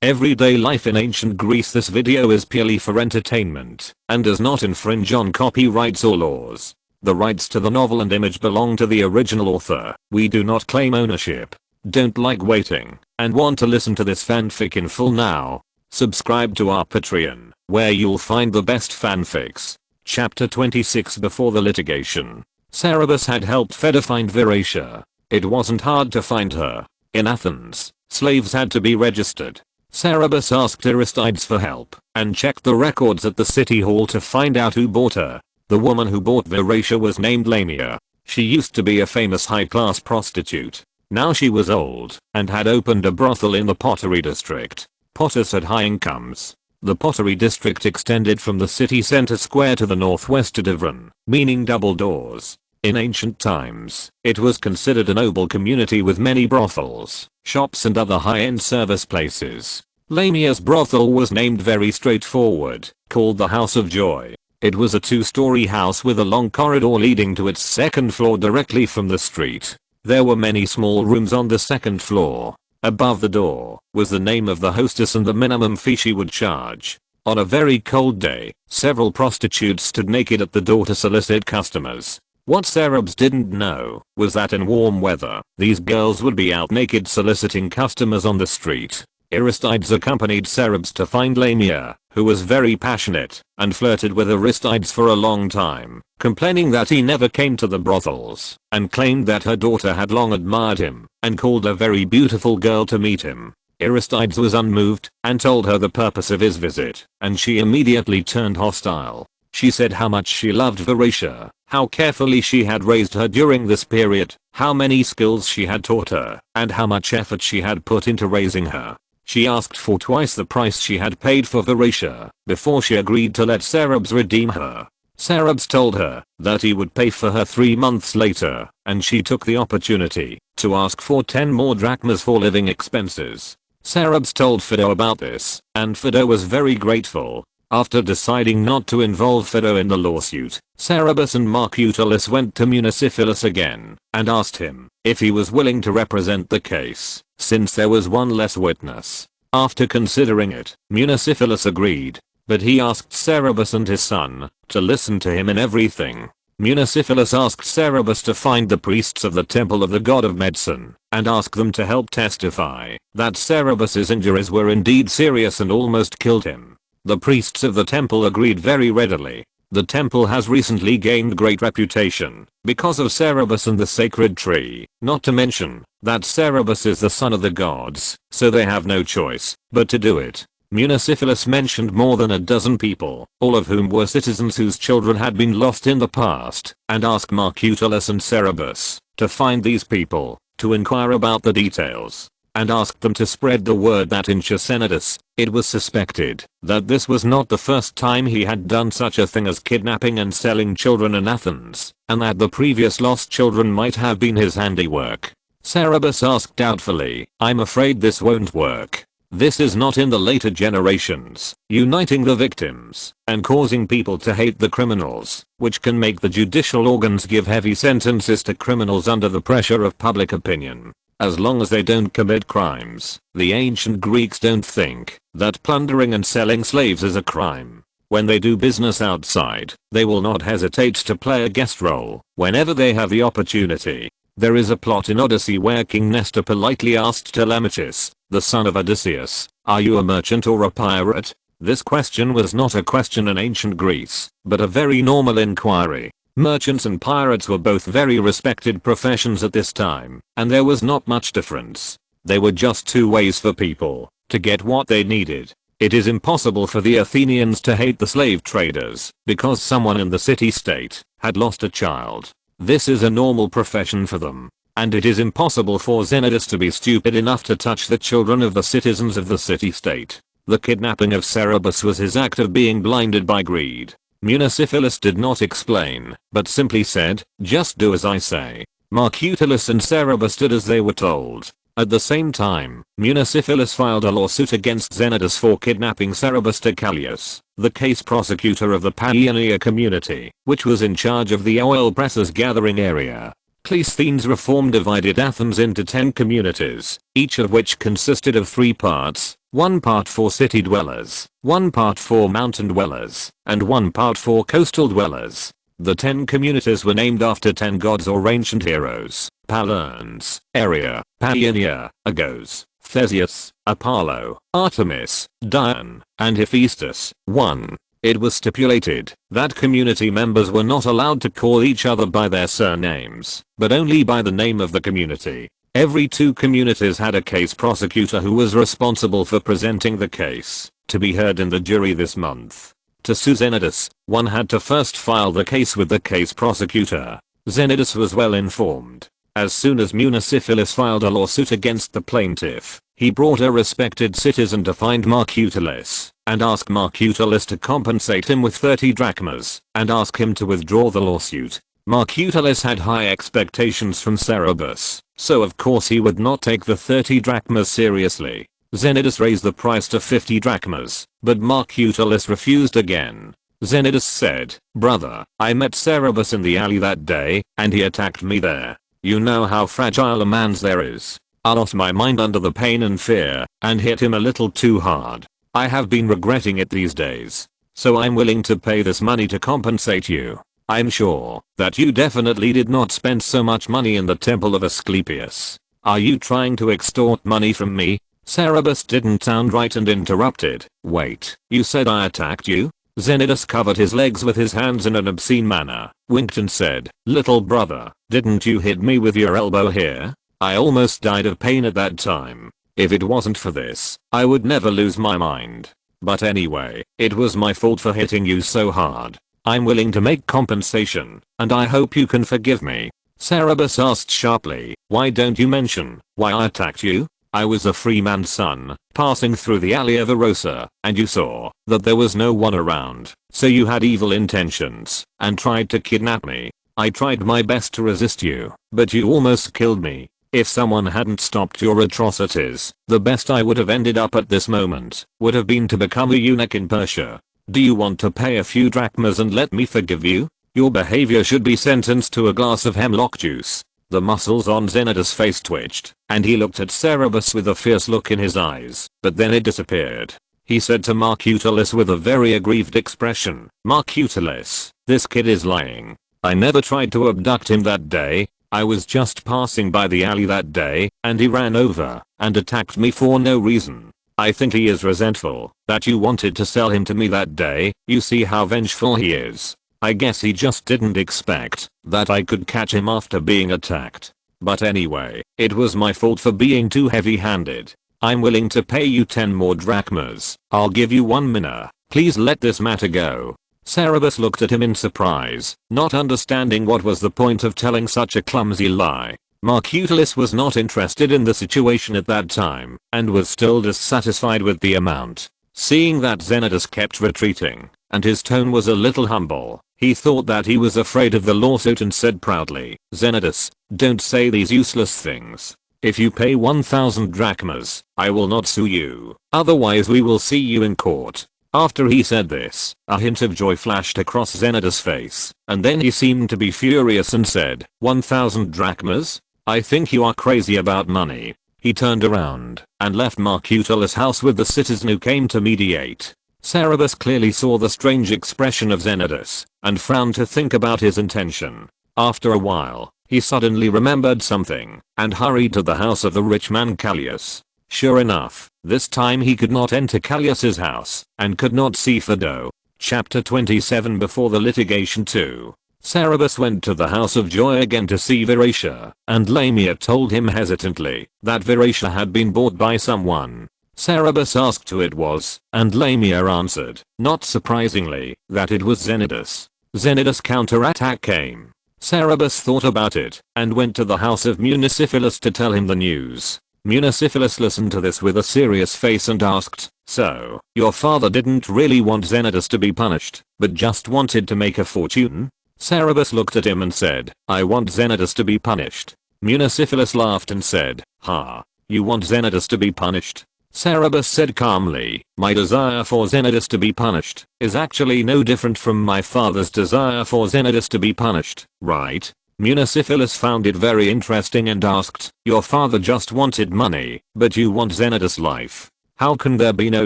Everyday life in ancient Greece. This video is purely for entertainment and does not infringe on copyrights or laws. The rights to the novel and image belong to the original author. We do not claim ownership. Don't like waiting and want to listen to this fanfic in full now? Subscribe to our Patreon, where you'll find the best fanfics. Chapter 26. Before the litigation, Cerberus had helped Phaedo find Veracia. It wasn't hard to find her. In Athens, slaves had to be registered. Cerberus asked Aristides for help and checked the records at the city hall to find out who bought her. The woman who bought Veracia was named Lamia. She used to be a famous high-class prostitute. Now she was old and had opened a brothel in the Pottery district. Potters had high incomes. The Pottery district extended from the city center square to the northwest to Divron, meaning double doors. In ancient times, it was considered a noble community with many brothels, shops and other high-end service places. Lamia's brothel was named very straightforward, called the House of Joy. It was a two-story house with a long corridor leading to its second floor directly from the street. There were many small rooms on the second floor. Above the door was the name of the hostess and the minimum fee she would charge. On a very cold day, several prostitutes stood naked at the door to solicit customers. What Cerberus didn't know was that in warm weather, these girls would be out naked soliciting customers on the street. Aristides accompanied Cerberus to find Lamia, who was very passionate and flirted with Aristides for a long time, complaining that he never came to the brothels, and claimed that her daughter had long admired him and called a very beautiful girl to meet him. Aristides was unmoved and told her the purpose of his visit, and she immediately turned hostile. She said how much she loved Veracia, how carefully she had raised her during this period, how many skills she had taught her, and how much effort she had put into raising her. She asked for twice the price she had paid for Veracia before she agreed to let Cerberus redeem her. Cerberus told her that he would pay for her 3 months later, and she took the opportunity to ask for 10 more drachmas for living expenses. Cerberus told Phaedo about this, and Phaedo was very grateful. After deciding not to involve Phaedo in the lawsuit, Cerberus and Marcutulus went to Municipalus again and asked him if he was willing to represent the case, since there was one less witness. After considering it, Municipalus agreed, but he asked Cerberus and his son to listen to him in everything. Municipalus asked Cerberus to find the priests of the temple of the god of medicine and ask them to help testify that Cerberus's injuries were indeed serious and almost killed him. The priests of the temple agreed very readily. The temple has recently gained great reputation because of Cerberus and the sacred tree, not to mention that Cerberus is the son of the gods, so they have no choice but to do it. Municipalus mentioned more than a dozen people, all of whom were citizens whose children had been lost in the past, and asked Marcutulus and Cerberus to find these people, to inquire about the details, and asked them to spread the word that in Synopsis, it was suspected that this was not the first time he had done such a thing as kidnapping and selling children in Athens, and that the previous lost children might have been his handiwork. Cerberus asked doubtfully, "I'm afraid this won't work. This is not in the later generations, uniting the victims and causing people to hate the criminals, which can make the judicial organs give heavy sentences to criminals under the pressure of public opinion. As long as they don't commit crimes, the ancient Greeks don't think that plundering and selling slaves is a crime. When they do business outside, they will not hesitate to play a guest role whenever they have the opportunity." There is a plot in Odyssey where King Nestor politely asked Telemachus, the son of Odysseus, "Are you a merchant or a pirate?" This question was not a question in ancient Greece, but a very normal inquiry. Merchants and pirates were both very respected professions at this time, and there was not much difference. They were just two ways for people to get what they needed. It is impossible for the Athenians to hate the slave traders because someone in the city-state had lost a child. This is a normal profession for them, and it is impossible for Xenodus to be stupid enough to touch the children of the citizens of the city-state. The kidnapping of Cerberus was his act of being blinded by greed. Municipalus did not explain, but simply said, "Just do as I say." Marcutulus and Cerberus did as they were told. At the same time, Municipalus filed a lawsuit against Xenodus for kidnapping Cerberus to Callias, the case prosecutor of the Paeonia community, which was in charge of the oil presses gathering area. Cleisthenes reformed divided Athens into 10 communities, each of which consisted of 3 parts, 1 part for city dwellers, 1 part for mountain dwellers, and 1 part for coastal dwellers. The 10 communities were named after 10 gods or ancient heroes: Palerns, Aria, Paeania, Argos, Theseus, Apollo, Artemis, Dione, and Hephaestus. 1. It was stipulated that community members were not allowed to call each other by their surnames, but only by the name of the community. Every 2 communities had a case prosecutor who was responsible for presenting the case, to be heard in the jury this month. To sue Zenodus, one had to first file the case with the case prosecutor. Zenodus was well informed. As soon as Municipalus filed a lawsuit against the plaintiff, he brought a respected citizen to find Marcutulus, and asked Marcutulus to compensate him with 30 drachmas, and ask him to withdraw the lawsuit. Marcutulus had high expectations from Cerberus, so of course he would not take the 30 drachmas seriously. Zenodus raised the price to 50 drachmas, but Marcutulus refused again. Zenodus said, "Brother, I met Cerberus in the alley that day, and he attacked me there. You know how fragile a man's there is. I lost my mind under the pain and fear, and hit him a little too hard. I have been regretting it these days. So I'm willing to pay this money to compensate you. I'm sure that you definitely did not spend so much money in the temple of Asclepius. Are you trying to extort money from me?" Cerberus didn't sound right and interrupted. "Wait, you said I attacked you?" Zenodus covered his legs with his hands in an obscene manner, winked and said, "Little brother, didn't you hit me with your elbow here? I almost died of pain at that time. If it wasn't for this, I would never lose my mind. But anyway, it was my fault for hitting you so hard. I'm willing to make compensation, and I hope you can forgive me." Cerberus asked sharply, "Why don't you mention why I attacked you? I was a free man's son, passing through the alley of Erosa, and you saw that there was no one around, so you had evil intentions, and tried to kidnap me. I tried my best to resist you, but you almost killed me. If someone hadn't stopped your atrocities, the best I would have ended up at this moment would have been to become a eunuch in Persia. Do you want to pay a few drachmas and let me forgive you? Your behavior should be sentenced to a glass of hemlock juice." The muscles on Zenodus' face twitched, and he looked at Cerberus with a fierce look in his eyes, but then it disappeared. He said to Marcutulus with a very aggrieved expression, "Marcutulus, this kid is lying. I never tried to abduct him that day. I was just passing by the alley that day, and he ran over and attacked me for no reason. I think he is resentful that you wanted to sell him to me that day. You see how vengeful he is. I guess he just didn't expect that I could catch him after being attacked. But anyway, it was my fault for being too heavy-handed. I'm willing to pay you 10 more drachmas. I'll give you 1 mina. Please let this matter go." Cerberus looked at him in surprise, not understanding what was the point of telling such a clumsy lie. Marcutulus was not interested in the situation at that time, and was still dissatisfied with the amount. Seeing that Zenodus kept retreating, and his tone was a little humble, he thought that he was afraid of the lawsuit and said proudly, "Zenodus, don't say these useless things. If you pay 1,000 drachmas, I will not sue you. Otherwise we will see you in court." After he said this, a hint of joy flashed across Zenodus' face, and then he seemed to be furious and said, 1,000 drachmas? I think you are crazy about money." He turned around and left Marcutulus' house with the citizen who came to mediate. Cerberus clearly saw the strange expression of Zenodus, and frowned to think about his intention. After a while, he suddenly remembered something, and hurried to the house of the rich man Callias. Sure enough, this time he could not enter Callias's house, and could not see Fido. Chapter 27. Before the litigation 2. Cerberus went to the house of Joy again to see Veracia, and Lamia told him hesitantly that Veracia had been bought by someone. Cerberus asked who it was, and Lamia answered, not surprisingly, that it was Zenodus. Zenodus' counterattack came. Cerberus thought about it, and went to the house of Municipalus to tell him the news. Municipalus listened to this with a serious face and asked, "So, your father didn't really want Zenodus to be punished, but just wanted to make a fortune?" Cerberus looked at him and said, "I want Zenodus to be punished." Municipalus laughed and said, "Ha, you want Zenodus to be punished?" Cerberus said calmly, "My desire for Zenodus to be punished is actually no different from my father's desire for Zenodus to be punished, right?" Municipalus found it very interesting and asked, your father just wanted money, but you want Zenidus' life. How can there be no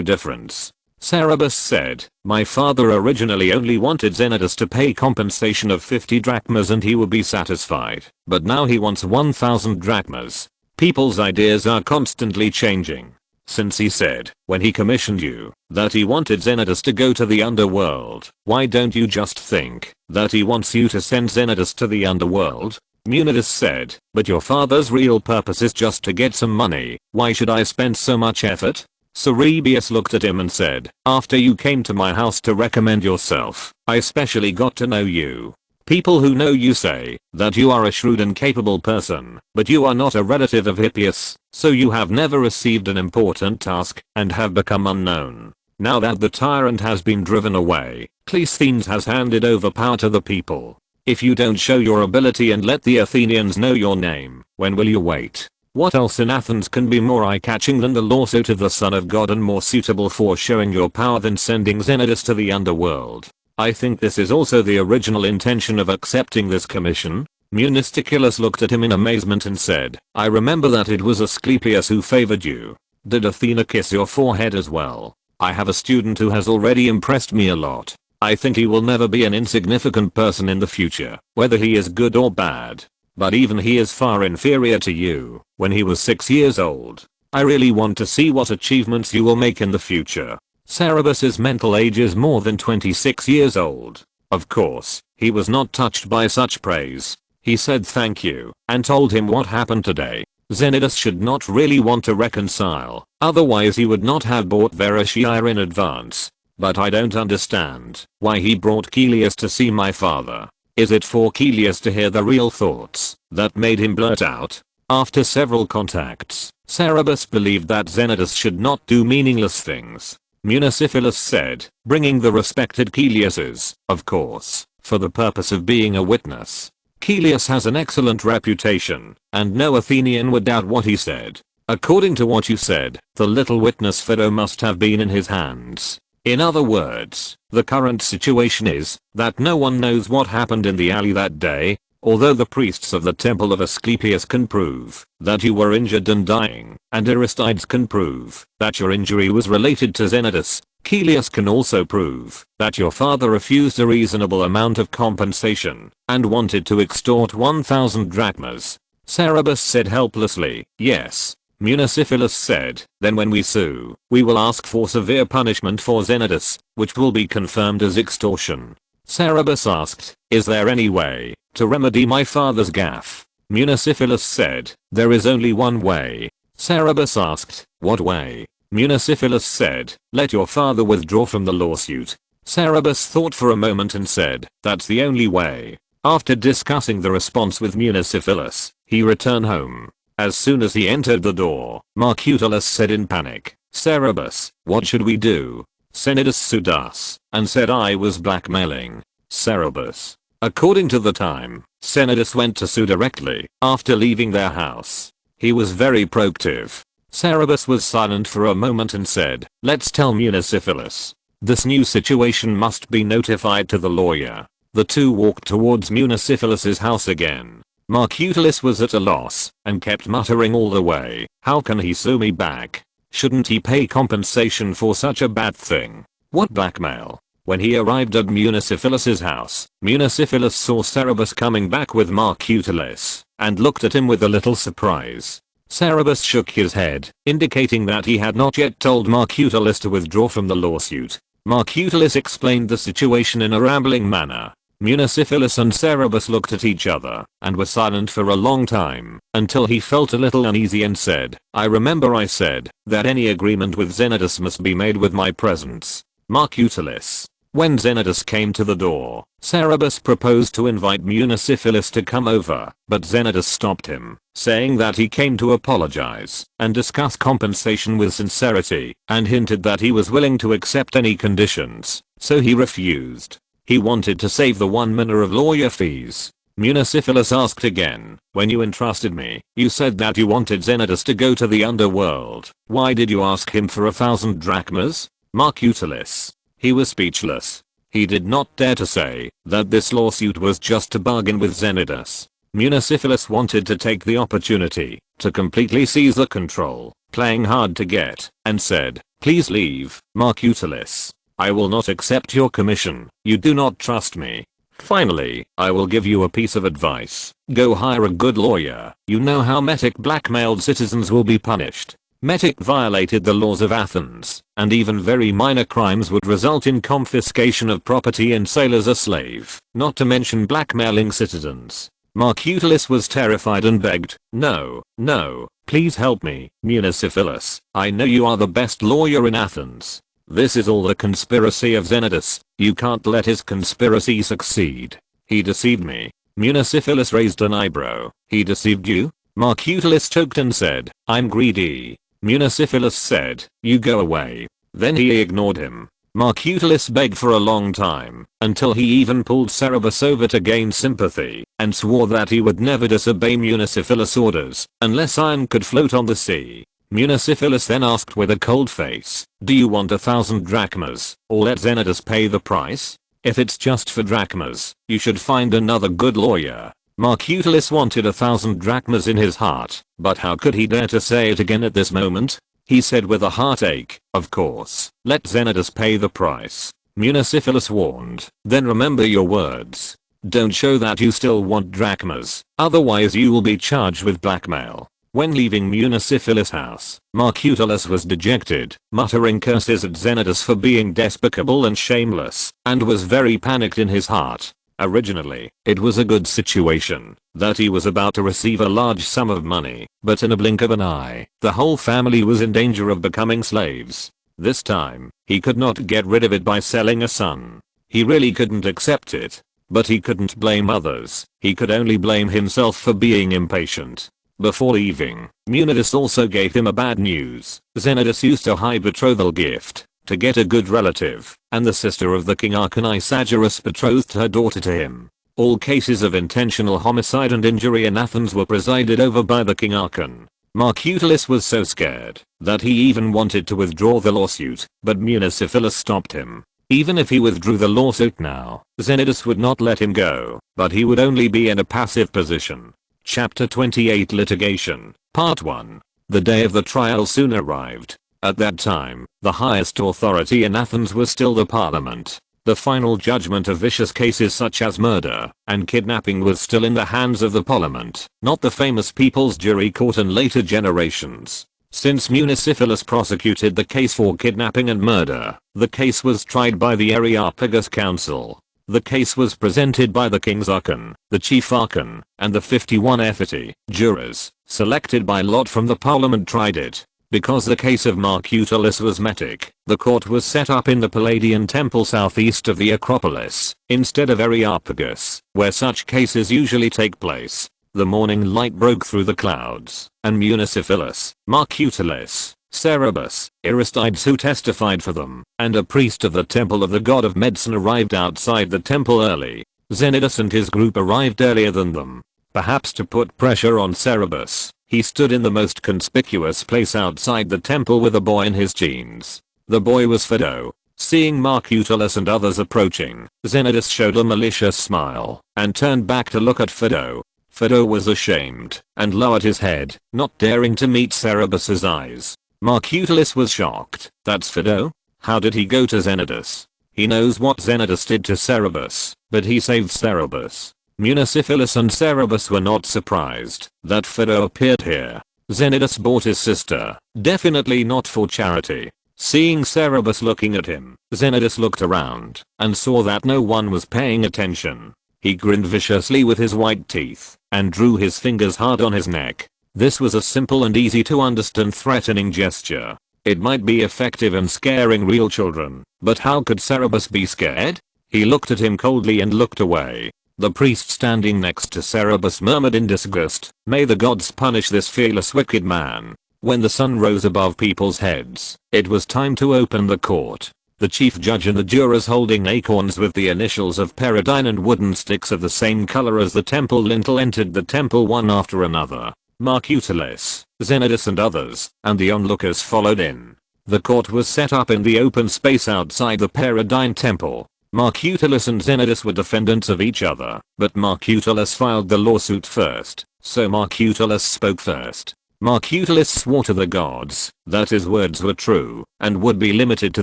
difference? Cerberus said, my father originally only wanted Zenidus to pay compensation of 50 drachmas and he would be satisfied, but now he wants 1000 drachmas. People's ideas are constantly changing. Since he said, when he commissioned you, that he wanted Zenidus to go to the underworld, why don't you just think that he wants you to send Zenidus to the underworld? Munitus said, but your father's real purpose is just to get some money, why should I spend so much effort? Cerebius looked at him and said, after you came to my house to recommend yourself, I specially got to know you. People who know you say that you are a shrewd and capable person, but you are not a relative of Hippias, so you have never received an important task and have become unknown. Now that the tyrant has been driven away, Cleisthenes has handed over power to the people. If you don't show your ability and let the Athenians know your name, when will you wait? What else in Athens can be more eye-catching than the lawsuit of the Son of God and more suitable for showing your power than sending Zenidus to the underworld? I think this is also the original intention of accepting this commission. Munisticulus looked at him in amazement and said, I remember that it was Asclepius who favored you. Did Athena kiss your forehead as well? I have a student who has already impressed me a lot. I think he will never be an insignificant person in the future, whether he is good or bad. But even he is far inferior to you, when he was 6 years old. I really want to see what achievements you will make in the future. Cerberus's mental age is more than 26 years old. Of course, he was not touched by such praise. He said thank you, and told him what happened today. Zenidus should not really want to reconcile, otherwise he would not have bought Vereshia in advance. But I don't understand why he brought Chelius to see my father. Is it for Chelius to hear the real thoughts that made him blurt out? After several contacts, Cerberus believed that Zenidus should not do meaningless things. Municipalus said, bringing the respected Chelius, of course, for the purpose of being a witness. Chelius has an excellent reputation, and no Athenian would doubt what he said. According to what you said, the little witness Phaedo must have been in his hands. In other words, the current situation is that no one knows what happened in the alley that day, although the priests of the temple of Asclepius can prove that you were injured and dying, and Aristides can prove that your injury was related to Zenidus. Chelius can also prove that your father refused a reasonable amount of compensation and wanted to extort 1000 drachmas. Cerberus said helplessly, yes. Municipalus said, then when we sue, we will ask for severe punishment for Zenidus, which will be confirmed as extortion. Cerberus asked, is there any way to remedy my father's gaffe? Municipalus said, there is only one way. Cerberus asked, what way? Municipalus said, let your father withdraw from the lawsuit. Cerberus thought for a moment and said, that's the only way. After discussing the response with Municipalus, he returned home. As soon as he entered the door, Marcutulus said in panic, Cerberus, what should we do? Zenidus sued us and said I was blackmailing. Cerberus. According to the time, Zenidus went to sue directly after leaving their house. He was very proactive. Cerberus was silent for a moment and said, let's tell Municipalus. This new situation must be notified to the lawyer. The two walked towards Municipalus's house again. Marcutulus was at a loss and kept muttering all the way, how can he sue me back? Shouldn't he pay compensation for such a bad thing? What blackmail? When he arrived at Municipalus's house, Municipalus saw Cerberus coming back with Marcutulus and looked at him with a little surprise. Cerberus shook his head, indicating that he had not yet told Marcutulus to withdraw from the lawsuit. Marcutulus explained the situation in a rambling manner. Municipalus and Cerberus looked at each other and were silent for a long time until he felt a little uneasy and said, I remember I said that any agreement with Zenidus must be made with my presence. Marcutulus. When Zenidus came to the door, Cerberus proposed to invite Municipalus to come over, but Zenidus stopped him, saying that he came to apologize and discuss compensation with sincerity, and hinted that he was willing to accept any conditions, so he refused. He wanted to save the 1 mina of lawyer fees. Municipalus asked again, when you entrusted me, you said that you wanted Zenidus to go to the underworld. Why did you ask him for 1000 drachmas? Marcutulus. He was speechless. He did not dare to say that this lawsuit was just to bargain with Zenidus. Municipalus wanted to take the opportunity to completely seize the control, playing hard to get, and said, "Please leave, Marcutulus. I will not accept your commission. You do not trust me. Finally, I will give you a piece of advice. Go hire a good lawyer. You know how Metic blackmailed citizens will be punished. Metic violated the laws of Athens, and even very minor crimes would result in confiscation of property and sale as a slave, not to mention blackmailing citizens." Marcutulus was terrified and begged, "No, no, please help me, Municipalus. I know you are the best lawyer in Athens. This is all the conspiracy of Zenodus. You can't let his conspiracy succeed. He deceived me." Municipalus raised an eyebrow. "He deceived you?" Marcutulus choked and said, "I'm greedy." Municipalus said, "You go away." Then he ignored him. Marcutulus begged for a long time, until he even pulled Cerberus over to gain sympathy, and swore that he would never disobey Municipalus' orders, unless iron could float on the sea. Municipalus then asked with a cold face, "Do you want 1,000 drachmas, or let Zenodus pay the price? If it's just for drachmas, you should find another good lawyer." Marcutulus wanted 1,000 drachmas in his heart, but how could he dare to say it again at this moment? He said with a heartache, "Of course, let Zenodus pay the price." Municipalus warned, "Then remember your words. Don't show that you still want drachmas, otherwise you will be charged with blackmail." When leaving Municipalus' house, Marcutulus was dejected, muttering curses at Zenodus for being despicable and shameless, and was very panicked in his heart. Originally, it was a good situation, that he was about to receive a large sum of money, but in a blink of an eye, the whole family was in danger of becoming slaves. This time, he could not get rid of it by selling a son. He really couldn't accept it. But he couldn't blame others, he could only blame himself for being impatient. Before leaving, Munitus also gave him a bad news. Zenodus used a high betrothal gift to get a good relative, and the sister of the king Archonisagerus betrothed her daughter to him. All cases of intentional homicide and injury in Athens were presided over by the king Archon. Marcutulus was so scared that he even wanted to withdraw the lawsuit, but Municipalus stopped him. Even if he withdrew the lawsuit now, Zenodus would not let him go, but he would only be in a passive position. Chapter 28 Litigation, Part 1. The day of the trial soon arrived. At that time, the highest authority in Athens was still the parliament. The final judgment of vicious cases such as murder and kidnapping was still in the hands of the parliament, not the famous people's jury court and later generations. Since Municipalus prosecuted the case for kidnapping and murder, the case was tried by the Areopagus Council. The case was presented by the King's Archon, the Chief Archon, and the 51 Epheti, jurors, selected by lot from the parliament tried it. Because the case of Marcutulus was metic, the court was set up in the Palladian temple southeast of the Acropolis, instead of Areopagus, where such cases usually take place. The morning light broke through the clouds, and Municipalus, Marcutulus, Cerberus, Aristides who testified for them, and a priest of the temple of the god of medicine arrived outside the temple early. Zenodus and his group arrived earlier than them. Perhaps to put pressure on Cerberus, he stood in the most conspicuous place outside the temple with a boy in his jeans. The boy was Fido. Seeing Marcutulus and others approaching, Zenodus showed a malicious smile, and turned back to look at Fido. Fido was ashamed, and lowered his head, not daring to meet Cerberus's eyes. Marcutulus was shocked. That's Fido? How did he go to Zenodus? He knows what Zenodus did to Cerberus, but he saved Cerberus. Municipalus and Cerberus were not surprised that Fido appeared here. Zenodus bought his sister, definitely not for charity. Seeing Cerberus looking at him, Zenodus looked around, and saw that no one was paying attention. He grinned viciously with his white teeth, and drew his fingers hard on his neck. This was a simple and easy to understand threatening gesture. It might be effective in scaring real children, but how could Cerberus be scared? He looked at him coldly and looked away. The priest standing next to Cerberus murmured in disgust, "May the gods punish this fearless wicked man." When the sun rose above people's heads, it was time to open the court. The chief judge and the jurors holding acorns with the initials of Peridine and wooden sticks of the same color as the temple lintel entered the temple one after another. Marcutulus, Zenodus and others, and the onlookers followed in. The court was set up in the open space outside the Peridine temple. Marcutulus and Zenodus were defendants of each other, but Marcutulus filed the lawsuit first, so Marcutulus spoke first. Marcutulus swore to the gods that his words were true and would be limited to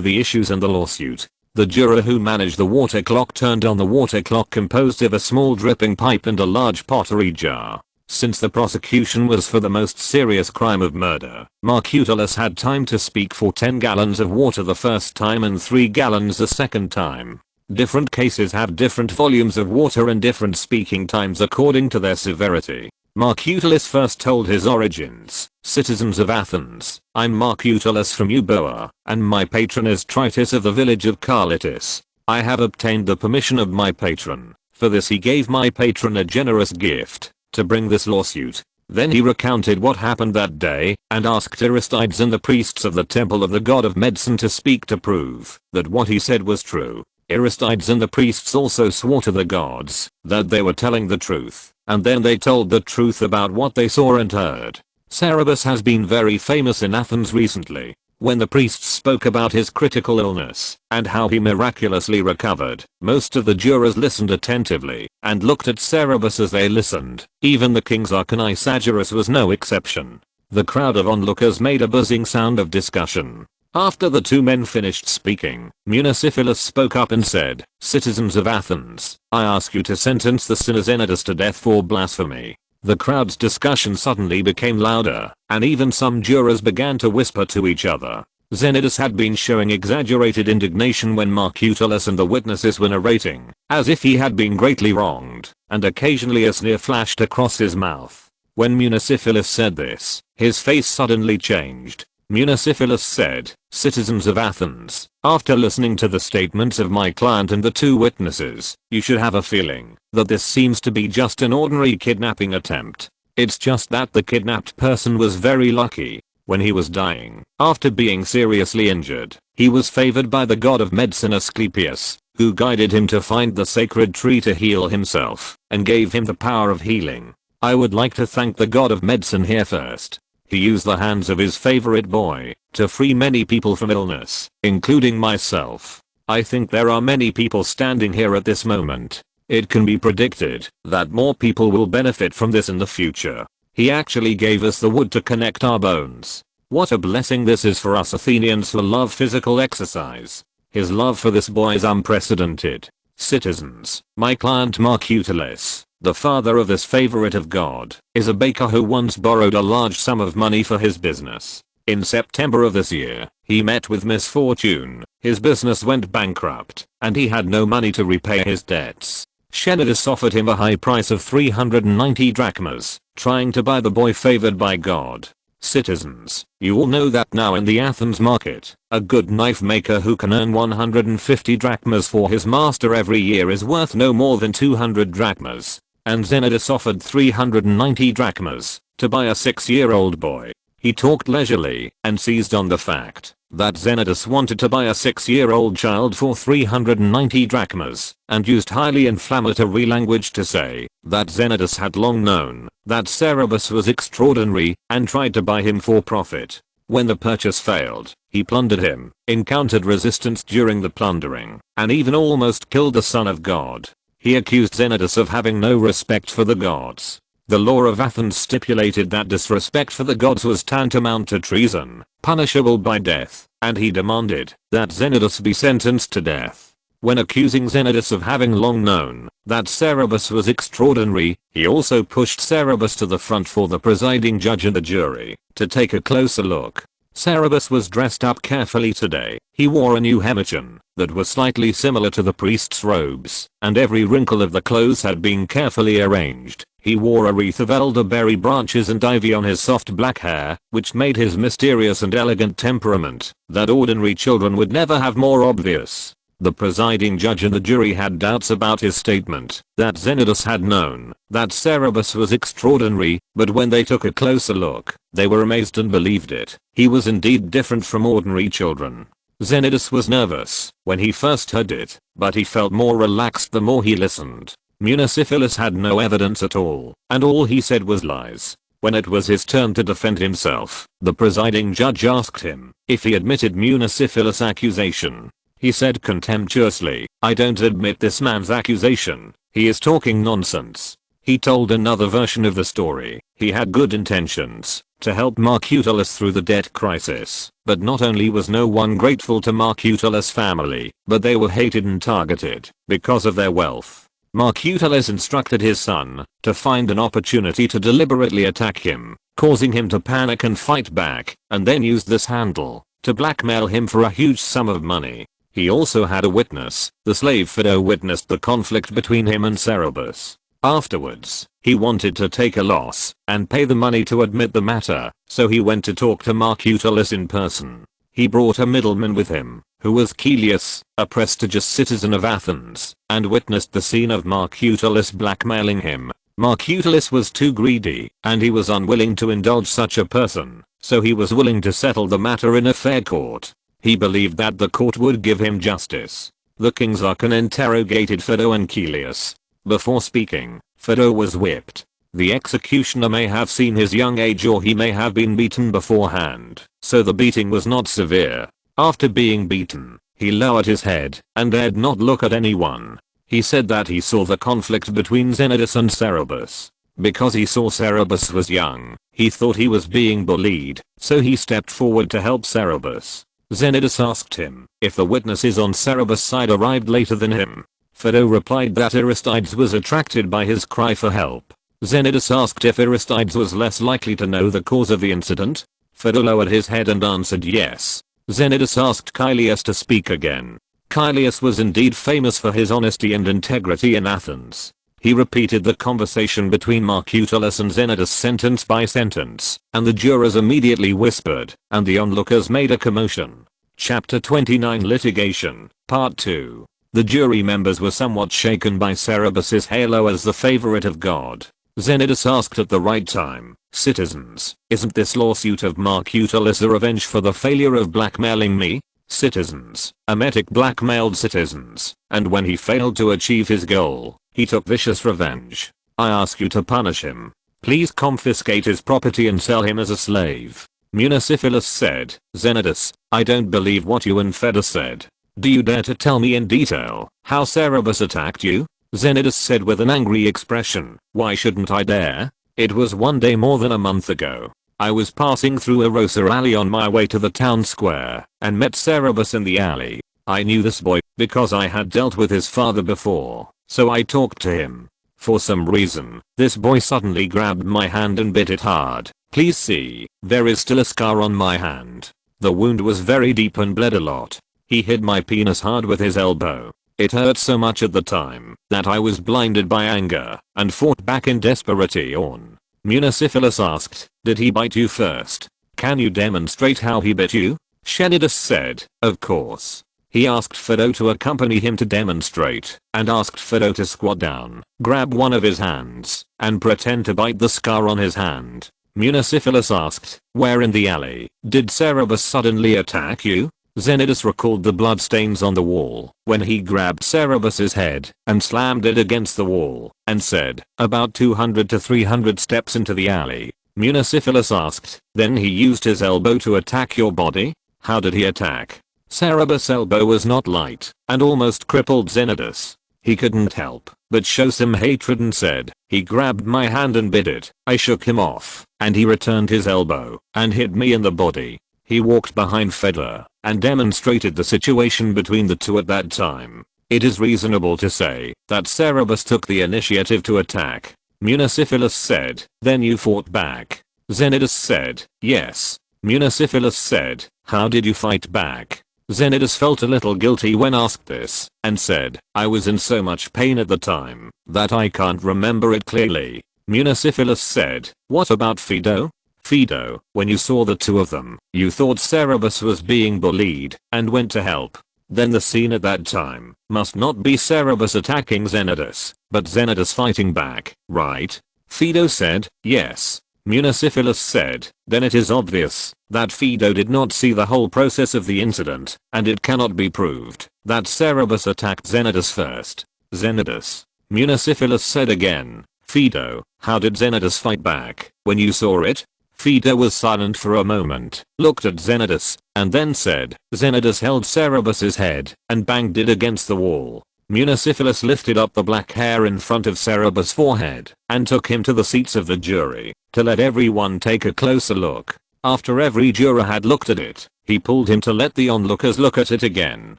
the issues in the lawsuit. The juror who managed the water clock turned on the water clock composed of a small dripping pipe and a large pottery jar. Since the prosecution was for the most serious crime of murder, Marcutulus had time to speak for 10 gallons of water the first time and 3 gallons the second time. Different cases have different volumes of water and different speaking times according to their severity. Marcutulus first told his origins. Citizens of Athens, I'm Marcutulus from Euboea, and my patron is Tritus of the village of Carlitis. I have obtained the permission of my patron. For this he gave my patron a generous gift, to bring this lawsuit. Then he recounted what happened that day, and asked Aristides and the priests of the temple of the god of medicine to speak to prove that what he said was true. Aristides and the priests also swore to the gods that they were telling the truth, and then they told the truth about what they saw and heard. Cerberus has been very famous in Athens recently. When the priests spoke about his critical illness and how he miraculously recovered, most of the jurors listened attentively and looked at Cerberus as they listened. Even the king's Archon Sagittarius was no exception. The crowd of onlookers made a buzzing sound of discussion. After the two men finished speaking, Munocephalus spoke up and said, "Citizens of Athens, I ask you to sentence the sinner Zenodus to death for blasphemy." The crowd's discussion suddenly became louder, and even some jurors began to whisper to each other. Zenodus had been showing exaggerated indignation when Marcutulus and the witnesses were narrating, as if he had been greatly wronged, and occasionally a sneer flashed across his mouth. When Munocephalus said this, his face suddenly changed. Munocephalus said, "Citizens of Athens, after listening to the statements of my client and the two witnesses, you should have a feeling that this seems to be just an ordinary kidnapping attempt. It's just that the kidnapped person was very lucky. When he was dying, after being seriously injured, he was favored by the god of medicine Asclepius, who guided him to find the sacred tree to heal himself, and gave him the power of healing. I would like to thank the god of medicine here first. He used the hands of his favorite boy to free many people from illness, including myself. I think there are many people standing here at this moment. It can be predicted that more people will benefit from this in the future. He actually gave us the wood to connect our bones. What a blessing this is for us Athenians who love physical exercise. His love for this boy is unprecedented. Citizens, my client Marcutulus, the father of this favorite of God, is a baker who once borrowed a large sum of money for his business. In September of this year, he met with misfortune. His business went bankrupt, and he had no money to repay his debts. Zenodus offered him a high price of 390 drachmas, trying to buy the boy favored by God. Citizens, you all know that now in the Athens market, a good knife maker who can earn 150 drachmas for his master every year is worth no more than 200 drachmas. And Zenodus offered 390 drachmas to buy a 6-year-old boy. He talked leisurely and seized on the fact that Zenodus wanted to buy a 6-year-old child for 390 drachmas, and used highly inflammatory language to say that Zenodus had long known that Cerberus was extraordinary and tried to buy him for profit. When the purchase failed, he plundered him, encountered resistance during the plundering, and even almost killed the son of God. He accused Zenodus of having no respect for the gods. The law of Athens stipulated that disrespect for the gods was tantamount to treason, punishable by death, and he demanded that Zenodus be sentenced to death. When accusing Zenodus of having long known that Cerberus was extraordinary, he also pushed Cerberus to the front for the presiding judge and the jury to take a closer look. Cerberus was dressed up carefully today. He wore a new hemichan that was slightly similar to the priest's robes, and every wrinkle of the clothes had been carefully arranged. He wore a wreath of elderberry branches and ivy on his soft black hair, which made his mysterious and elegant temperament that ordinary children would never have more obvious. The presiding judge and the jury had doubts about his statement that Zenodus had known that Cerberus was extraordinary, but when they took a closer look, they were amazed and believed it. He was indeed different from ordinary children. Zenodus was nervous when he first heard it, but he felt more relaxed the more he listened. Munocephalus had no evidence at all, and all he said was lies. When it was his turn to defend himself, the presiding judge asked him if he admitted Munocephalus' accusation. He said contemptuously, "I don't admit this man's accusation. He is talking nonsense." He told another version of the story. He had good intentions to help Marcutulus through the debt crisis, but not only was no one grateful to Marcutulus' family, but they were hated and targeted because of their wealth. Marcutulus instructed his son to find an opportunity to deliberately attack him, causing him to panic and fight back, and then used this handle to blackmail him for a huge sum of money. He also had a witness. The slave Fido witnessed the conflict between him and Cerberus. Afterwards, he wanted to take a loss and pay the money to admit the matter, so he went to talk to Marcutulus in person. He brought a middleman with him, who was Chelius, a prestigious citizen of Athens, and witnessed the scene of Marcutulus blackmailing him. Marcutulus was too greedy, and he was unwilling to indulge such a person, so he was willing to settle the matter in a fair court. He believed that the court would give him justice. The king's archon interrogated Fido and Chelius. Before speaking, Fido was whipped. The executioner may have seen his young age or he may have been beaten beforehand, so the beating was not severe. After being beaten, he lowered his head and dared not look at anyone. He said that he saw the conflict between Zenodus and Cerberus. Because he saw Cerberus was young, he thought he was being bullied, so he stepped forward to help Cerberus. Zenodus asked him if the witnesses on Cerberus' side arrived later than him. Fido replied that Aristides was attracted by his cry for help. Zenodus asked if Aristides was less likely to know the cause of the incident. Fido lowered his head and answered yes. Zenodus asked Chelius to speak again. Chelius was indeed famous for his honesty and integrity in Athens. He repeated the conversation between Marcutulus and Zenodus sentence by sentence, and the jurors immediately whispered, and the onlookers made a commotion. Chapter 29 Litigation, Part 2. The jury members were somewhat shaken by Cerberus's halo as the favorite of God. Zenodus asked at the right time, "Citizens, isn't this lawsuit of Marcutulus a revenge for the failure of blackmailing me?" Citizens, Emetic blackmailed citizens, and when he failed to achieve his goal, he took vicious revenge. I ask you to punish him. Please confiscate his property and sell him as a slave. Municipalus said. Zenodus, I don't believe what you and Fido said. Do you dare to tell me in detail how Cerberus attacked you? Zenodus said with an angry expression. Why shouldn't I dare? It was one day more than a month ago. I was passing through a Rosa alley on my way to the town square and met Cerberus in the alley. I knew this boy because I had dealt with his father before, so I talked to him. For some reason, this boy suddenly grabbed my hand and bit it hard. Please see, there is still a scar on my hand. The wound was very deep and bled a lot. He hit my penis hard with his elbow. It hurt so much at the time that I was blinded by anger and fought back in desperation. Municipalus asked, did he bite you first? Can you demonstrate how he bit you? Zenodus said, of course. He asked Fido to accompany him to demonstrate and asked Fido to squat down, grab one of his hands, and pretend to bite the scar on his hand. Municipalus asked, where in the alley did Cerberus suddenly attack you? Zenodus recalled the bloodstains on the wall when he grabbed Cerberus's head and slammed it against the wall and said, about 200 to 300 steps into the alley. Municipalus asked, then he used his elbow to attack your body? How did he attack? Cerberus' elbow was not light and almost crippled Zenodus. He couldn't help but show some hatred and said, he grabbed my hand and bit it. I shook him off and he returned his elbow and hit me in the body. He walked behind Fido and demonstrated the situation between the two at that time. It is reasonable to say that Cerberus took the initiative to attack. Municipalus said, then you fought back. Zenodus said, yes. Municipalus said, how did you fight back? Zenodus felt a little guilty when asked this and said, I was in so much pain at the time that I can't remember it clearly. Municipalus said, what about Fido? Fido, when you saw the two of them, you thought Cerberus was being bullied and went to help. Then the scene at that time must not be Cerberus attacking Zenodus, but Zenodus fighting back, right? Fido said, yes. Municipalus said, then it is obvious that Fido did not see the whole process of the incident, and it cannot be proved that Cerberus attacked Zenodus first. Zenodus. Municipalus said again, Fido, how did Zenodus fight back when you saw it? Fido was silent for a moment, looked at Xenodus, and then said. Xenodus held Cerberus's head and banged it against the wall. Munosyphilis lifted up the black hair in front of Cerberus' forehead and took him to the seats of the jury to let everyone take a closer look. After every juror had looked at it, he pulled him to let the onlookers look at it again.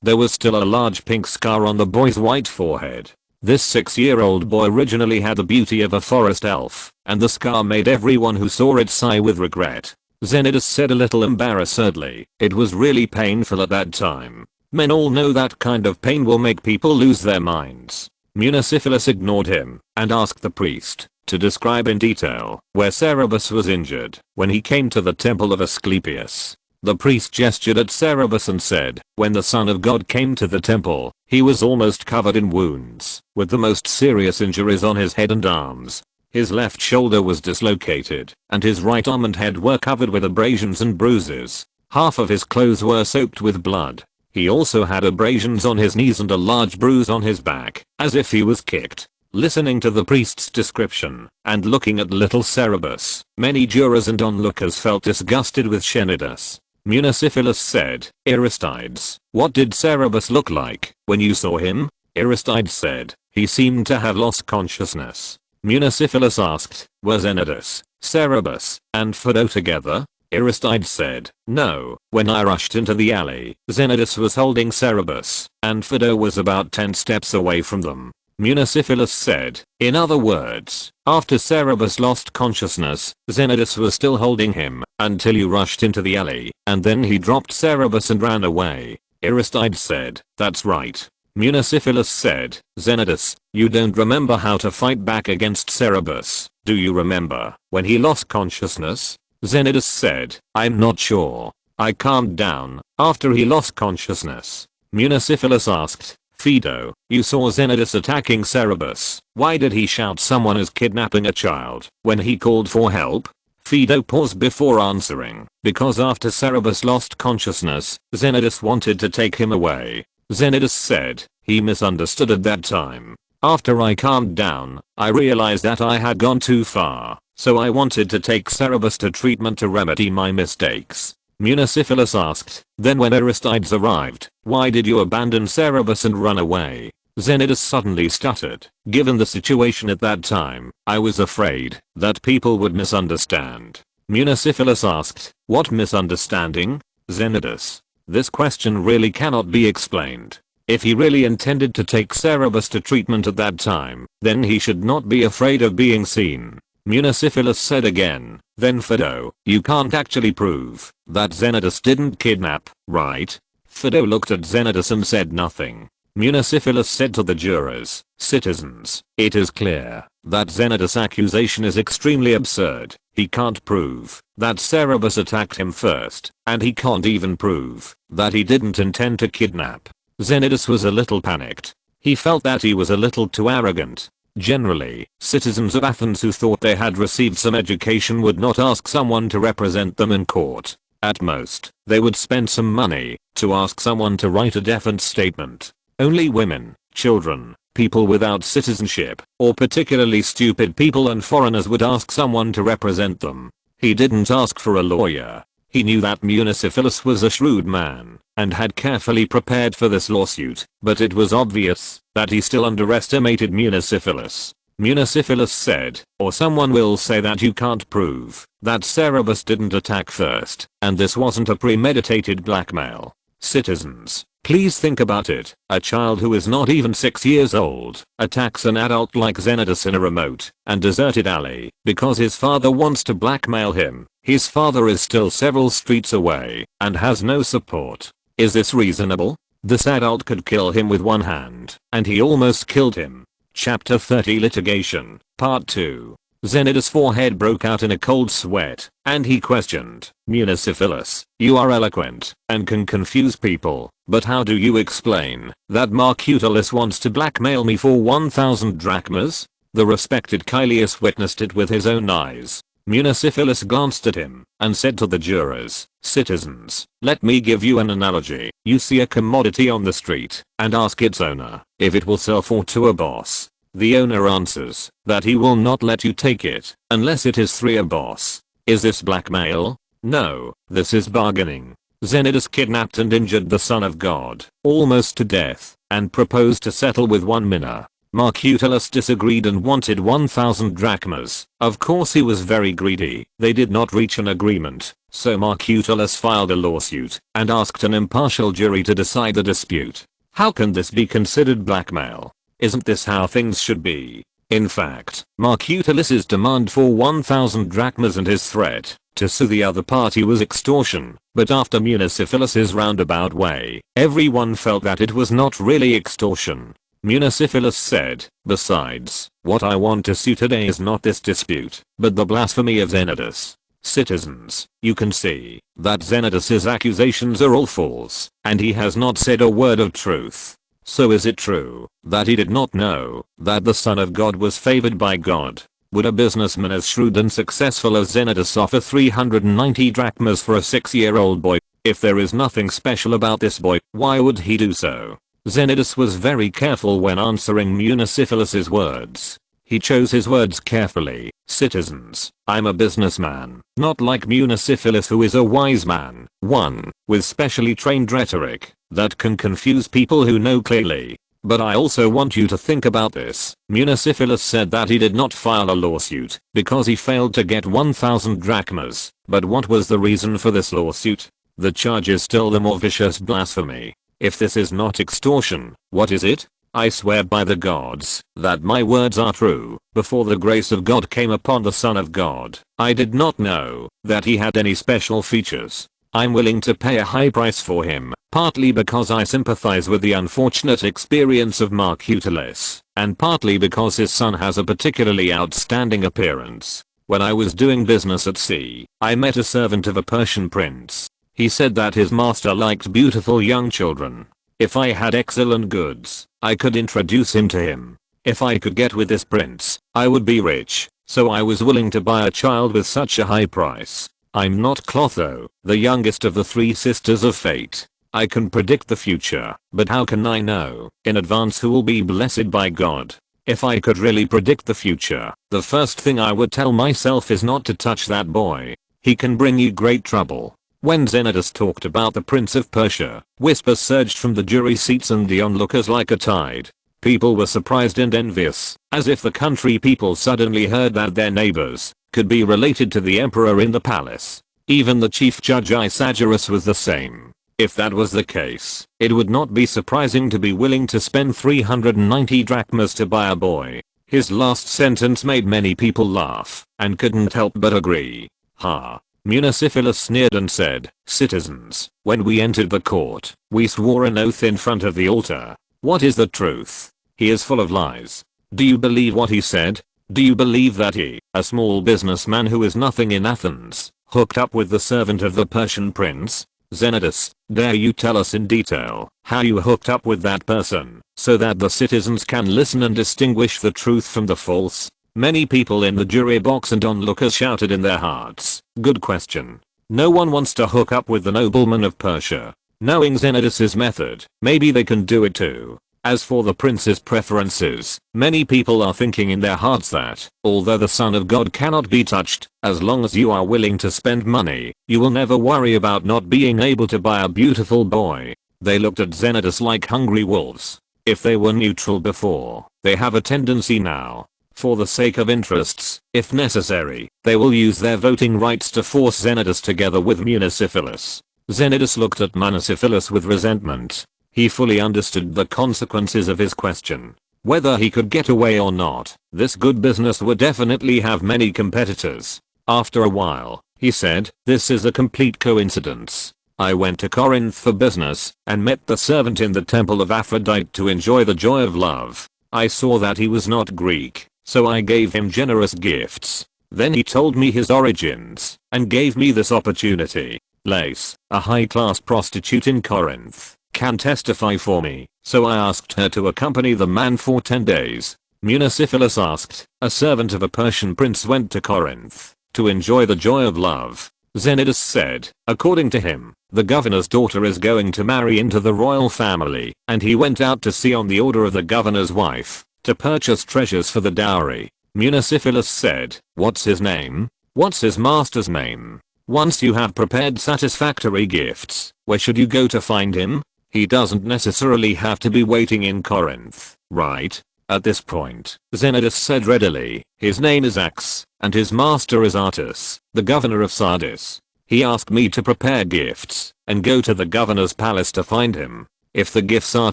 There was still a large pink scar on the boy's white forehead. This 6-year-old boy originally had the beauty of a forest elf, and the scar made everyone who saw it sigh with regret. Xenodus said a little embarrassedly, "It was really painful at that time. Men all know that kind of pain will make people lose their minds." Munosyphilis ignored him and asked the priest to describe in detail where Cerberus was injured when he came to the temple of Asclepius. The priest gestured at Cerberus and said, "When the Son of God came to the temple, he was almost covered in wounds, with the most serious injuries on his head and arms. His left shoulder was dislocated, and his right arm and head were covered with abrasions and bruises. Half of his clothes were soaked with blood. He also had abrasions on his knees and a large bruise on his back, as if he was kicked." Listening to the priest's description and looking at little Cerberus, many jurors and onlookers felt disgusted with Xenodus. Munosyphilis said, "Aristides, what did Cerberus look like when you saw him?" Aristides said, "He seemed to have lost consciousness." Munosyphilis asked, "Were Xenodus, Cerberus, and Fido together?" Aristides said, "No, when I rushed into the alley, Xenodus was holding Cerberus, and Fido was about 10 steps away from them." Munosyphilis said, "In other words, after Cerberus lost consciousness, Xenodus was still holding him until you rushed into the alley, and then he dropped Cerberus and ran away." Aristides said, "That's right." Munosyphilis said, "Xenodus, you don't remember how to fight back against Cerberus, do you remember when he lost consciousness?" Xenodus said, "I'm not sure. I calmed down after he lost consciousness." Munosyphilis asked, "Fido, you saw Xenodus attacking Cerberus. Why did he shout someone is kidnapping a child when he called for help?" Fido paused before answering, "Because after Cerberus lost consciousness, Xenodus wanted to take him away." Xenodus said, "He misunderstood at that time. After I calmed down, I realized that I had gone too far, so I wanted to take Cerberus to treatment to remedy my mistakes." Munosyphilis asked, "Then when Aristides arrived, why did you abandon Cerberus and run away?" Xenodus suddenly stuttered, "Given the situation at that time, I was afraid that people would misunderstand." Munosyphilis asked, "What misunderstanding?" Xenodus, "This question really cannot be explained. If he really intended to take Cerberus to treatment at that time, then he should not be afraid of being seen." Munosyphilis said again, "Then Fido, you can't actually prove that Xenodus didn't kidnap, right?" Fido looked at Xenodus and said nothing. Munosyphilis said to the jurors, "Citizens, it is clear that Xenodus' accusation is extremely absurd. He can't prove that Cerberus attacked him first, and he can't even prove that he didn't intend to kidnap." Xenodus was a little panicked. He felt that he was a little too arrogant. Generally, citizens of Athens who thought they had received some education would not ask someone to represent them in court. At most, they would spend some money to ask someone to write a defense statement. Only women, children, people without citizenship, or particularly stupid people and foreigners would ask someone to represent them. He didn't ask for a lawyer. He knew that Munosyphilis was a shrewd man and had carefully prepared for this lawsuit, but it was obvious that he still underestimated Munosyphilis. Munosyphilis said, "Or someone will say that you can't prove that Cerberus didn't attack first, and this wasn't a premeditated blackmail." Citizens, please think about it. A child who is not even 6 years old attacks an adult like Xenodus in a remote and deserted alley because his father wants to blackmail him. His father is still several streets away and has no support. Is this reasonable? This adult could kill him with one hand, and he almost killed him. Chapter 30 Litigation, Part 2. Xenodus' forehead broke out in a cold sweat, and he questioned, "Munosyphilis, you are eloquent and can confuse people, but how do you explain that Marcutulis wants to blackmail me for 1,000 drachmas?" The respected Caelius witnessed it with his own eyes. Munosyphilis glanced at him and said to the jurors, "Citizens, let me give you an analogy. You see a commodity on the street and ask its owner if it will sell for to a boss. The owner answers that he will not let you take it unless it is 3 a boss. Is this blackmail? No, this is bargaining. Zenidus kidnapped and injured the son of God, almost to death, and proposed to settle with 1 mina. Marcutulus disagreed and wanted 1,000 drachmas. Of course he was very greedy. They did not reach an agreement, so Marcutulus filed a lawsuit and asked an impartial jury to decide the dispute. How can this be considered blackmail? Isn't this how things should be? In fact, Marcutulus's demand for 1,000 drachmas and his threat to sue the other party was extortion, but after Municiphilus's roundabout way, everyone felt that it was not really extortion. Municiphilus said, besides, what I want to sue today is not this dispute, but the blasphemy of Zenidus. Citizens, you can see that Zenidus's accusations are all false, and he has not said a word of truth. So is it true that he did not know that the Son of God was favored by God? Would a businessman as shrewd and successful as Zenidus offer 390 drachmas for a 6-year-old boy? If there is nothing special about this boy, why would he do so? Zenidus was very careful when answering Municiphilus's words. He chose his words carefully. Citizens, I'm a businessman, not like Municiphilus who is a wise man, one with specially trained rhetoric that can confuse people who know clearly. But I also want you to think about this. Municiphilus said that he did not file a lawsuit because he failed to get 1,000 drachmas. But what was the reason for this lawsuit? The charge is still the more vicious blasphemy. If this is not extortion, what is it? I swear by the gods that my words are true. Before the grace of God came upon the Son of God, I did not know that he had any special features. I'm willing to pay a high price for him, partly because I sympathize with the unfortunate experience of Marcutulus, and partly because his son has a particularly outstanding appearance. When I was doing business at sea, I met a servant of a Persian prince. He said that his master liked beautiful young children. If I had excellent goods, I could introduce him to him. If I could get with this prince, I would be rich, so I was willing to buy a child with such a high price. I'm not Clotho, the youngest of the 3 sisters of fate. I can predict the future, but how can I know in advance who will be blessed by God? If I could really predict the future, the first thing I would tell myself is not to touch that boy. He can bring you great trouble. When Zenidus talked about the Prince of Persia, whispers surged from the jury seats and the onlookers like a tide. People were surprised and envious, as if the country people suddenly heard that their neighbors could be related to the emperor in the palace. Even the chief judge Isagerus was the same. If that was the case, it would not be surprising to be willing to spend 390 drachmas to buy a boy. His last sentence made many people laugh, and couldn't help but agree. Ha. Municiphilus sneered and said, citizens, when we entered the court, we swore an oath in front of the altar. What is the truth? He is full of lies. Do you believe what he said? Do you believe that he, a small businessman who is nothing in Athens, hooked up with the servant of the Persian prince? Zenidus, dare you tell us in detail how you hooked up with that person, so that the citizens can listen and distinguish the truth from the false? Many people in the jury box and onlookers shouted in their hearts, good question. No one wants to hook up with the nobleman of Persia. Knowing Zenidus's method, maybe they can do it too. As for the prince's preferences, many people are thinking in their hearts that, although the Son of God cannot be touched, as long as you are willing to spend money, you will never worry about not being able to buy a beautiful boy. They looked at Zenidus like hungry wolves. If they were neutral before, they have a tendency now. For the sake of interests, if necessary, they will use their voting rights to force Zenidus together with Municiphilus. Zenidus looked at Municiphilus with resentment. He fully understood the consequences of his question. Whether he could get away or not, this good business would definitely have many competitors. After a while, he said, this is a complete coincidence. I went to Corinth for business, and met the servant in the temple of Aphrodite to enjoy the joy of love. I saw that he was not Greek, so I gave him generous gifts. Then he told me his origins, and gave me this opportunity. Lace, a high-class prostitute in Corinth, can testify for me, so I asked her to accompany the man for 10 days. Municiphilus asked, a servant of a Persian prince went to Corinth to enjoy the joy of love. Zenidus said, according to him, the governor's daughter is going to marry into the royal family, and he went out to sea on the order of the governor's wife, to purchase treasures for the dowry. Municiphilus said, what's his name? What's his master's name? Once you have prepared satisfactory gifts, where should you go to find him? He doesn't necessarily have to be waiting in Corinth, right? At this point, Zenodus said readily, his name is Ax, and his master is Artus, the governor of Sardis. He asked me to prepare gifts, and go to the governor's palace to find him. If the gifts are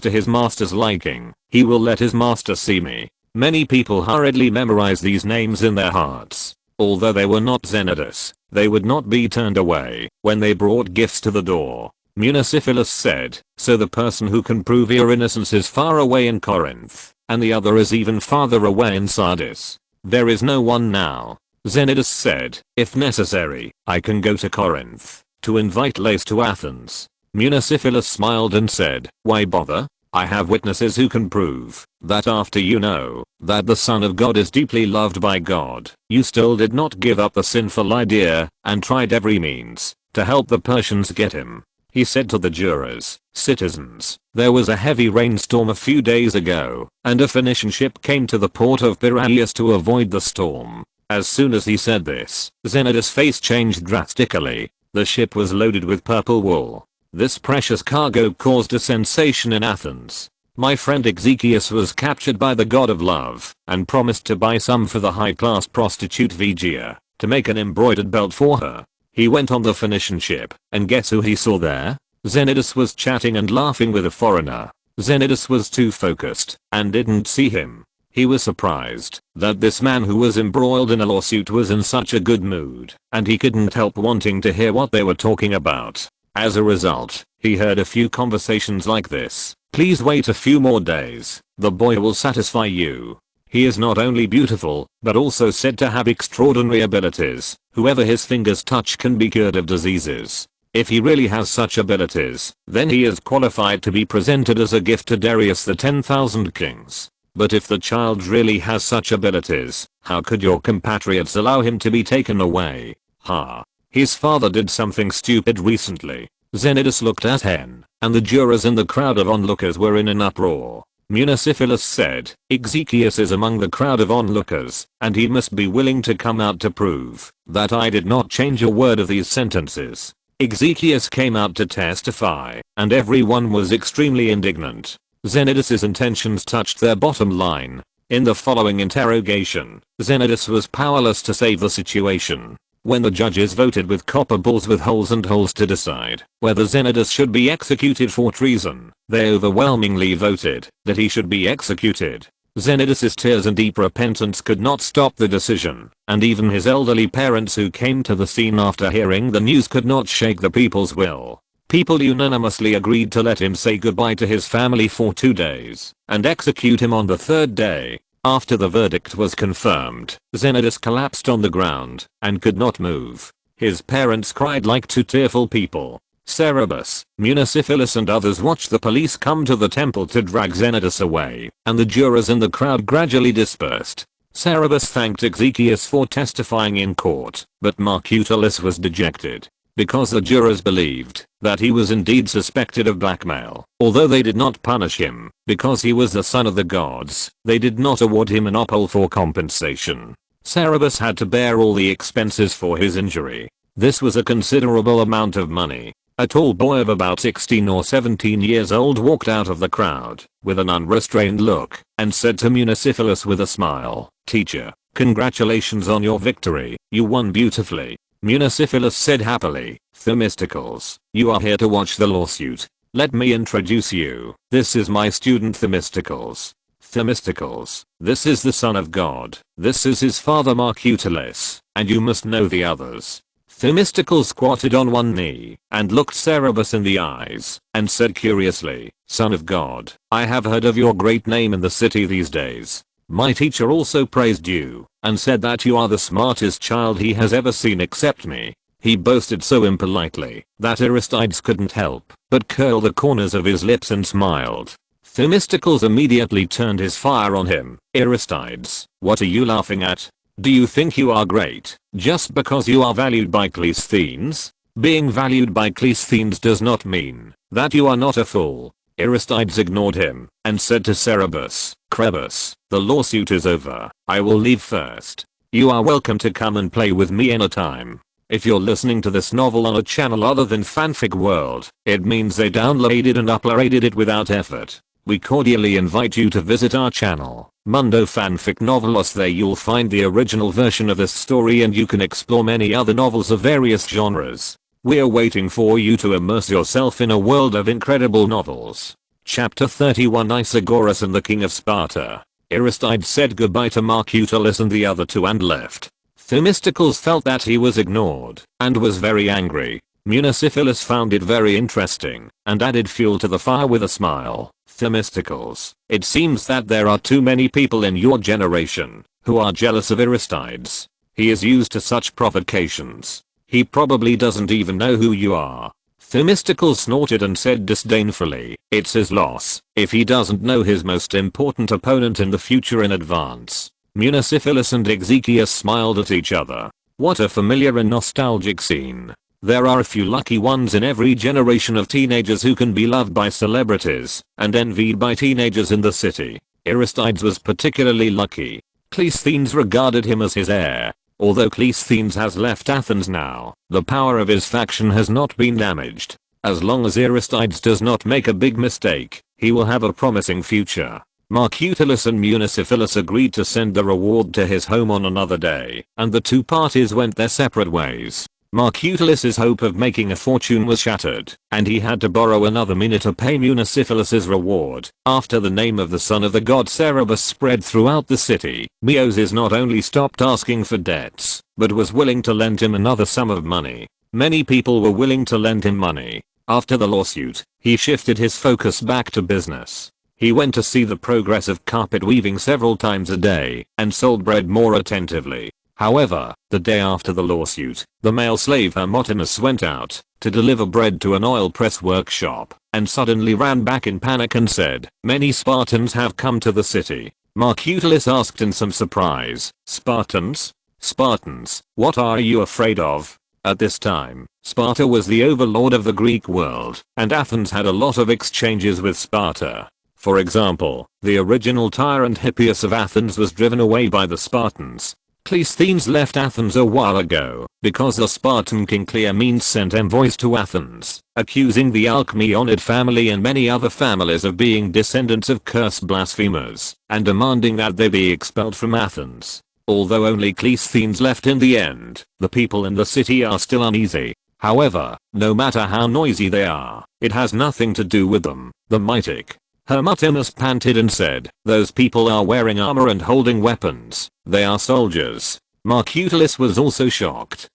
to his master's liking, he will let his master see me. Many people hurriedly memorize these names in their hearts. Although they were not Zenodus, they would not be turned away when they brought gifts to the door. Municipalus said, so the person who can prove your innocence is far away in Corinth, and the other is even farther away in Sardis. There is no one now. Zenodus said, if necessary, I can go to Corinth to invite Lais to Athens. Municipalus smiled and said, why bother? I have witnesses who can prove that after you know that the Son of God is deeply loved by God, you still did not give up the sinful idea and tried every means to help the Persians get him. He said to the jurors, citizens, there was a heavy rainstorm a few days ago, and a Phoenician ship came to the port of Piraeus to avoid the storm. As soon as he said this, Zenodus' face changed drastically. The ship was loaded with purple wool. This precious cargo caused a sensation in Athens. My friend Ezekias was captured by the god of love and promised to buy some for the high-class prostitute Vigia to make an embroidered belt for her. He went on the Phoenician ship, and guess who he saw there? Zenodus was chatting and laughing with a foreigner. Zenodus was too focused and didn't see him. He was surprised that this man who was embroiled in a lawsuit was in such a good mood, and he couldn't help wanting to hear what they were talking about. As a result, he heard a few conversations like this. Please wait a few more days. The boy will satisfy you. He is not only beautiful, but also said to have extraordinary abilities. Whoever his fingers touch can be cured of diseases. If he really has such abilities, then he is qualified to be presented as a gift to Darius the 10,000 kings. But if the child really has such abilities, how could your compatriots allow him to be taken away? Ha. His father did something stupid recently. Zenodus looked at Hen, and the jurors and the crowd of onlookers were in an uproar. Municipalus said, Ezekias is among the crowd of onlookers, and he must be willing to come out to prove that I did not change a word of these sentences. Ezekias came out to testify, and everyone was extremely indignant. Zenodus' intentions touched their bottom line. In the following interrogation, Zenodus was powerless to save the situation. When the judges voted with copper balls with holes and holes to decide whether Zenodus should be executed for treason, they overwhelmingly voted that he should be executed. Zenodus' tears and deep repentance could not stop the decision, and even his elderly parents who came to the scene after hearing the news could not shake the people's will. People unanimously agreed to let him say goodbye to his family for 2 days, and execute him on the 3rd day. After the verdict was confirmed, Zenodus collapsed on the ground and could not move. His parents cried like two tearful people. Cerberus, Municipalus and others watched the police come to the temple to drag Zenodus away, and the jurors in the crowd gradually dispersed. Cerberus thanked Ezekias for testifying in court, but Marcutulus was dejected, because the jurors believed that he was indeed suspected of blackmail. Although they did not punish him, because he was the son of the gods, they did not award him an opal for compensation. Cerberus had to bear all the expenses for his injury. This was a considerable amount of money. A tall boy of about 16 or 17 years old walked out of the crowd with an unrestrained look and said to Municipalus with a smile, "Teacher, congratulations on your victory, you won beautifully." Municipalus said happily, "Themistocles, you are here to watch the lawsuit. Let me introduce you. This is my student Themistocles. Themistocles, this is the son of God. This is his father Marcutulus, and you must know the others." Themistocles squatted on one knee and looked Cerberus in the eyes and said curiously, "Son of God, I have heard of your great name in the city these days. My teacher also praised you and said that you are the smartest child he has ever seen except me." He boasted so impolitely that Aristides couldn't help but curl the corners of his lips and smiled. Themistocles immediately turned his fire on him. "Aristides, what are you laughing at? Do you think you are great just because you are valued by Cleisthenes? Being valued by Cleisthenes does not mean that you are not a fool." Aristides ignored him and said to Cerberus, "Crebus, the lawsuit is over. I will leave first." You are welcome to come and play with me anytime. If you're listening to this novel on a channel other than Fanfic World, it means they downloaded and uploaded it without effort. We cordially invite you to visit our channel, Mundo Fanfic Novelos. There you'll find the original version of this story and you can explore many other novels of various genres. We're waiting for you to immerse yourself in a world of incredible novels. Chapter 31, Isagoras and the King of Sparta. Aristides said goodbye to Marcutullus and the other two and left. Themistocles felt that he was ignored and was very angry. Municipalus found it very interesting and added fuel to the fire with a smile. Themistocles, it seems that there are too many people in your generation who are jealous of Aristides. He is used to such provocations. He probably doesn't even know who you are. Themistocles snorted and said disdainfully, it's his loss if he doesn't know his most important opponent in the future in advance. Municipalus and Exekias smiled at each other. What a familiar and nostalgic scene. There are a few lucky ones in every generation of teenagers who can be loved by celebrities and envied by teenagers in the city. Aristides was particularly lucky. Cleisthenes regarded him as his heir. Although Cleisthenes has left Athens now, the power of his faction has not been damaged. As long as Aristides does not make a big mistake, he will have a promising future. Marcutullus and Municipalus agreed to send the reward to his home on another day, and the two parties went their separate ways. Marcutullus's hope of making a fortune was shattered, and he had to borrow another minute to pay Municipalus's reward. After the name of the son of the god Cerberus spread throughout the city, Meoses not only stopped asking for debts, but was willing to lend him another sum of money. Many people were willing to lend him money. After the lawsuit, he shifted his focus back to business. He went to see the progress of carpet weaving several times a day, and sold bread more attentively. However, the day after the lawsuit, the male slave Hermotimus went out to deliver bread to an oil press workshop and suddenly ran back in panic and said, "Many Spartans have come to the city." Marcutullus asked in some surprise, "Spartans? Spartans, what are you afraid of?" At this time, Sparta was the overlord of the Greek world, and Athens had a lot of exchanges with Sparta. For example, the original tyrant Hippias of Athens was driven away by the Spartans. Cleisthenes left Athens a while ago because the Spartan king Cleomenes sent envoys to Athens, accusing the Alcmaeonid family and many other families of being descendants of cursed blasphemers, and demanding that they be expelled from Athens. Although only Cleisthenes left in the end, the people in the city are still uneasy. However, no matter how noisy they are, it has nothing to do with them. The Mytic Hermotimus panted and said, "Those people are wearing armor and holding weapons. They are soldiers." Marcutullus was also shocked.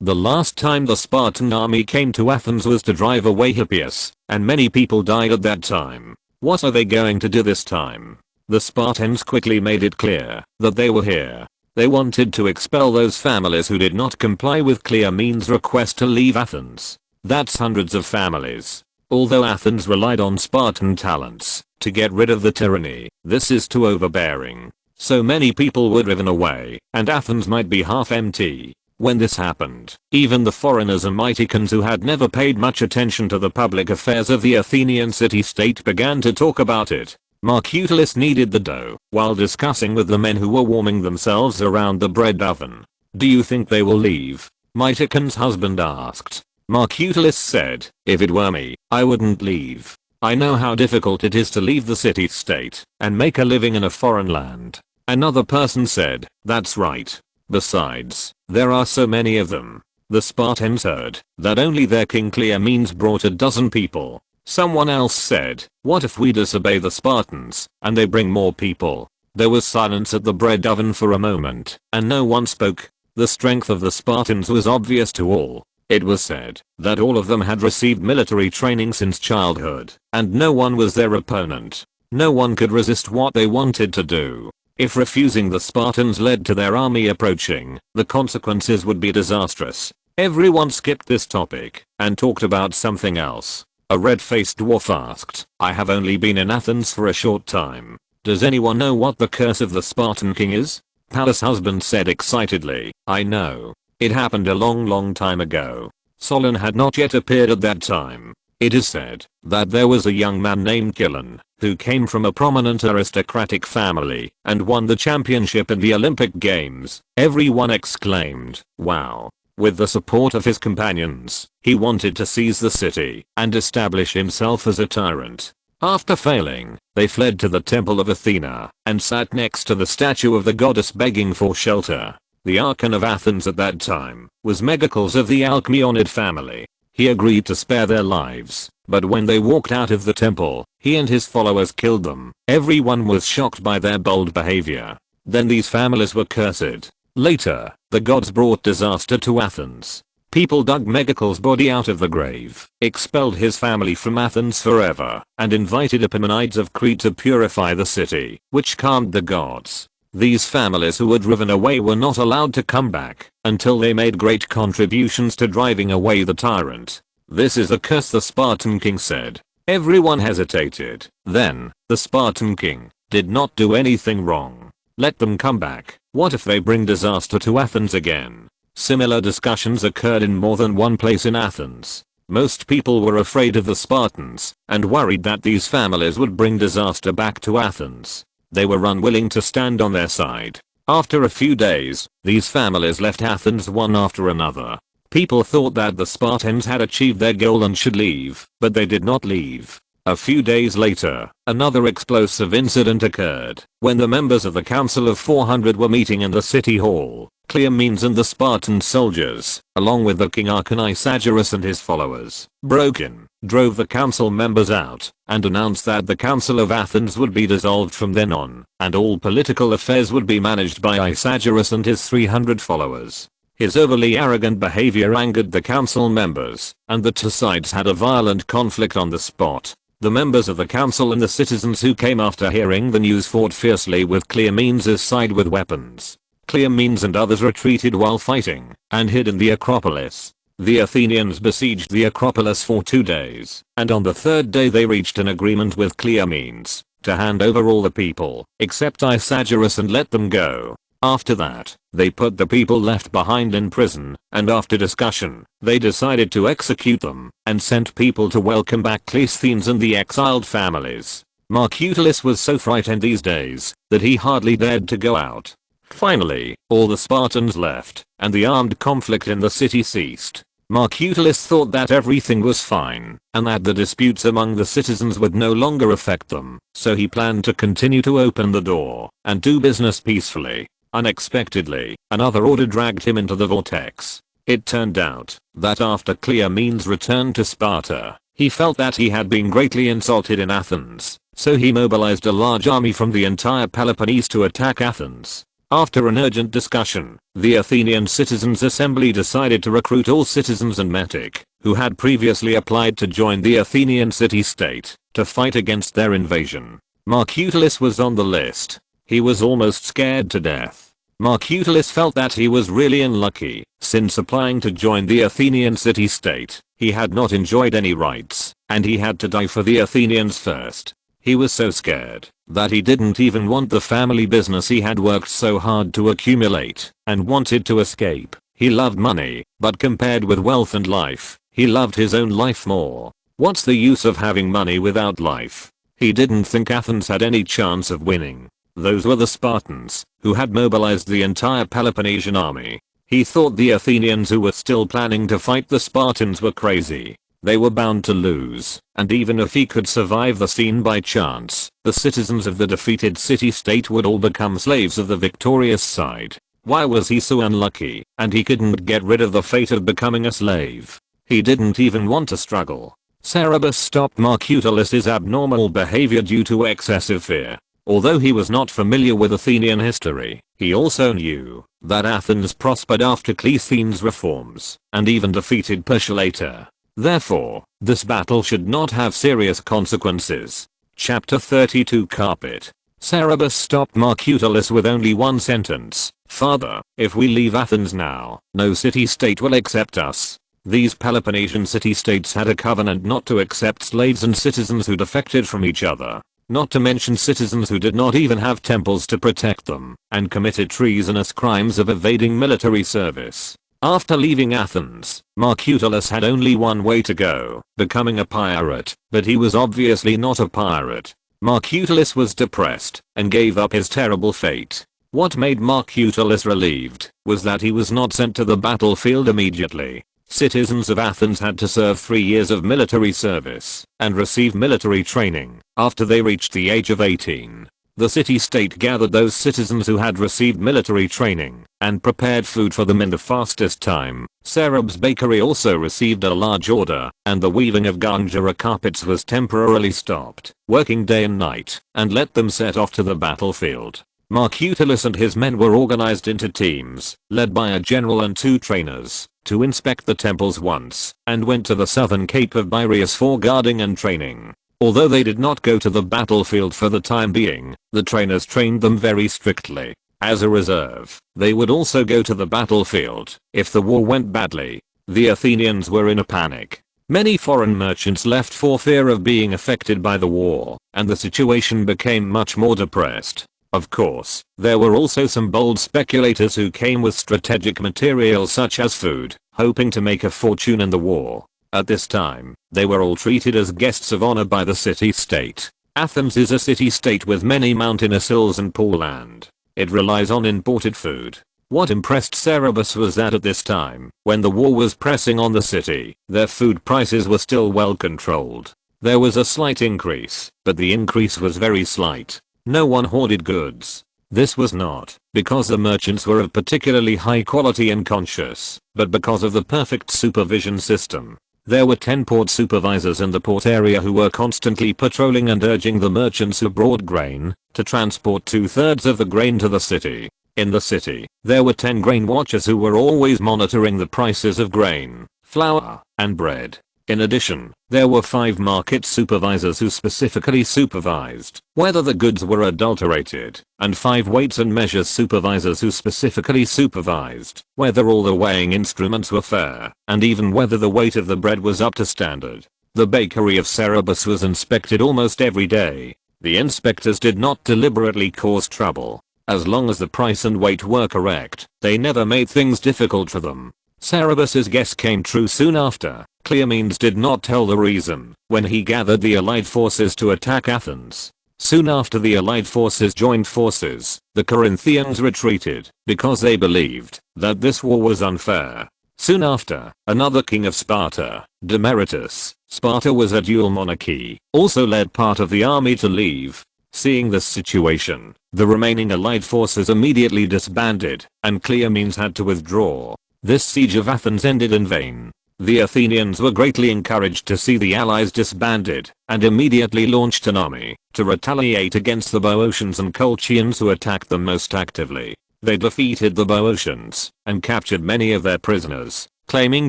The last time the Spartan army came to Athens was to drive away Hippias, and many people died at that time. What are they going to do this time? The Spartans quickly made it clear that they were here. They wanted to expel those families who did not comply with Cleomenes' request to leave Athens. That's hundreds of families. Although Athens relied on Spartan talents to get rid of the tyranny, this is too overbearing. So many people were driven away, and Athens might be half empty. When this happened, even the foreigners and Myticans who had never paid much attention to the public affairs of the Athenian city-state began to talk about it. Marcutullus kneaded the dough while discussing with the men who were warming themselves around the bread oven. "Do you think they will leave?" Mytican's husband asked. Marcutullus said, "If it were me, I wouldn't leave. I know how difficult it is to leave the city-state and make a living in a foreign land." Another person said, "That's right. Besides, there are so many of them." The Spartans heard that only their king Cleomenes brought a dozen people. Someone else said, "What if we disobey the Spartans and they bring more people?" There was silence at the bread oven for a moment, and no one spoke. The strength of the Spartans was obvious to all. It was said that all of them had received military training since childhood, and no one was their opponent. No one could resist what they wanted to do. If refusing the Spartans led to their army approaching, the consequences would be disastrous. Everyone skipped this topic and talked about something else. A red-faced dwarf asked, "I have only been in Athens for a short time. Does anyone know what the curse of the Spartan king is?" Pallas' husband said excitedly, "I know. It happened a long time ago. Solon had not yet appeared at that time. It is said that there was a young man named Gillen who came from a prominent aristocratic family and won the championship in the Olympic Games. Everyone exclaimed, "Wow." With the support of his companions, he wanted to seize the city and establish himself as a tyrant. After failing, they fled to the temple of Athena and sat next to the statue of the goddess begging for shelter. The archon of Athens at that time was Megacles of the Alcmeonid family. He agreed to spare their lives, but when they walked out of the temple, he and his followers killed them. Everyone was shocked by their bold behavior. Then these families were cursed. Later, the gods brought disaster to Athens. People dug Megacles' body out of the grave, expelled his family from Athens forever, and invited Epaminondas of Crete to purify the city, which calmed the gods. These families who were driven away were not allowed to come back until they made great contributions to driving away the tyrant. "This is a curse," the Spartan king said. Everyone hesitated. Then, the Spartan king did not do anything wrong. Let them come back. What if they bring disaster to Athens again? Similar discussions occurred in more than one place in Athens. Most people were afraid of the Spartans and worried that these families would bring disaster back to Athens. They were unwilling to stand on their side. After a few days, these families left Athens one after another. People thought that the Spartans had achieved their goal and should leave, but they did not leave. A few days later, another explosive incident occurred when the members of the Council of 400 were meeting in the city hall. Cleomenes and the Spartan soldiers, along with the king archon Isagoras and his followers, broke in, drove the council members out, and announced that the Council of Athens would be dissolved from then on, and all political affairs would be managed by Isagoras and his 300 followers. His overly arrogant behavior angered the council members, and the two sides had a violent conflict on the spot. The members of the council and the citizens who came after hearing the news fought fiercely with Cleomenes' side with weapons. Cleomenes and others retreated while fighting and hid in the Acropolis. The Athenians besieged the Acropolis for 2 days, and on the third day they reached an agreement with Cleomenes to hand over all the people except Isagoras and let them go. After that, they put the people left behind in prison, and after discussion, they decided to execute them and sent people to welcome back Cleisthenes and the exiled families. Marcutalus was so frightened these days that he hardly dared to go out. Finally, all the Spartans left, and the armed conflict in the city ceased. Marcutalus thought that everything was fine, and that the disputes among the citizens would no longer affect them, so he planned to continue to open the door and do business peacefully. Unexpectedly, another order dragged him into the vortex. It turned out that after Cleomenes returned to Sparta, he felt that he had been greatly insulted in Athens, so he mobilized a large army from the entire Peloponnese to attack Athens. After an urgent discussion, the Athenian Citizens' Assembly decided to recruit all citizens and metic who had previously applied to join the Athenian city-state to fight against their invasion. Marcutalus was on the list. He was almost scared to death. Marcutalus felt that he was really unlucky, since applying to join the Athenian city-state, he had not enjoyed any rights, and he had to die for the Athenians first. He was so scared that he didn't even want the family business he had worked so hard to accumulate, and wanted to escape. He loved money, but compared with wealth and life, he loved his own life more. What's the use of having money without life? He didn't think Athens had any chance of winning. Those were the Spartans, who had mobilized the entire Peloponnesian army. He thought the Athenians who were still planning to fight the Spartans were crazy. They were bound to lose, and even if he could survive the scene by chance, the citizens of the defeated city-state would all become slaves of the victorious side. Why was he so unlucky, and he couldn't get rid of the fate of becoming a slave? He didn't even want to struggle. Cerberus stopped Marcutalus' abnormal behavior due to excessive fear. Although he was not familiar with Athenian history, he also knew that Athens prospered after Cleisthenes' reforms, and even defeated Persia later. Therefore, this battle should not have serious consequences. Chapter 32 Carpet. Cerberus stopped Marcutalus with only one sentence. Father, if we leave Athens now, no city-state will accept us. These Peloponnesian city-states had a covenant not to accept slaves and citizens who defected from each other. Not to mention citizens who did not even have temples to protect them, and committed treasonous crimes of evading military service. After leaving Athens, Marcutulus had only one way to go, becoming a pirate, but he was obviously not a pirate. Marcutulus was depressed and gave up his terrible fate. What made Marcutulus relieved was that he was not sent to the battlefield immediately. Citizens of Athens had to serve 3 years of military service and receive military training after they reached the age of 18. The city-state gathered those citizens who had received military training and prepared food for them in the fastest time. Sarab's bakery also received a large order, and the weaving of Ganjara carpets was temporarily stopped, working day and night, and let them set off to the battlefield. Marcutulus and his men were organized into teams, led by a general and 2 trainers, to inspect the temples once, and went to the southern cape of Boreas for guarding and training. Although they did not go to the battlefield for the time being, the trainers trained them very strictly. As a reserve, they would also go to the battlefield if the war went badly. The Athenians were in a panic. Many foreign merchants left for fear of being affected by the war, and the situation became much more depressed. Of course, there were also some bold speculators who came with strategic materials such as food, hoping to make a fortune in the war. At this time, they were all treated as guests of honor by the city-state. Athens is a city-state with many mountainous hills and poor land. It relies on imported food. What impressed Cerberus was that at this time, when the war was pressing on the city, their food prices were still well controlled. There was a slight increase, but the increase was very slight. No one hoarded goods. This was not because the merchants were of particularly high quality and conscious, but because of the perfect supervision system. There were 10 port supervisors in the port area who were constantly patrolling and urging the merchants who brought grain to transport 2/3 of the grain to the city. In the city, there were 10 grain watchers who were always monitoring the prices of grain, flour, and bread. In addition, there were 5 market supervisors who specifically supervised whether the goods were adulterated, and 5 weights and measures supervisors who specifically supervised whether all the weighing instruments were fair, and even whether the weight of the bread was up to standard. The bakery of Cerberus was inspected almost every day. The inspectors did not deliberately cause trouble. As long as the price and weight were correct, they never made things difficult for them. Cerberus's guess came true soon after. Cleomenes did not tell the reason when he gathered the allied forces to attack Athens. Soon after the allied forces joined forces, the Corinthians retreated because they believed that this war was unfair. Soon after, another king of Sparta, Demaratus, Sparta was a dual monarchy, also led part of the army to leave. Seeing this situation, the remaining allied forces immediately disbanded, and Cleomenes had to withdraw. This siege of Athens ended in vain. The Athenians were greatly encouraged to see the allies disbanded, and immediately launched an army to retaliate against the Boeotians and Colchians who attacked them most actively. They defeated the Boeotians and captured many of their prisoners, claiming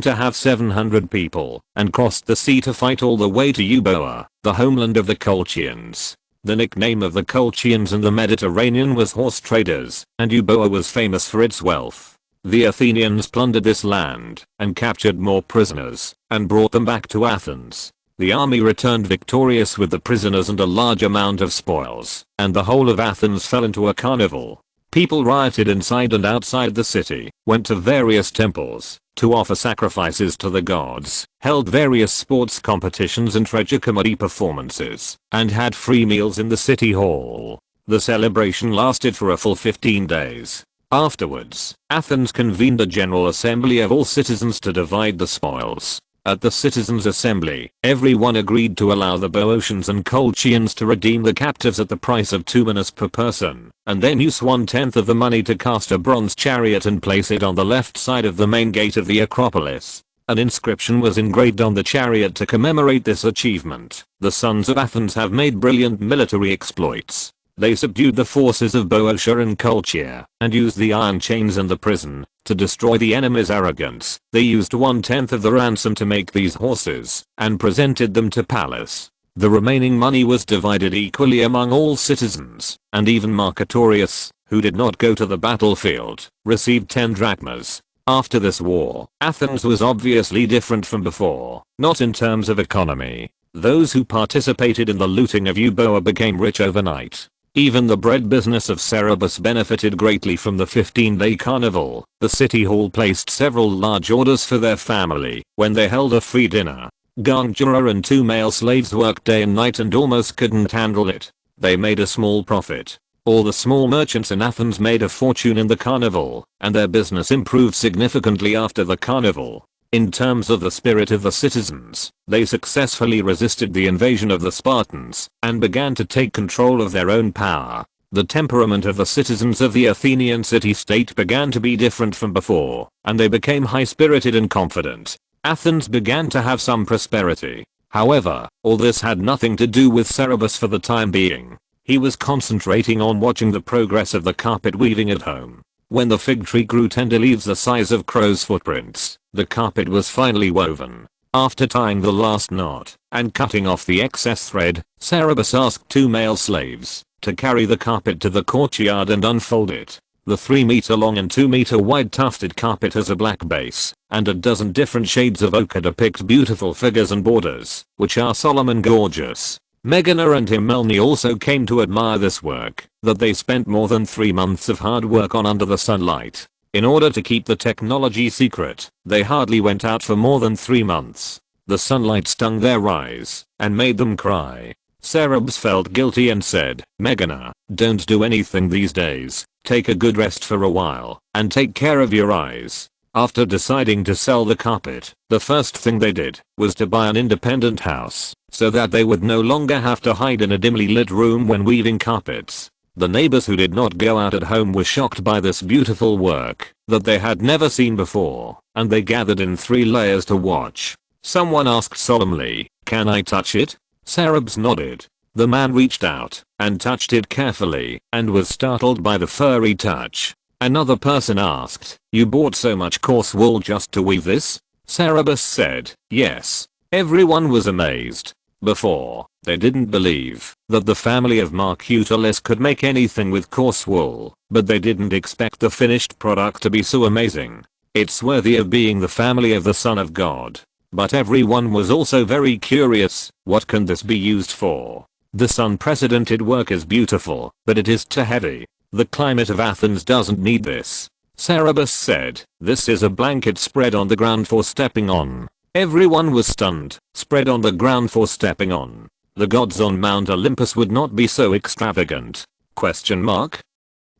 to have 700 people, and crossed the sea to fight all the way to Euboea, the homeland of the Colchians. The nickname of the Colchians in the Mediterranean was horse traders, and Euboea was famous for its wealth. The Athenians plundered this land and captured more prisoners and brought them back to Athens. The army returned victorious with the prisoners and a large amount of spoils, and the whole of Athens fell into a carnival. People rioted inside and outside the city, went to various temples to offer sacrifices to the gods, held various sports competitions and tragicomedy performances, and had free meals in the city hall. The celebration lasted for a full 15 days. Afterwards, Athens convened a general assembly of all citizens to divide the spoils. At the citizens' assembly, everyone agreed to allow the Boeotians and Colchians to redeem the captives at the price of 2 minas per person, and then use 1/10 of the money to cast a bronze chariot and place it on the left side of the main gate of the Acropolis. An inscription was engraved on the chariot to commemorate this achievement. The sons of Athens have made brilliant military exploits. They subdued the forces of Boeotia and Colchia, and used the iron chains in the prison to destroy the enemy's arrogance. They used 1/10 of the ransom to make these horses, and presented them to Pallas. The remaining money was divided equally among all citizens, and even Marcatorius, who did not go to the battlefield, received 10 drachmas. After this war, Athens was obviously different from before, not in terms of economy. Those who participated in the looting of Euboea became rich overnight. Even the bread business of Cerberus benefited greatly from the 15-day carnival. The city hall placed several large orders for their family when they held a free dinner. Gongura and 2 male slaves worked day and night and almost couldn't handle it. They made a small profit. All the small merchants in Athens made a fortune in the carnival, and their business improved significantly after the carnival. In terms of the spirit of the citizens, they successfully resisted the invasion of the Spartans and began to take control of their own power. The temperament of the citizens of the Athenian city-state began to be different from before, and they became high-spirited and confident. Athens began to have some prosperity. However, all this had nothing to do with Cerberus for the time being. He was concentrating on watching the progress of the carpet weaving at home. When the fig tree grew tender leaves the size of crow's footprints, the carpet was finally woven. After tying the last knot and cutting off the excess thread, Cerberus asked 2 male slaves to carry the carpet to the courtyard and unfold it. The 3-meter long and 2-meter wide tufted carpet has a black base, and a dozen different shades of ochre depict beautiful figures and borders, which are solemn and gorgeous. Megana and Imelni also came to admire this work that they spent more than 3 months of hard work on under the sunlight. In order to keep the technology secret, they hardly went out for more than 3 months. The sunlight stung their eyes and made them cry. Cerberus felt guilty and said, "Megana, don't do anything these days. Take a good rest for a while and take care of your eyes." After deciding to sell the carpet, the first thing they did was to buy an independent house so that they would no longer have to hide in a dimly lit room when weaving carpets. The neighbors who did not go out at home were shocked by this beautiful work that they had never seen before, and they gathered in 3 layers to watch. Someone asked solemnly, "Can I touch it?" Cerberus nodded. The man reached out and touched it carefully and was startled by the furry touch. Another person asked, "You bought so much coarse wool just to weave this?" Cerberus said, "Yes." Everyone was amazed. Before, they didn't believe that the family of Marcutulis could make anything with coarse wool, but they didn't expect the finished product to be so amazing. It's worthy of being the family of the Son of God. But everyone was also very curious, what can this be used for? This unprecedented work is beautiful, but it is too heavy. The climate of Athens doesn't need this. Cerberus said, "This is a blanket spread on the ground for stepping on." Everyone was stunned. Spread on the ground for stepping on. The gods on Mount Olympus would not be so extravagant. Question mark?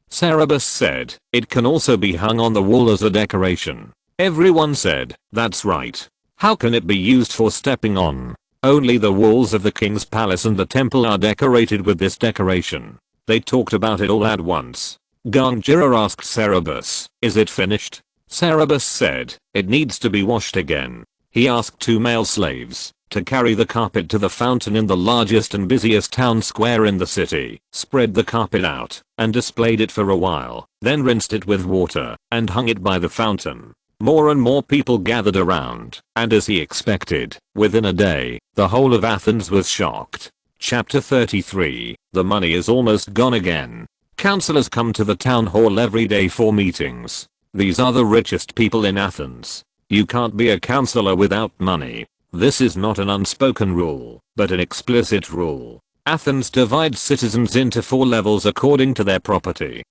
Cerberus said, "It can also be hung on the wall as a decoration." Everyone said, "That's right. How can it be used for stepping on?" Only the walls of the king's palace and the temple are decorated with this decoration. They talked about it all at once. Gongura asked Cerberus, "Is it finished?" Cerberus said, "It needs to be washed again." He asked 2 male slaves to carry the carpet to the fountain in the largest and busiest town square in the city, spread the carpet out, and displayed it for a while, then rinsed it with water, and hung it by the fountain. More and more people gathered around, and as he expected, within a day, the whole of Athens was shocked. Chapter 33, The money is almost gone again. Councillors come to the town hall every day for meetings. These are the richest people in Athens. You can't be a councillor without money. This is not an unspoken rule, but an explicit rule. Athens divides citizens into 4 levels according to their property.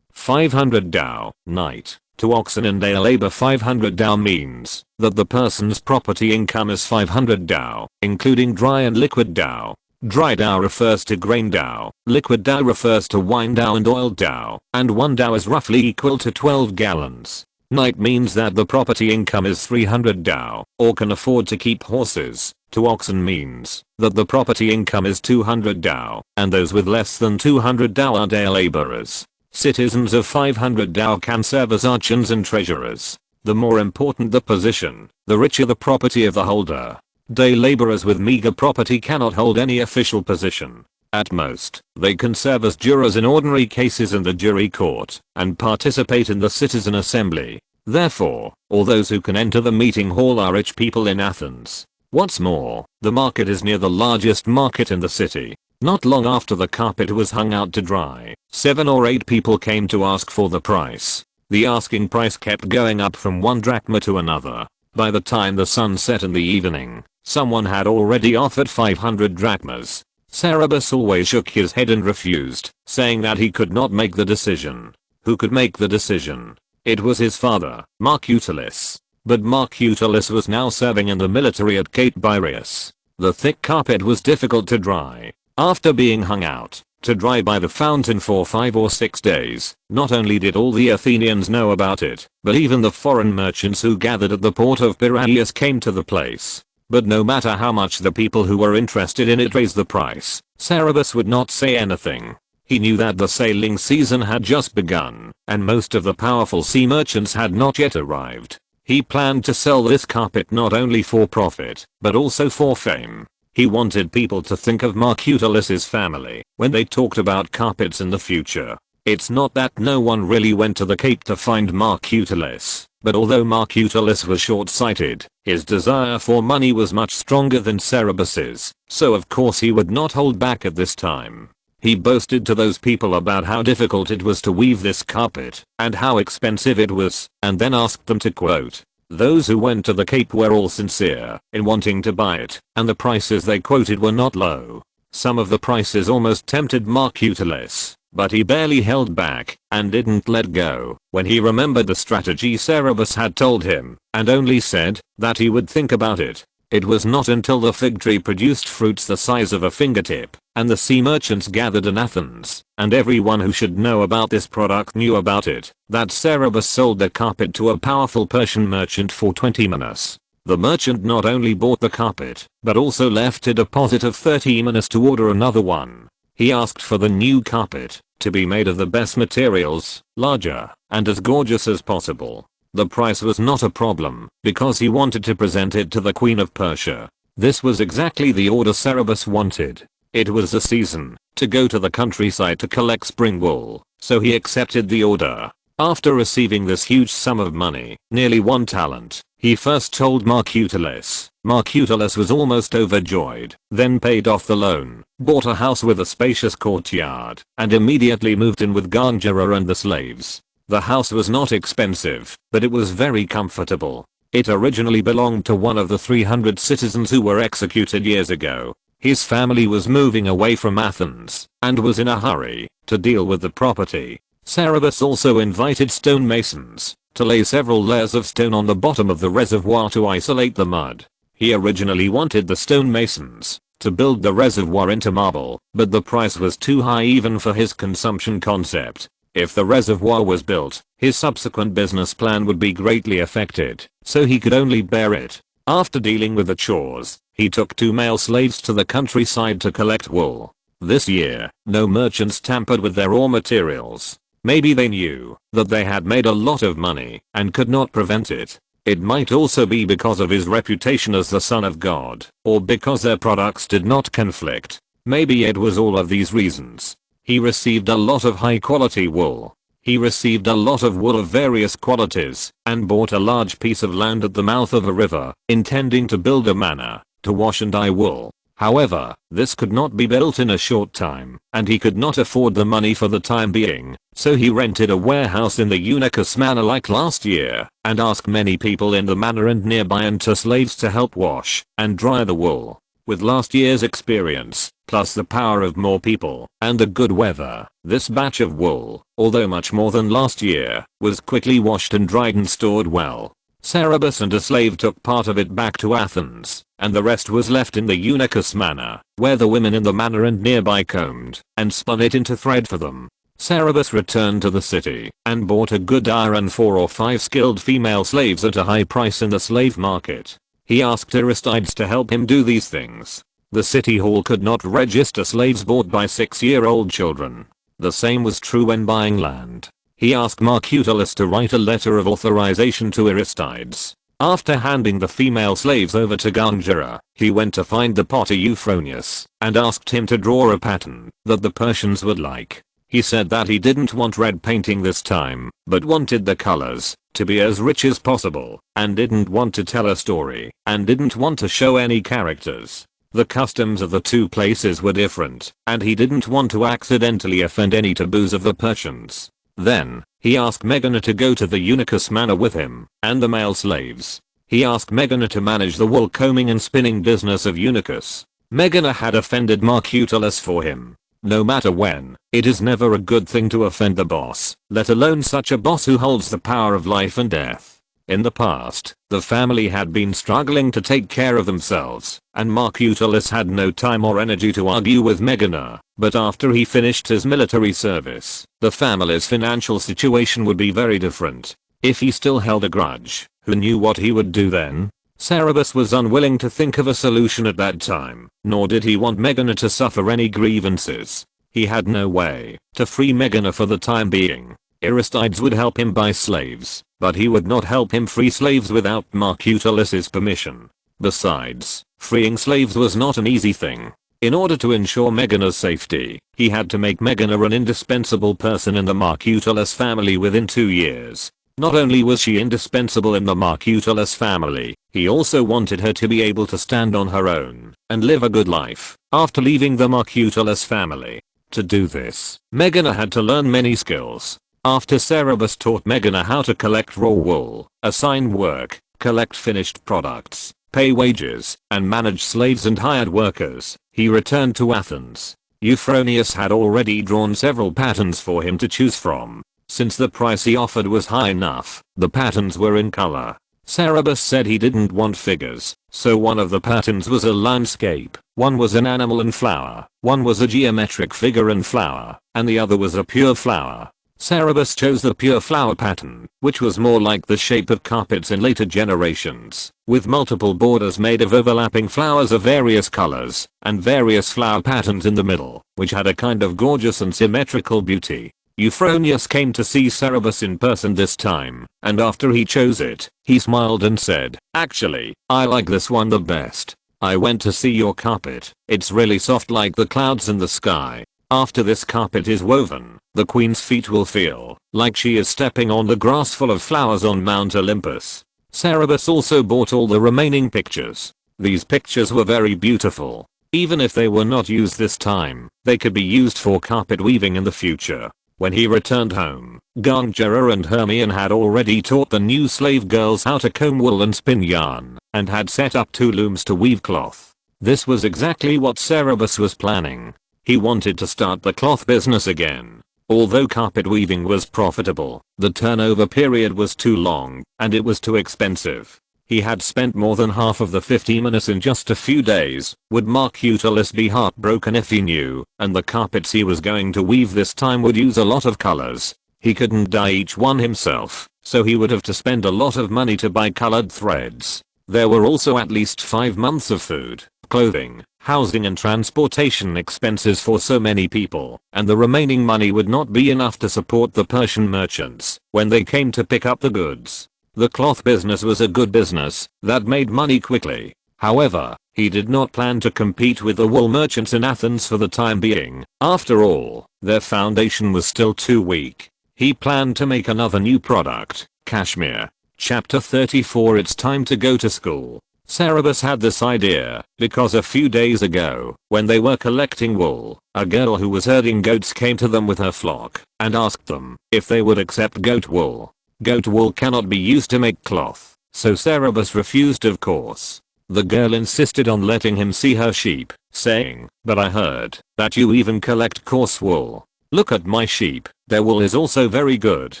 500 dau, night. To oxen and day labor 500 dau means that the person's property income is 500 dau, including dry and liquid dau. Dry dau refers to grain dau, liquid dau refers to wine dau and oil dau, and 1 dau is roughly equal to 12 gallons. Night means that the property income is 300 dau, or can afford to keep horses. To oxen means that the property income is 200 dau, and those with less than 200 dau are day laborers. Citizens of 500 dau can serve as archons and treasurers. The more important the position, the richer the property of the holder. Day laborers with meager property cannot hold any official position. At most, they can serve as jurors in ordinary cases in the jury court, and participate in the citizen assembly. Therefore, all those who can enter the meeting hall are rich people in Athens. What's more, the market is near the largest market in the city. Not long after the carpet was hung out to dry, 7 or 8 people came to ask for the price. The asking price kept going up from 1 drachma to another. By the time the sun set in the evening, someone had already offered 500 drachmas. Cerberus always shook his head and refused, saying that he could not make the decision. Who could make the decision? It was his father, Marcutulis. But Marcutulis was now serving in the military at Cape Bireus. The thick carpet was difficult to dry. After being hung out to dry by the fountain for 5 or 6 days, not only did all the Athenians know about it, but even the foreign merchants who gathered at the port of Piraeus came to the place. But no matter how much the people who were interested in it raised the price, Cerberus would not say anything. He knew that the sailing season had just begun, and most of the powerful sea merchants had not yet arrived. He planned to sell this carpet not only for profit, but also for fame. He wanted people to think of Marcutulis's family when they talked about carpets in the future. It's not that no one really went to the Cape to find Marcutulis, but although Marcutulis was short-sighted, his desire for money was much stronger than Cerberus's, so of course he would not hold back at this time. He boasted to those people about how difficult it was to weave this carpet and how expensive it was, and then asked them to quote. Those who went to the Cape were all sincere in wanting to buy it, and the prices they quoted were not low. Some of the prices almost tempted Marcutulis, but he barely held back and didn't let go when he remembered the strategy Cerberus had told him, and only said that he would think about it. It was not until the fig tree produced fruits the size of a fingertip, and the sea merchants gathered in Athens, and everyone who should know about this product knew about it, that Cerberus sold the carpet to a powerful Persian merchant for 20 minas. The merchant not only bought the carpet, but also left a deposit of 30 minas to order another one. He asked for the new carpet to be made of the best materials, larger, and as gorgeous as possible. The price was not a problem, because he wanted to present it to the Queen of Persia. This was exactly the order Cerberus wanted. It was the season to go to the countryside to collect spring wool, so he accepted the order. After receiving this huge sum of money, nearly 1 talent, he first told Marcutulis. Marcutulis was almost overjoyed, then paid off the loan, bought a house with a spacious courtyard, and immediately moved in with Ganjera and the slaves. The house was not expensive, but it was very comfortable. It originally belonged to one of the 300 citizens who were executed years ago. His family was moving away from Athens and was in a hurry to deal with the property. Cerberus also invited stonemasons to lay several layers of stone on the bottom of the reservoir to isolate the mud. He originally wanted the stonemasons to build the reservoir into marble, but the price was too high even for his consumption concept. If the reservoir was built, his subsequent business plan would be greatly affected, so he could only bear it. After dealing with the chores, he took 2 male slaves to the countryside to collect wool. This year, no merchants tampered with their raw materials. Maybe they knew that they had made a lot of money and could not prevent it. It might also be because of his reputation as the son of God, or because their products did not conflict. Maybe it was all of these reasons. He received a lot of high quality wool. He received a lot of wool of various qualities and bought a large piece of land at the mouth of a river, intending to build a manor to wash and dye wool. However, this could not be built in a short time, and he could not afford the money for the time being, so he rented a warehouse in the Eunuchus manor like last year, and asked many people in the manor and nearby and to slaves to help wash and dry the wool. With last year's experience, plus the power of more people, and the good weather, this batch of wool, although much more than last year, was quickly washed and dried and stored well. Cerberus and a slave took part of it back to Athens, and the rest was left in the Eunuchus manor, where the women in the manor and nearby combed and spun it into thread for them. Cerberus returned to the city and bought a good dyer and 4 or 5 skilled female slaves at a high price in the slave market. He asked Aristides to help him do these things. The city hall could not register slaves bought by 6-year-old children. The same was true when buying land. He asked Marcutulis to write a letter of authorization to Aristides. After handing the female slaves over to Ganjera, he went to find the potter Euphronius and asked him to draw a pattern that the Persians would like. He said that he didn't want red painting this time, but wanted the colors to be as rich as possible, and didn't want to tell a story, and didn't want to show any characters. The customs of the 2 places were different, and he didn't want to accidentally offend any taboos of the Persians. Then, he asked Megana to go to the Eunuchus manor with him, and the male slaves. He asked Megana to manage the wool combing and spinning business of Eunuchus. Meghana had offended Marcutalus for him. No matter when, it is never a good thing to offend the boss, let alone such a boss who holds the power of life and death. In the past, the family had been struggling to take care of themselves, and Marcutalus had no time or energy to argue with Meghana, but after he finished his military service, the family's financial situation would be very different. If he still held a grudge, who knew what he would do then? Cerberus was unwilling to think of a solution at that time, nor did he want Meghana to suffer any grievances. He had no way to free Meghana for the time being. Aristides would help him buy slaves, but he would not help him free slaves without Marcutalus's permission. Besides, freeing slaves was not an easy thing. In order to ensure Meghana's safety, he had to make Meghana an indispensable person in the Marcutulus family within 2 years. Not only was she indispensable in the Marcutulus family, he also wanted her to be able to stand on her own and live a good life after leaving the Marcutulus family. To do this, Meghana had to learn many skills. After Cerberus taught Meghana how to collect raw wool, assign work, collect finished products, pay wages, and manage slaves and hired workers, he returned to Athens. Euphronius had already drawn several patterns for him to choose from. Since the price he offered was high enough, the patterns were in color. Cerberus said he didn't want figures, so one of the patterns was a landscape, one was an animal and flower, one was a geometric figure and flower, and the other was a pure flower. Cerberus chose the pure flower pattern, which was more like the shape of carpets in later generations, with multiple borders made of overlapping flowers of various colors, and various flower patterns in the middle, which had a kind of gorgeous and symmetrical beauty. Euphronius came to see Cerberus in person this time, and after he chose it, he smiled and said, "Actually, I like this one the best. I went to see your carpet, it's really soft like the clouds in the sky. After this carpet is woven, the queen's feet will feel like she is stepping on the grass full of flowers on Mount Olympus." Cerberus also bought all the remaining pictures. These pictures were very beautiful. Even if they were not used this time, they could be used for carpet weaving in the future. When he returned home, Gongera and Hermione had already taught the new slave girls how to comb wool and spin yarn, and had set up 2 looms to weave cloth. This was exactly what Cerberus was planning. He wanted to start the cloth business again. Although carpet weaving was profitable, the turnover period was too long, and it was too expensive. He had spent more than half of the 50 minutes in just a few days. Would Marcutulus be heartbroken if he knew, and the carpets he was going to weave this time would use a lot of colors? He couldn't dye each one himself, so he would have to spend a lot of money to buy colored threads. There were also at least 5 months of food, clothing, housing and transportation expenses for so many people, and the remaining money would not be enough to support the Persian merchants when they came to pick up the goods. The cloth business was a good business that made money quickly. However, he did not plan to compete with the wool merchants in Athens for the time being. After all, their foundation was still too weak. He planned to make another new product, cashmere. Chapter 34 It's time to go to school. Cerberus had this idea because a few days ago, when they were collecting wool, a girl who was herding goats came to them with her flock and asked them if they would accept goat wool. Goat wool cannot be used to make cloth, so Cerberus refused of course. The girl insisted on letting him see her sheep, saying, "But I heard that you even collect coarse wool. Look at my sheep, their wool is also very good,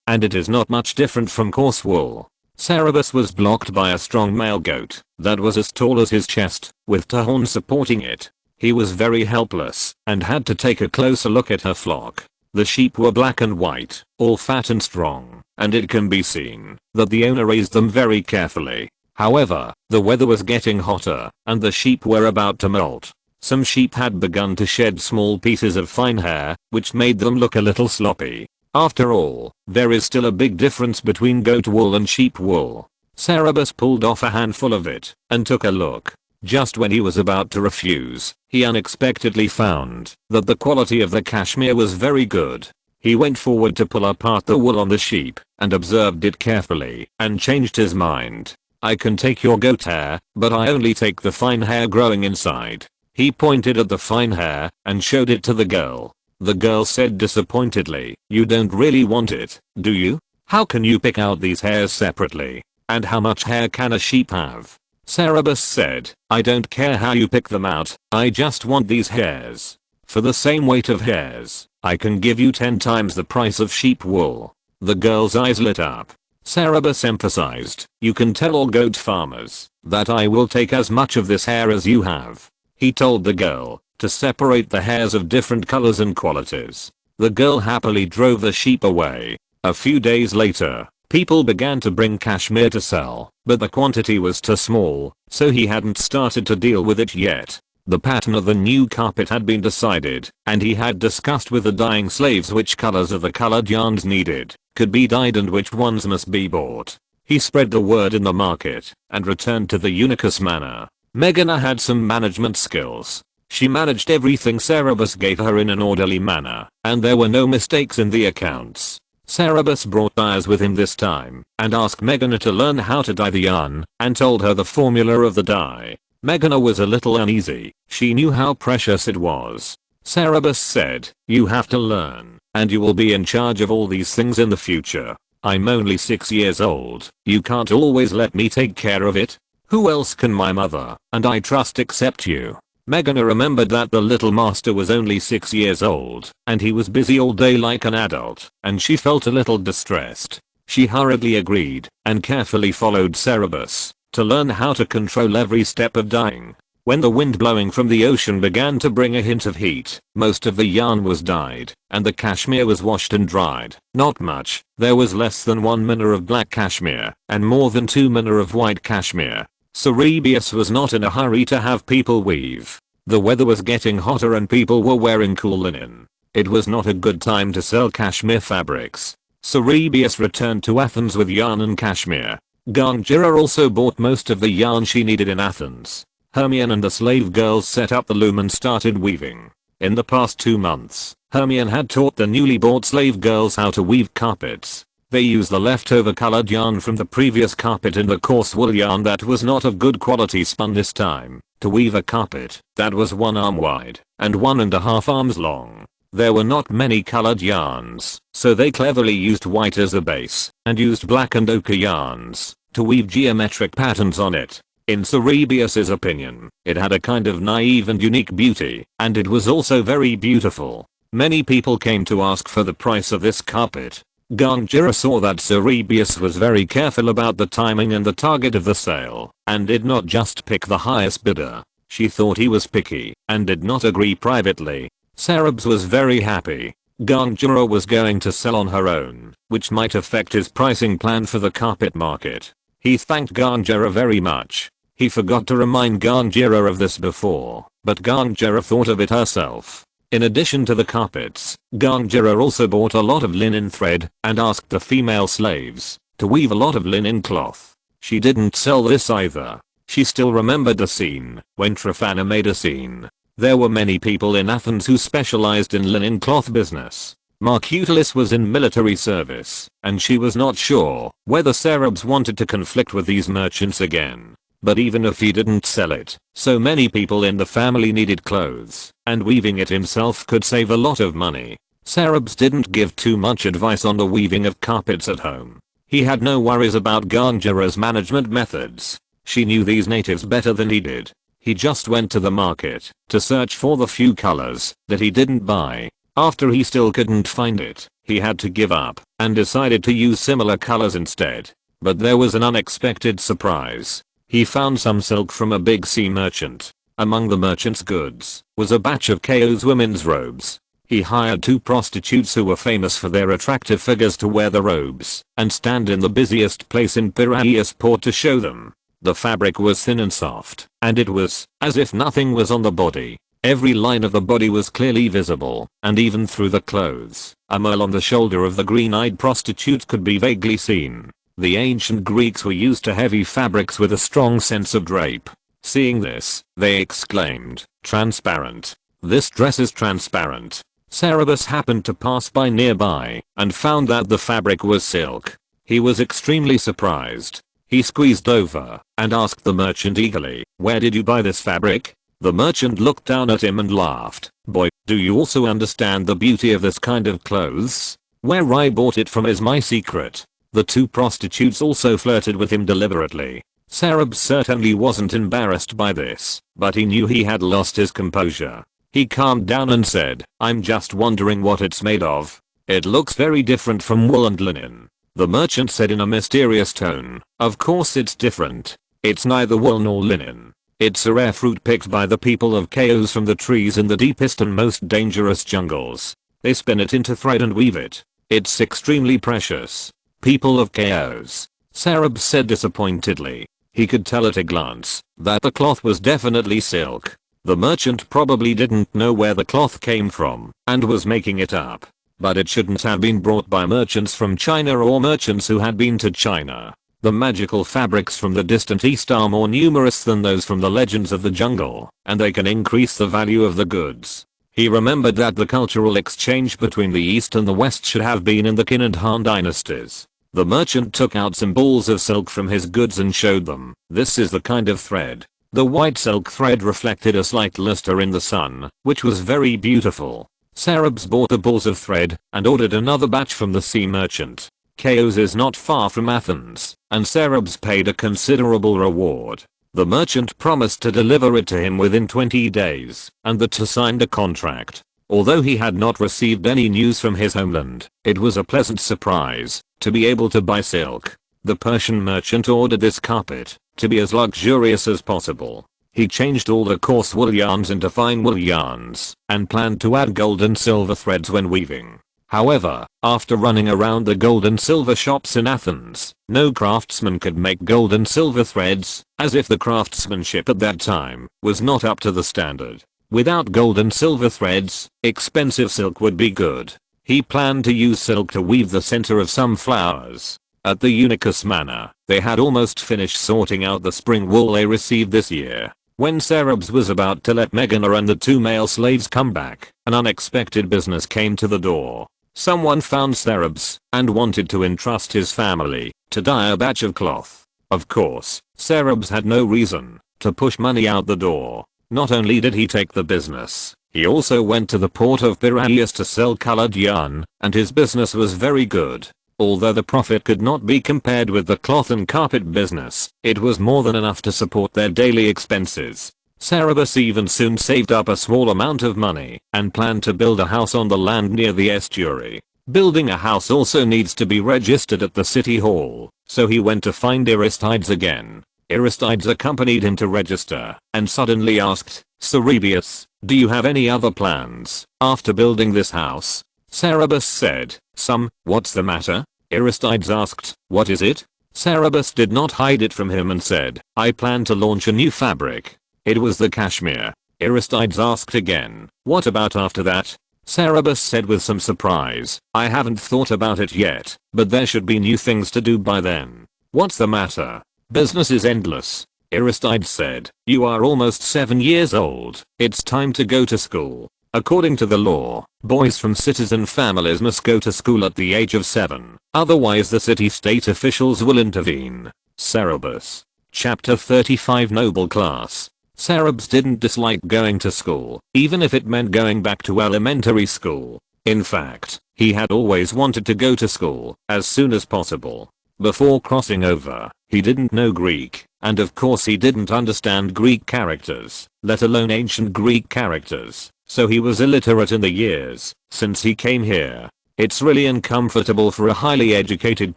and it is not much different from coarse wool." Cerberus was blocked by a strong male goat that was as tall as his chest, with 2 horns supporting it. He was very helpless and had to take a closer look at her flock. The sheep were black and white, all fat and strong, and it can be seen that the owner raised them very carefully. However, the weather was getting hotter, and the sheep were about to molt. Some sheep had begun to shed small pieces of fine hair, which made them look a little sloppy. After all, there is still a big difference between goat wool and sheep wool. Cerberus pulled off a handful of it and took a look. Just when he was about to refuse, he unexpectedly found that the quality of the cashmere was very good. He went forward to pull apart the wool on the sheep and observed it carefully and changed his mind. "I can take your goat hair, but I only take the fine hair growing inside." He pointed at the fine hair and showed it to the girl. The girl said disappointedly, "You don't really want it, do you? How can you pick out these hairs separately? And how much hair can a sheep have?" Cerberus said, I don't care how you pick them out, I just want these hairs. For the same weight of hairs, I can give you 10 times the price of sheep wool. The girl's eyes lit up. Cerberus emphasized, you can tell all goat farmers that I will take as much of this hair as you have. He told the girl to separate the hairs of different colors and qualities. The girl happily drove the sheep away. A few days later, people began to bring cashmere to sell, but the quantity was too small, so he hadn't started to deal with it yet. The pattern of the new carpet had been decided, and he had discussed with the dyeing slaves which colors of the colored yarns needed, could be dyed and which ones must be bought. He spread the word in the market, and returned to the Unicus Manor. Meghana had some management skills. She managed everything Cerberus gave her in an orderly manner, and there were no mistakes in the accounts. Cerberus brought dyers with him this time, and asked Meghana to learn how to dye the yarn, and told her the formula of the dye. Meghana was a little uneasy, she knew how precious it was. Cerberus said, you have to learn, and you will be in charge of all these things in the future. I'm only 6 years old, you can't always let me take care of it. Who else can my mother and I trust except you? Meghana remembered that the little master was only 6 years old, and he was busy all day like an adult, and she felt a little distressed. She hurriedly agreed, and carefully followed Cerberus to learn how to control every step of dyeing. When the wind blowing from the ocean began to bring a hint of heat, most of the yarn was dyed, and the cashmere was washed and dried. Not much, there was less than 1 mina of black cashmere, and more than 2 mina of white cashmere. Cerberus was not in a hurry to have people weave. The weather was getting hotter and people were wearing cool linen. It was not a good time to sell cashmere fabrics. Cerberus returned to Athens with yarn and cashmere. Gangira also bought most of the yarn she needed in Athens. Hermione and the slave girls set up the loom and started weaving. In the past 2 months, Hermione had taught the newly bought slave girls how to weave carpets. They used the leftover colored yarn from the previous carpet and the coarse wool yarn that was not of good quality spun this time, to weave a carpet that was 1 arm wide and 1.5 arms long. There were not many colored yarns, so they cleverly used white as a base, and used black and ochre yarns to weave geometric patterns on it. In Cerberus's opinion, it had a kind of naive and unique beauty, and it was also very beautiful. Many people came to ask for the price of this carpet. Gangira saw that Cerberus was very careful about the timing and the target of the sale, and did not just pick the highest bidder. She thought he was picky, and did not agree privately. Cerberus was very happy. Gangira was going to sell on her own, which might affect his pricing plan for the carpet market. He thanked Gangira very much. He forgot to remind Gangira of this before, but Gangira thought of it herself. In addition to the carpets, Gangira also bought a lot of linen thread and asked the female slaves to weave a lot of linen cloth. She didn't sell this either. She still remembered the scene when Tryphena made a scene. There were many people in Athens who specialized in linen cloth business. Marcutalis was in military service, and she was not sure whether Cerberus wanted to conflict with these merchants again. But even if he didn't sell it, so many people in the family needed clothes, and weaving it himself could save a lot of money. Cerberus didn't give too much advice on the weaving of carpets at home. He had no worries about Gangira's management methods. She knew these natives better than he did. He just went to the market to search for the few colors that he didn't buy. After he still couldn't find it, he had to give up and decided to use similar colors instead. But there was an unexpected surprise. He found some silk from a big sea merchant. Among the merchant's goods was a batch of Chaos women's robes. He hired 2 prostitutes who were famous for their attractive figures to wear the robes and stand in the busiest place in Piraeus port to show them. The fabric was thin and soft, and it was as if nothing was on the body. Every line of the body was clearly visible, and even through the clothes, a mole on the shoulder of the green-eyed prostitute could be vaguely seen. The ancient Greeks were used to heavy fabrics with a strong sense of drape. Seeing this, they exclaimed, "Transparent. This dress is transparent." Cerberus happened to pass by nearby and found that the fabric was silk. He was extremely surprised. He squeezed over and asked the merchant eagerly, "Where did you buy this fabric?" The merchant looked down at him and laughed. "Boy, do you also understand the beauty of this kind of clothes? Where I bought it from is my secret." The 2 prostitutes also flirted with him deliberately. Sarab certainly wasn't embarrassed by this, but he knew he had lost his composure. He calmed down and said, "I'm just wondering what it's made of. It looks very different from wool and linen." The merchant said in a mysterious tone, "Of course it's different. It's neither wool nor linen. It's a rare fruit picked by the people of chaos from the trees in the deepest and most dangerous jungles. They spin it into thread and weave it. It's extremely precious." "People of chaos," Sarab said disappointedly. He could tell at a glance that the cloth was definitely silk. The merchant probably didn't know where the cloth came from and was making it up. But it shouldn't have been brought by merchants from China or merchants who had been to China. The magical fabrics from the distant east are more numerous than those from the legends of the jungle, and they can increase the value of the goods. He remembered that the cultural exchange between the east and the west should have been in the Qin and Han dynasties. The merchant took out some balls of silk from his goods and showed them. "This is the kind of thread." The white silk thread reflected a slight luster in the sun, which was very beautiful. Sarabs bought the balls of thread and ordered another batch from the sea merchant. Chaos is not far from Athens, and Sarabs paid a considerable reward. The merchant promised to deliver it to him within 20 days, and the two signed a contract. Although he had not received any news from his homeland, it was a pleasant surprise to be able to buy silk. The Persian merchant ordered this carpet to be as luxurious as possible. He changed all the coarse wool yarns into fine wool yarns and planned to add gold and silver threads when weaving. However, after running around the gold and silver shops in Athens, no craftsman could make gold and silver threads, as if the craftsmanship at that time was not up to the standard. Without gold and silver threads, expensive silk would be good. He planned to use silk to weave the center of some flowers. At the Unicus Manor, they had almost finished sorting out the spring wool they received this year. When Sarabs was about to let Meghana and the two male slaves come back, an unexpected business came to the door. Someone found Sarabs and wanted to entrust his family to dye a batch of cloth. Of course, Sarabs had no reason to push money out the door. Not only did he take the business, he also went to the port of Piraeus to sell colored yarn, and his business was very good. Although the profit could not be compared with the cloth and carpet business, it was more than enough to support their daily expenses. Sarabas even soon saved up a small amount of money and planned to build a house on the land near the estuary. Building a house also needs to be registered at the city hall, so he went to find Aristides again. Aristides accompanied him to register and suddenly asked, "Cerebius, do you have any other plans after building this house?" Sarabas said, "Some." "What's the matter?" Aristides asked. "What is it?" Sarabas did not hide it from him and said, "I plan to launch a new fabric." It was the cashmere. Aristides asked again, "What about after that?" Sarabas said with some surprise, "I haven't thought about it yet, but there should be new things to do by then." "What's the matter?" "Business is endless." Aristides said, "You are almost 7 years old. It's time to go to school. According to the law, boys from citizen families must go to school at the age of 7. Otherwise the city-state officials will intervene." Sarabas. Chapter 35 Noble Class. Sarabs didn't dislike going to school, even if it meant going back to elementary school. In fact, he had always wanted to go to school as soon as possible. Before crossing over, he didn't know Greek, and of course he didn't understand Greek characters, let alone ancient Greek characters, so he was illiterate in the years since he came here. It's really uncomfortable for a highly educated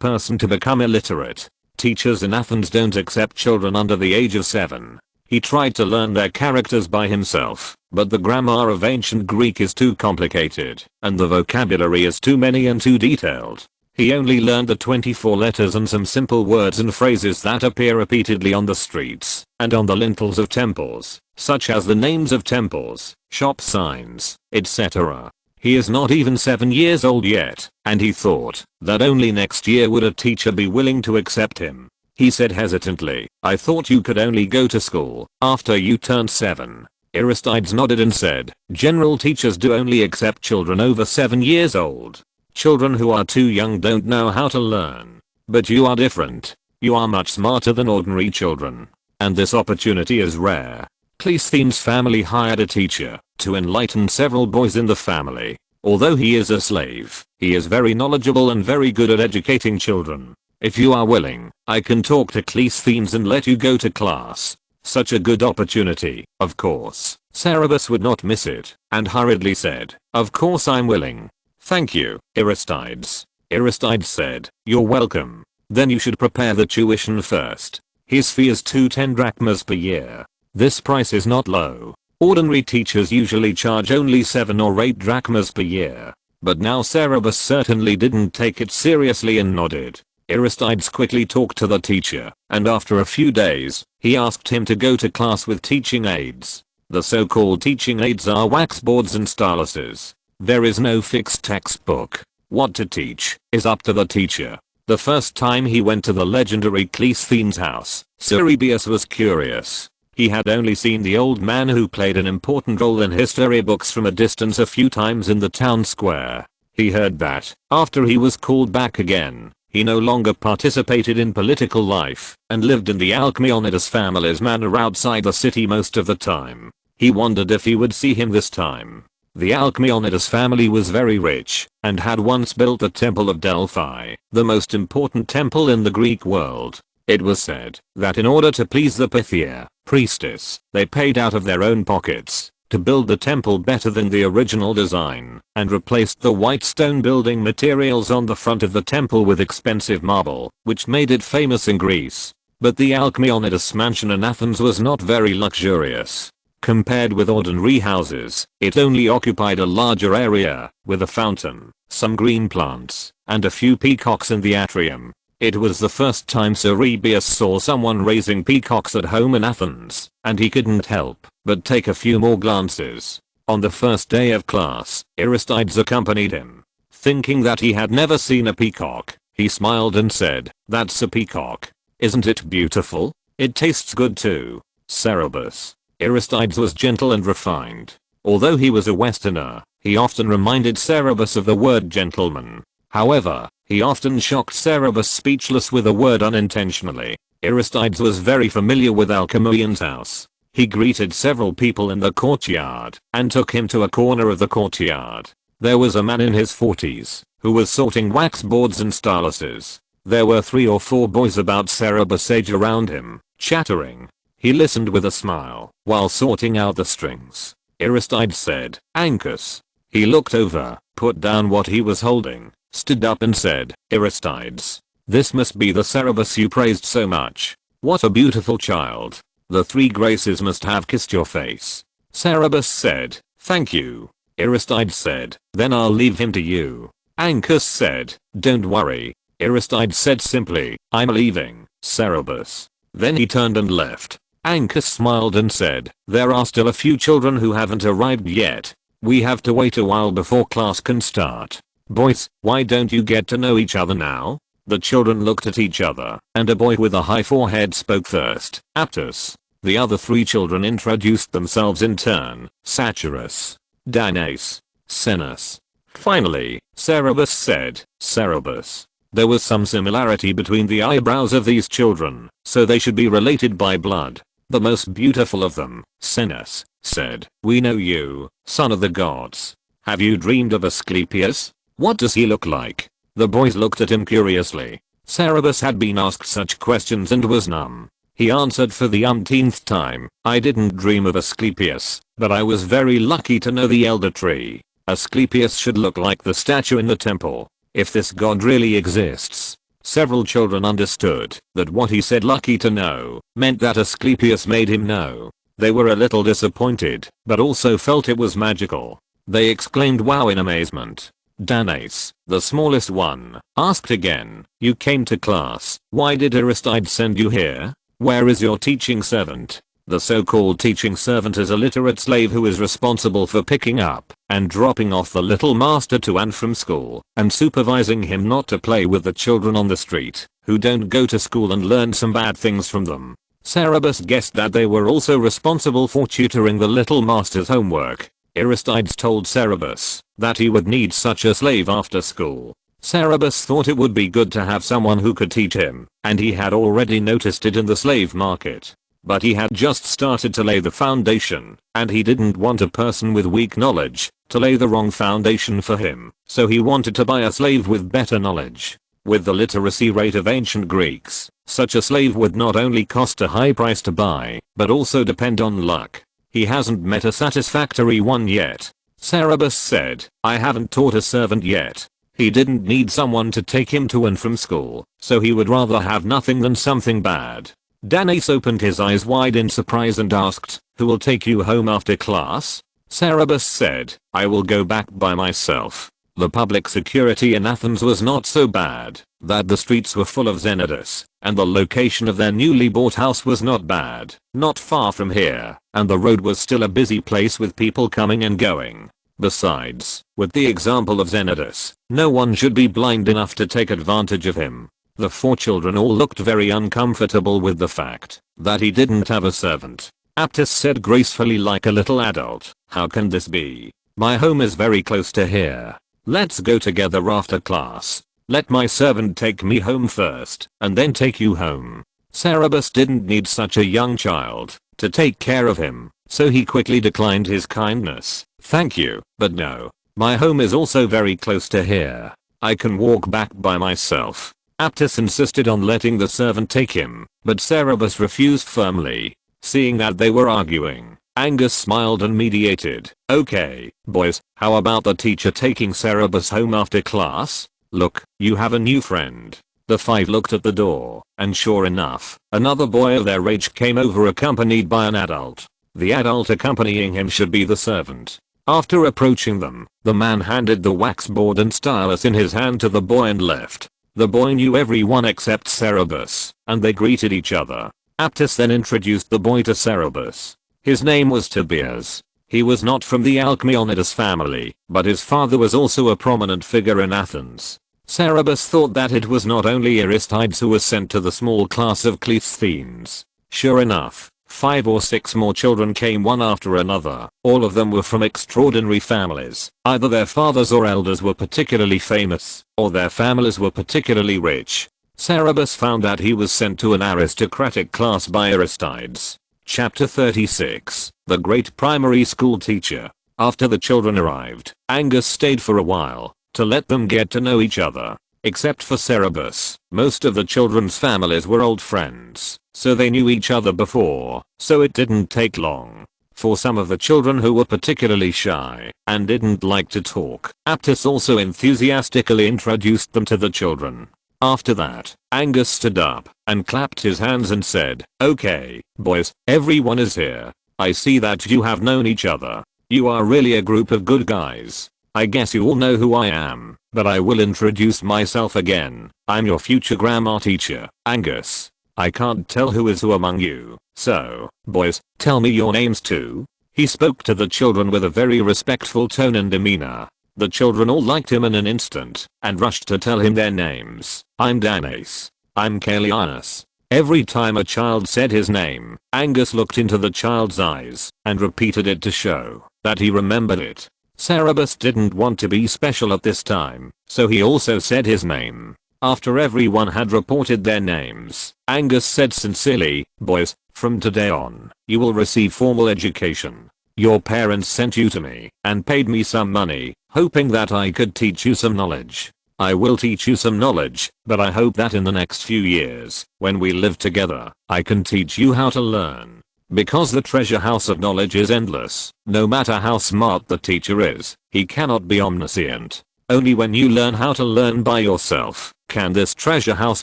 person to become illiterate. Teachers in Athens don't accept children under the age of 7. He tried to learn their characters by himself, but the grammar of ancient Greek is too complicated, and the vocabulary is too many and too detailed. He only learned the 24 letters and some simple words and phrases that appear repeatedly on the streets and on the lintels of temples, such as the names of temples, shop signs, etc. He is not even 7 years old yet, and he thought that only next year would a teacher be willing to accept him. He said hesitantly, "I thought you could only go to school after you turned 7. Aristides nodded and said, "General teachers do only accept children over 7 years old. Children who are too young don't know how to learn. But you are different. You are much smarter than ordinary children. And this opportunity is rare." Cleisthene's family hired a teacher to enlighten several boys in the family. Although he is a slave, he is very knowledgeable and very good at educating children. If you are willing, I can talk to Cleisthenes and let you go to class. Such a good opportunity, of course. Cerberus would not miss it, and hurriedly said, of course I'm willing. Thank you, Aristides. Aristides said, you're welcome. Then you should prepare the tuition first. His fee is 210 drachmas per year. This price is not low. Ordinary teachers usually charge only 7 or 8 drachmas per year. But now Cerberus certainly didn't take it seriously and nodded. Aristides quickly talked to the teacher, and after a few days, he asked him to go to class with teaching aids. The so-called teaching aids are wax boards and styluses. There is no fixed textbook. What to teach is up to the teacher. The first time he went to the legendary Cleisthenes' house, Cerberus was curious. He had only seen the old man who played an important role in history books from a distance a few times in the town square. He heard that, after he was called back again, he no longer participated in political life and lived in the Alcmeonidas family's manor outside the city most of the time. He wondered if he would see him this time. The Alcmeonidas family was very rich and had once built the Temple of Delphi, the most important temple in the Greek world. It was said that in order to please the Pythia, priestess, they paid out of their own pockets to build the temple better than the original design and replaced the white stone building materials on the front of the temple with expensive marble, which made it famous in Greece. But the Alcmeonidas mansion in Athens was not very luxurious. Compared with ordinary houses, it only occupied a larger area, with a fountain, some green plants, and a few peacocks in the atrium. It was the first time Cerberus saw someone raising peacocks at home in Athens, and he couldn't help but take a few more glances. On the first day of class, Aristides accompanied him. Thinking that he had never seen a peacock, he smiled and said, "That's a peacock. Isn't it beautiful? It tastes good too." Cerberus. Aristides was gentle and refined. Although he was a Westerner, he often reminded Cerberus of the word gentleman. However, he often shocked Cerberus speechless with a word unintentionally. Aristides was very familiar with Alcmaeon's house. He greeted several people in the courtyard and took him to a corner of the courtyard. There was a man in his 40s who was sorting wax boards and styluses. There were 3 or 4 boys about Cerberus' age around him, chattering. He listened with a smile while sorting out the strings. Aristides said, "Ancus." He looked over, put down what he was holding, stood up and said, "Aristides, this must be the Cerberus you praised so much. What a beautiful child. The 3 graces must have kissed your face." Cerberus said, "Thank you." Aristides said, "Then I'll leave him to you." Ancus said, "Don't worry." Aristides said simply, "I'm leaving, Cerberus." Then he turned and left. Ancus smiled and said, "There are still a few children who haven't arrived yet. We have to wait a while before class can start. Boys, why don't you get to know each other now?" The children looked at each other, and a boy with a high forehead spoke first, "Aptus." The other 3 children introduced themselves in turn, Satyrus, Danaus, Senus. Finally, Cerberus said, "Cerberus." There was some similarity between the eyebrows of these children, so they should be related by blood. The most beautiful of them, Senus, said, "We know you, son of the gods. Have you dreamed of Asclepius? What does he look like?" The boys looked at him curiously. Cerberus had been asked such questions and was numb. He answered for the umpteenth time, "I didn't dream of Asclepius, but I was very lucky to know the elder tree. Asclepius should look like the statue in the temple. If this god really exists." Several children understood that what he said "lucky to know" meant that Asclepius made him know. They were a little disappointed, but also felt it was magical. They exclaimed wow in amazement. Danaus, the smallest one, asked again, "You came to class. Why did Aristides send you here? Where is your teaching servant?" The so-called teaching servant is a literate slave who is responsible for picking up and dropping off the little master to and from school and supervising him not to play with the children on the street who don't go to school and learn some bad things from them. Cerberus guessed that they were also responsible for tutoring the little master's homework. Aristides told Cerberus that he would need such a slave after school. Cerberus thought it would be good to have someone who could teach him, and he had already noticed it in the slave market. But he had just started to lay the foundation, and he didn't want a person with weak knowledge to lay the wrong foundation for him, so he wanted to buy a slave with better knowledge. With the literacy rate of ancient Greeks, such a slave would not only cost a high price to buy, but also depend on luck. He hasn't met a satisfactory one yet. Cerberus said, I haven't taught a servant yet. He didn't need someone to take him to and from school, so he would rather have nothing than something bad. Danes opened his eyes wide in surprise and asked, who will take you home after class? Cerberus said, I will go back by myself. The public security in Athens was not so bad, that the streets were full of Xenodus, and the location of their newly bought house was not bad, not far from here, and the road was still a busy place with people coming and going. Besides, with the example of Xenodus, no one should be blind enough to take advantage of him. The 4 children all looked very uncomfortable with the fact that he didn't have a servant. Aptus said gracefully like a little adult, how can this be? My home is very close to here. Let's go together after class. Let my servant take me home first, and then take you home. Cerberus didn't need such a young child to take care of him, so he quickly declined his kindness. Thank you, but no. My home is also very close to here. I can walk back by myself. Aptus insisted on letting the servant take him, but Cerberus refused firmly. Seeing that they were arguing, Angus smiled and mediated. Okay, boys, how about the teacher taking Cerberus home after class? Look, you have a new friend. The 5 looked at the door, and sure enough, another boy of their age came over accompanied by an adult. The adult accompanying him should be the servant. After approaching them, the man handed the wax board and stylus in his hand to the boy and left. The boy knew everyone except Cerberus, and they greeted each other. Aptus then introduced the boy to Cerberus. His name was Tobias. He was not from the Alcmeonidas family, but his father was also a prominent figure in Athens. Cerberus thought that it was not only Aristides who was sent to the small class of Cleisthenes. Sure enough, 5 or 6 more children came one after another. All of them were from extraordinary families. Either their fathers or elders were particularly famous, or their families were particularly rich. Cerberus found that he was sent to an aristocratic class by Aristides. Chapter 36, The Great Primary School Teacher. After the children arrived, Angus stayed for a while, to let them get to know each other. Except for Cerberus, most of the children's families were old friends, so they knew each other before, so it didn't take long. For some of the children who were particularly shy, and didn't like to talk, Aptus also enthusiastically introduced them to the children. After that, Angus stood up and clapped his hands and said, okay, boys, everyone is here. I see that you have known each other. You are really a group of good guys. I guess you all know who I am, but I will introduce myself again. I'm your future grammar teacher, Angus. I can't tell who is who among you, so, boys, tell me your names too. He spoke to the children with a very respectful tone and demeanor. The children all liked him in an instant, and rushed to tell him their names. I'm Danes. I'm Kalianus. Every time a child said his name, Angus looked into the child's eyes, and repeated it to show that he remembered it. Cerberus didn't want to be special at this time, so he also said his name. After everyone had reported their names, Angus said sincerely, boys, from today on, you will receive formal education. Your parents sent you to me, and paid me some money, hoping that I could teach you some knowledge. I will teach you some knowledge, but I hope that in the next few years, when we live together, I can teach you how to learn. Because the treasure house of knowledge is endless, no matter how smart the teacher is, he cannot be omniscient. Only when you learn how to learn by yourself, can this treasure house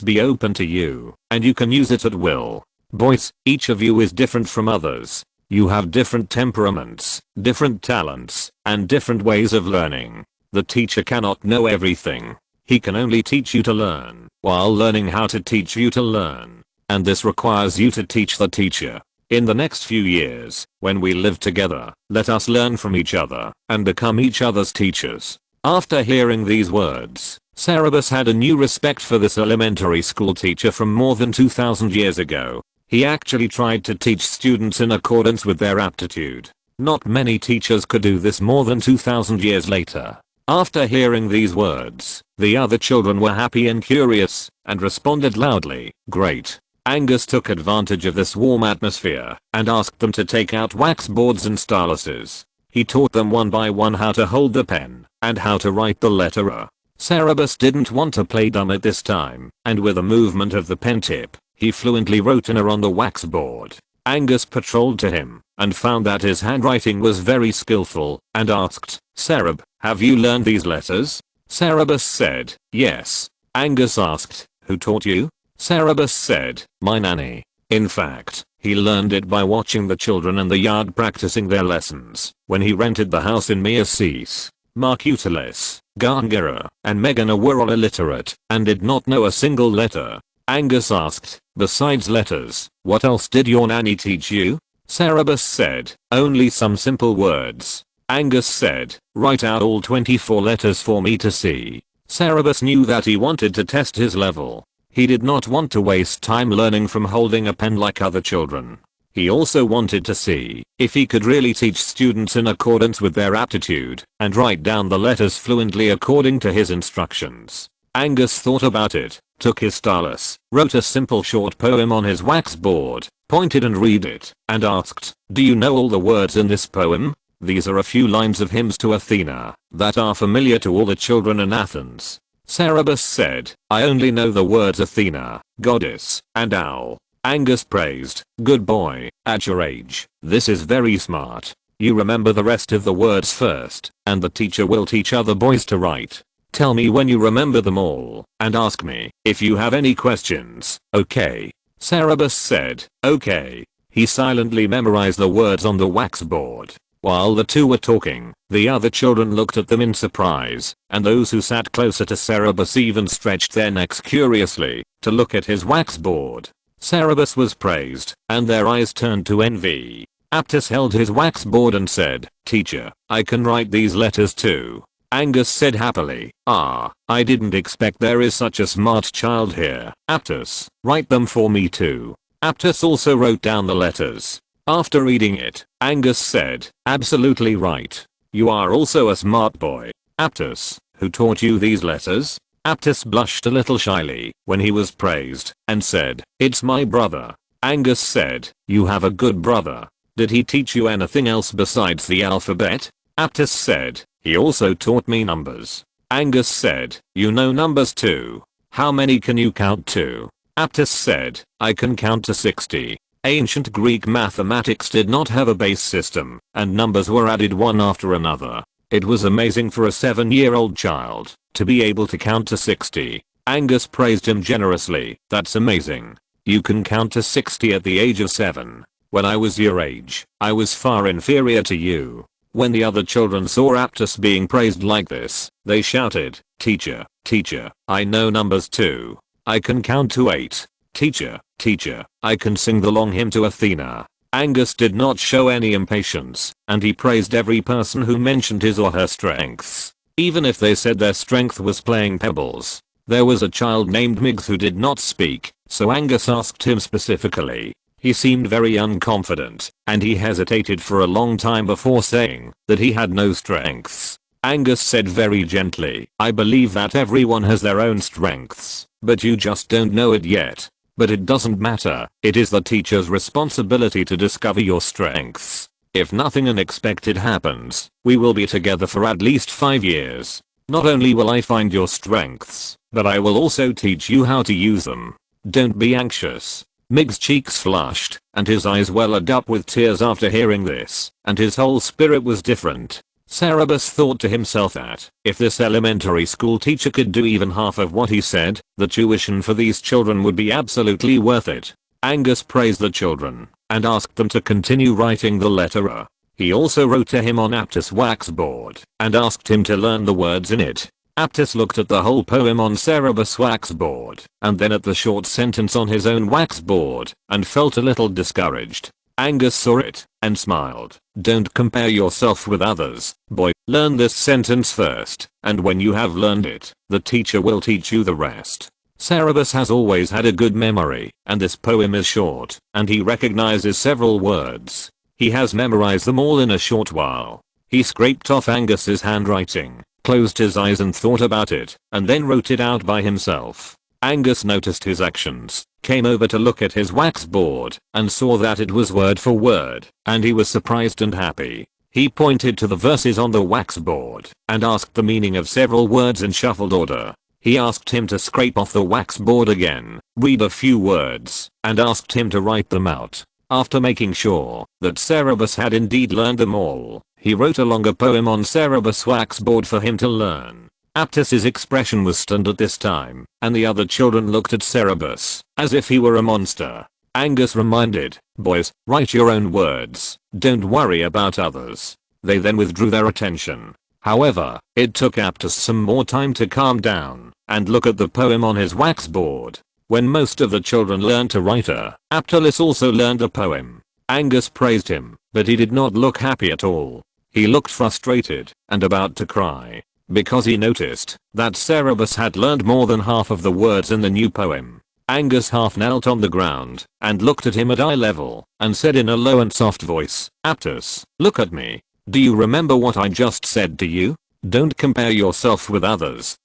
be open to you, and you can use it at will. Boys, each of you is different from others. You have different temperaments, different talents, and different ways of learning. The teacher cannot know everything. He can only teach you to learn, while learning how to teach you to learn. And this requires you to teach the teacher. In the next few years, when we live together, let us learn from each other, and become each other's teachers. After hearing these words, Cerberus had a new respect for this elementary school teacher from more than 2000 years ago. He actually tried to teach students in accordance with their aptitude. Not many teachers could do this more than 2000 years later. After hearing these words, the other children were happy and curious, and responded loudly, great. Angus took advantage of this warm atmosphere, and asked them to take out wax boards and styluses. He taught them one by one how to hold the pen, and how to write the letter A. Cerebus didn't want to play dumb at this time, and with a movement of the pen tip, he fluently wrote in her on the wax board. Angus patrolled to him and found that his handwriting was very skillful and asked, "Cereb, have you learned these letters?" Cerebus said, "Yes." Angus asked, "Who taught you?" Cerebus said, "My nanny." In fact, he learned it by watching the children in the yard practicing their lessons when he rented the house in Miosis. Mark Utilis, Garngara, and Megana were all illiterate and did not know a single letter. Angus asked, "Besides letters, what else did your nanny teach you?" Cerebus said, "Only some simple words." Angus said, "Write out all 24 letters for me to see." Cerebus knew that he wanted to test his level. He did not want to waste time learning from holding a pen like other children. He also wanted to see if he could really teach students in accordance with their aptitude and write down the letters fluently according to his instructions. Angus thought about it, took his stylus, wrote a simple short poem on his wax board, pointed and read it, and asked, "Do you know all the words in this poem?" These are a few lines of hymns to Athena that are familiar to all the children in Athens. Cerebus said, "I only know the words Athena, goddess, and owl." Angus praised, "Good boy, at your age, this is very smart. You remember the rest of the words first, and the teacher will teach other boys to write. Tell me when you remember them all, and ask me if you have any questions, okay?" Cerebus said, "Okay." He silently memorized the words on the wax board. While the two were talking, the other children looked at them in surprise, and those who sat closer to Cerebus even stretched their necks curiously to look at his wax board. Cerebus was praised, and their eyes turned to envy. Aptus held his wax board and said, "Teacher, I can write these letters too." Angus said happily, "Ah, I didn't expect there is such a smart child here. Aptus, write them for me too." Aptus also wrote down the letters. After reading it, Angus said, "Absolutely right. You are also a smart boy." Aptus, "Who taught you these letters?" Aptus blushed a little shyly when he was praised and said, "It's my brother." Angus said, "You have a good brother. Did he teach you anything else besides the alphabet?" Aptus said, "He also taught me numbers." Angus said, "You know numbers too. How many can you count to?" Aptus said, "I can count to 60. Ancient Greek mathematics did not have a base system, and numbers were added one after another. It was amazing for a 7-year-old child to be able to count to 60. Angus praised him generously. "That's amazing. You can count to 60 at the age of 7. When I was your age, I was far inferior to you." When the other children saw Aptus being praised like this, they shouted, "Teacher, teacher, I know numbers too. I can count to 8. Teacher, teacher, I can sing the long hymn to Athena." Angus did not show any impatience, and he praised every person who mentioned his or her strengths, even if they said their strength was playing pebbles. There was a child named Migs who did not speak, so Angus asked him specifically. He seemed very unconfident, and he hesitated for a long time before saying that he had no strengths. Angus said very gently, "I believe that everyone has their own strengths, but you just don't know it yet. But it doesn't matter, it is the teacher's responsibility to discover your strengths. If nothing unexpected happens, we will be together for at least 5 years. Not only will I find your strengths, but I will also teach you how to use them. Don't be anxious." Mig's cheeks flushed, and his eyes welled up with tears after hearing this, and his whole spirit was different. Cerebus thought to himself that, if this elementary school teacher could do even half of what he said, the tuition for these children would be absolutely worth it. Angus praised the children, and asked them to continue writing the letter A. He also wrote to him on Aptus' wax board, and asked him to learn the words in it. Aptus looked at the whole poem on Cerebus' wax board, and then at the short sentence on his own wax board, and felt a little discouraged. Angus saw it, and smiled. "Don't compare yourself with others, boy. Learn this sentence first, and when you have learned it, the teacher will teach you the rest." Cerebus has always had a good memory, and this poem is short, and he recognizes several words. He has memorized them all in a short while. He scraped off Angus's handwriting, closed his eyes and thought about it, and then wrote it out by himself. Angus noticed his actions, came over to look at his wax board, and saw that it was word for word, and he was surprised and happy. He pointed to the verses on the wax board and asked the meaning of several words in shuffled order. He asked him to scrape off the wax board again, read a few words, and asked him to write them out. After making sure that Cerebus had indeed learned them all, he wrote a longer poem on Cerebus' wax board for him to learn. Aptus's expression was stunned at this time, and the other children looked at Cerebus as if he were a monster. Angus reminded, "Boys, write your own words, don't worry about others." They then withdrew their attention. However, it took Aptus some more time to calm down and look at the poem on his wax board. When most of the children learned to write Aptus also learned a poem. Angus praised him, but he did not look happy at all. He looked frustrated and about to cry, because he noticed that Cerebus had learned more than half of the words in the new poem. Angus half knelt on the ground and looked at him at eye level and said in a low and soft voice, "Aptus, look at me. Do you remember what I just said to you? Don't compare yourself with others.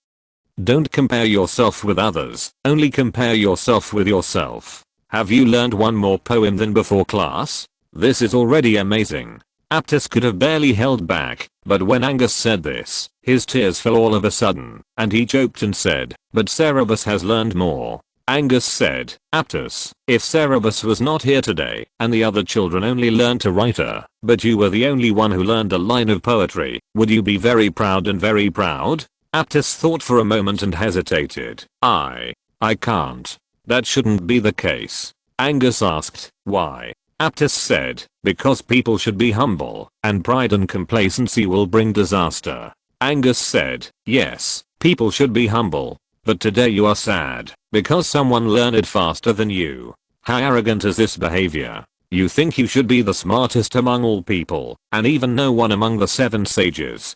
Don't compare yourself with others, only compare yourself with yourself. Have you learned one more poem than before class? This is already amazing." Aptus could have barely held back, but when Angus said this, his tears fell all of a sudden, and he choked and said, "But Cerebus has learned more." Angus said, "Aptus, if Cerebus was not here today, and the other children only learned to write but you were the only one who learned a line of poetry, would you be very proud and very proud?" Aptus thought for a moment and hesitated. I can't. That shouldn't be the case." Angus asked, "Why?" Aptus said, "Because people should be humble, and pride and complacency will bring disaster." Angus said, "Yes, people should be humble. But today you are sad, because someone learned it faster than you. How arrogant is this behavior? You think you should be the smartest among all people, and even no one among the 7 sages,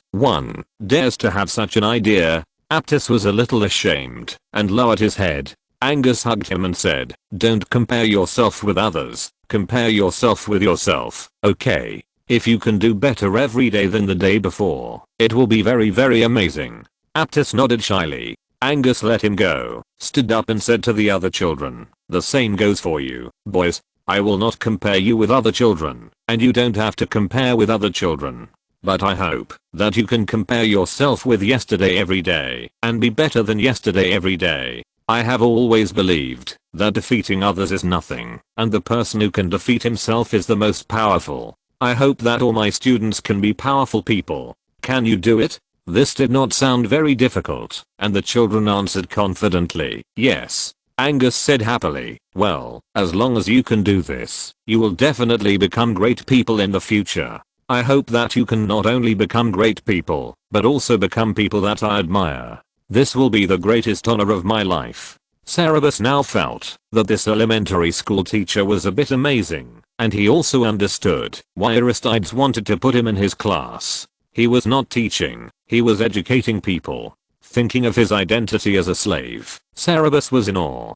dares to have such an idea." Aptus was a little ashamed, and lowered his head. Angus hugged him and said, "Don't compare yourself with others, compare yourself with yourself, okay? If you can do better every day than the day before, it will be very very amazing." Aptus nodded shyly. Angus let him go, stood up and said to the other children, "The same goes for you, boys. I will not compare you with other children, and you don't have to compare with other children. But I hope that you can compare yourself with yesterday every day, and be better than yesterday every day. I have always believed that defeating others is nothing, and the person who can defeat himself is the most powerful. I hope that all my students can be powerful people. Can you do it?" This did not sound very difficult, and the children answered confidently, "Yes." Angus said happily, "Well, as long as you can do this, you will definitely become great people in the future. I hope that you can not only become great people, but also become people that I admire. This will be the greatest honor of my life." Cerebus now felt that this elementary school teacher was a bit amazing, and he also understood why Aristides wanted to put him in his class. He was not teaching, he was educating people. Thinking of his identity as a slave, Cerebus was in awe.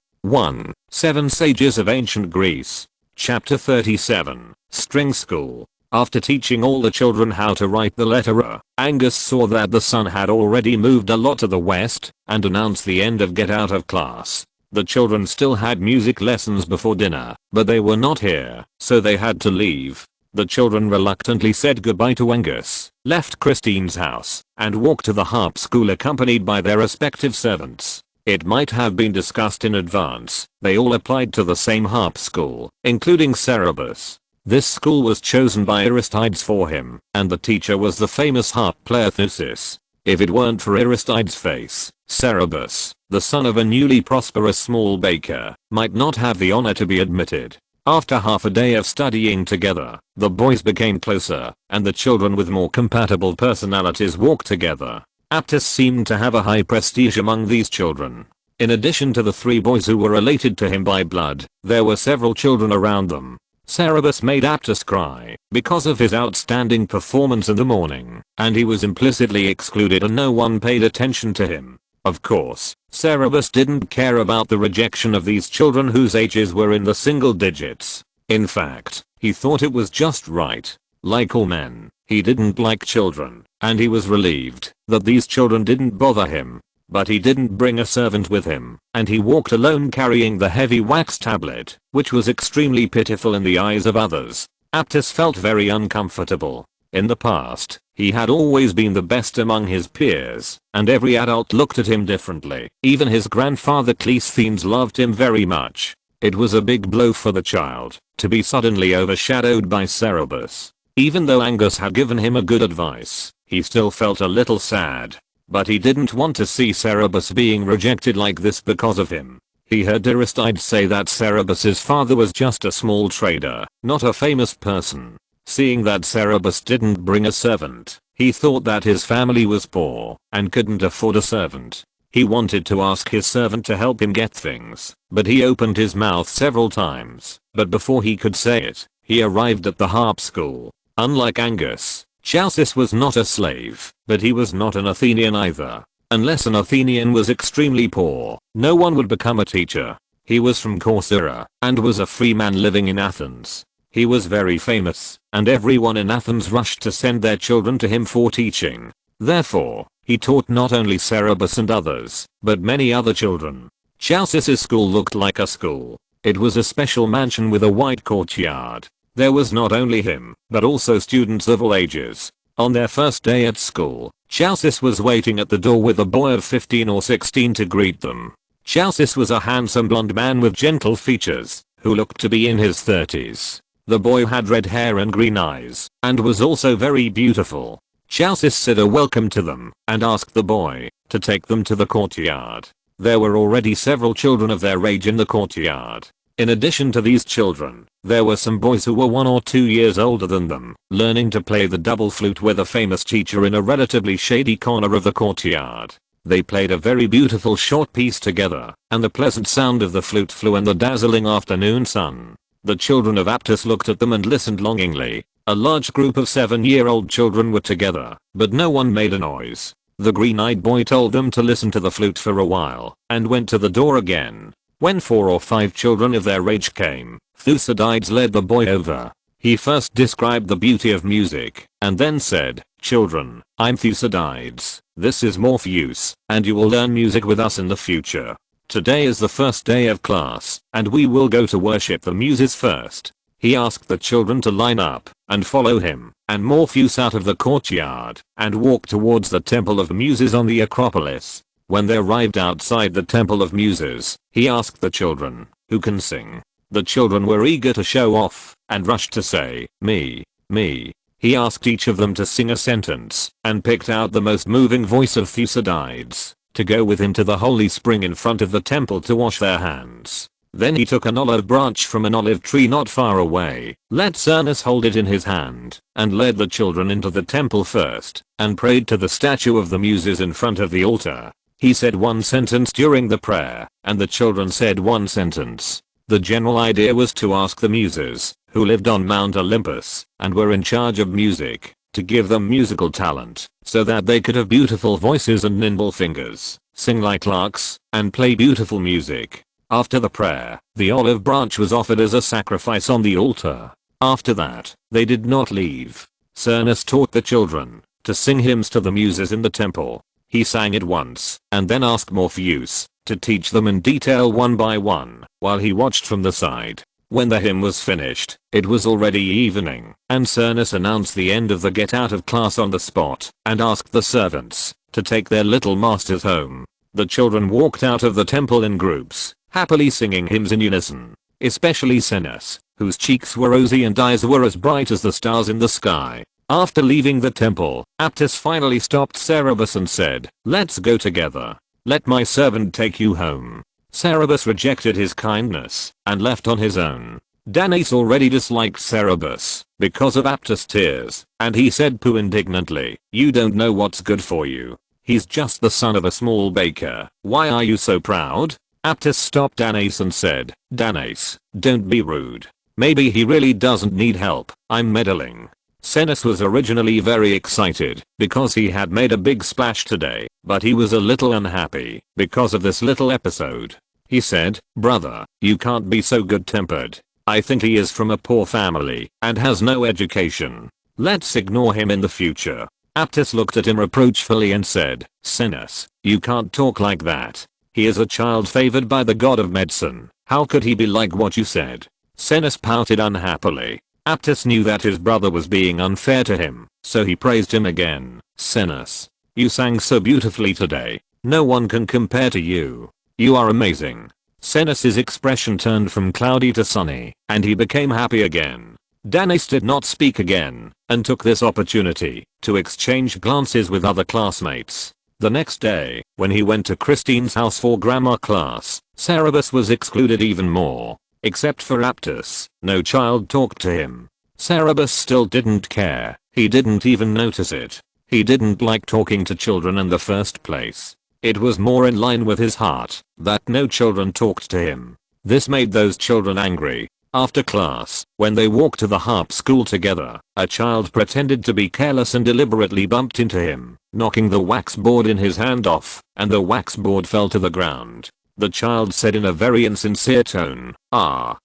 7 Sages of Ancient Greece. Chapter 37, String School. After teaching all the children how to write the letter R, Angus saw that the sun had already moved a lot to the west, and announced the end of get out of class. The children still had music lessons before dinner, but they were not here, so they had to leave. The children reluctantly said goodbye to Angus, left Christine's house, and walked to the harp school accompanied by their respective servants. It might have been discussed in advance, they all applied to the same harp school, including Cerebus. This school was chosen by Aristides for him, and the teacher was the famous harp player Synopsis. If it weren't for Aristides' face, Cerebus, the son of a newly prosperous small baker, might not have the honor to be admitted. After half a day of studying together, the boys became closer, and the children with more compatible personalities walked together. Aptus seemed to have a high prestige among these children. In addition to the 3 boys who were related to him by blood, there were several children around them. Cerebus made Aptus cry because of his outstanding performance in the morning, and he was implicitly excluded and no one paid attention to him. Of course, Cerebus didn't care about the rejection of these children whose ages were in the single digits. In fact, he thought it was just right. Like all men, he didn't like children, and he was relieved that these children didn't bother him. But he didn't bring a servant with him, and he walked alone carrying the heavy wax tablet, which was extremely pitiful in the eyes of others. Aptus felt very uncomfortable. In the past, he had always been the best among his peers, and every adult looked at him differently. Even his grandfather Cleisthenes loved him very much. It was a big blow for the child to be suddenly overshadowed by Cerberus. Even though Angus had given him a good advice, he still felt a little sad. But he didn't want to see Cerberus being rejected like this because of him. He heard Aristides say that Cerberus's father was just a small trader, not a famous person. Seeing that Cerberus didn't bring a servant, he thought that his family was poor and couldn't afford a servant. He wanted to ask his servant to help him get things, but he opened his mouth several times. But before he could say it, he arrived at the harp school. Unlike Angus, Chalcis was not a slave, but he was not an Athenian either. Unless an Athenian was extremely poor, no one would become a teacher. He was from Corcyra and was a free man living in Athens. He was very famous, and everyone in Athens rushed to send their children to him for teaching. Therefore, he taught not only Cerberus and others, but many other children. Chalcis's school looked like a school. It was a special mansion with a wide courtyard. There was not only him, but also students of all ages. On their first day at school, Chalcis was waiting at the door with a boy of 15 or 16 to greet them. Chalcis was a handsome blonde man with gentle features, who looked to be in his 30s. The boy had red hair and green eyes, and was also very beautiful. Chalcis said a welcome to them, and asked the boy to take them to the courtyard. There were already several children of their age in the courtyard. In addition to these children, there were some boys who were 1 or 2 years older than them, learning to play the double flute with a famous teacher in a relatively shady corner of the courtyard. They played a very beautiful short piece together, and the pleasant sound of the flute flew in the dazzling afternoon sun. The children of Aptus looked at them and listened longingly. A large group of 7-year-old children were together, but no one made a noise. The green-eyed boy told them to listen to the flute for a while, and went to the door again. When 4 or 5 children of their age came, Thucydides led the boy over. He first described the beauty of music, and then said, "Children, I'm Thucydides. This is Morpheus, and you will learn music with us in the future. Today is the first day of class, and we will go to worship the muses first." He asked the children to line up and follow him, and Morpheus out of the courtyard and walked towards the Temple of the Muses on the Acropolis. When they arrived outside the Temple of Muses, he asked the children, "Who can sing?" The children were eager to show off and rushed to say, "Me, me." He asked each of them to sing a sentence and picked out the most moving voice of Thucydides to go with him to the holy spring in front of the temple to wash their hands. Then he took an olive branch from an olive tree not far away, let Cernus hold it in his hand, and led the children into the temple first, and prayed to the statue of the Muses in front of the altar. He said one sentence during the prayer, and the children said one sentence. The general idea was to ask the Muses, who lived on Mount Olympus, and were in charge of music, to give them musical talent, so that they could have beautiful voices and nimble fingers, sing like larks, and play beautiful music. After the prayer, the olive branch was offered as a sacrifice on the altar. After that, they did not leave. Cernus taught the children to sing hymns to the Muses in the temple. He sang it once, and then asked Morpheus to teach them in detail one by one, while he watched from the side. When the hymn was finished, it was already evening, and Cernus announced the end of the get out of class on the spot, and asked the servants to take their little masters home. The children walked out of the temple in groups, happily singing hymns in unison, especially Cernus, whose cheeks were rosy and eyes were as bright as the stars in the sky. After leaving the temple, Aptus finally stopped Cerberus and said, "Let's go together. Let my servant take you home." Cerberus rejected his kindness and left on his own. Danaus already disliked Cerberus because of Aptus' tears, and he said pooh indignantly, "You don't know what's good for you. He's just the son of a small baker. Why are you so proud?" Aptus stopped Danaus and said, "Danaus, don't be rude. Maybe he really doesn't need help. I'm meddling." Cernus was originally very excited because he had made a big splash today, but he was a little unhappy because of this little episode. He said, "Brother, you can't be so good-tempered. I think he is from a poor family and has no education. Let's ignore him in the future." Aptus looked at him reproachfully and said, "Cernus, you can't talk like that. He is a child favored by the god of medicine. How could he be like what you said?" Cernus pouted unhappily. Aptus knew that his brother was being unfair to him, so he praised him again. Synopsis. You sang so beautifully today. No one can compare to you. You are amazing. Synopsis' expression turned from cloudy to sunny, and he became happy again. Danis did not speak again, and took this opportunity to exchange glances with other classmates. The next day, when he went to Christine's house for grammar class, Cerberus was excluded even more. Except for Aptus, no child talked to him. Cerberus still didn't care. He didn't even notice it. He didn't like talking to children in the first place. It was more in line with his heart that no children talked to him. This made those children angry. After class, when they walked to the harp school together, a child pretended to be careless and deliberately bumped into him, knocking the wax board in his hand off, and the wax board fell to the ground. The child said in a very insincere tone,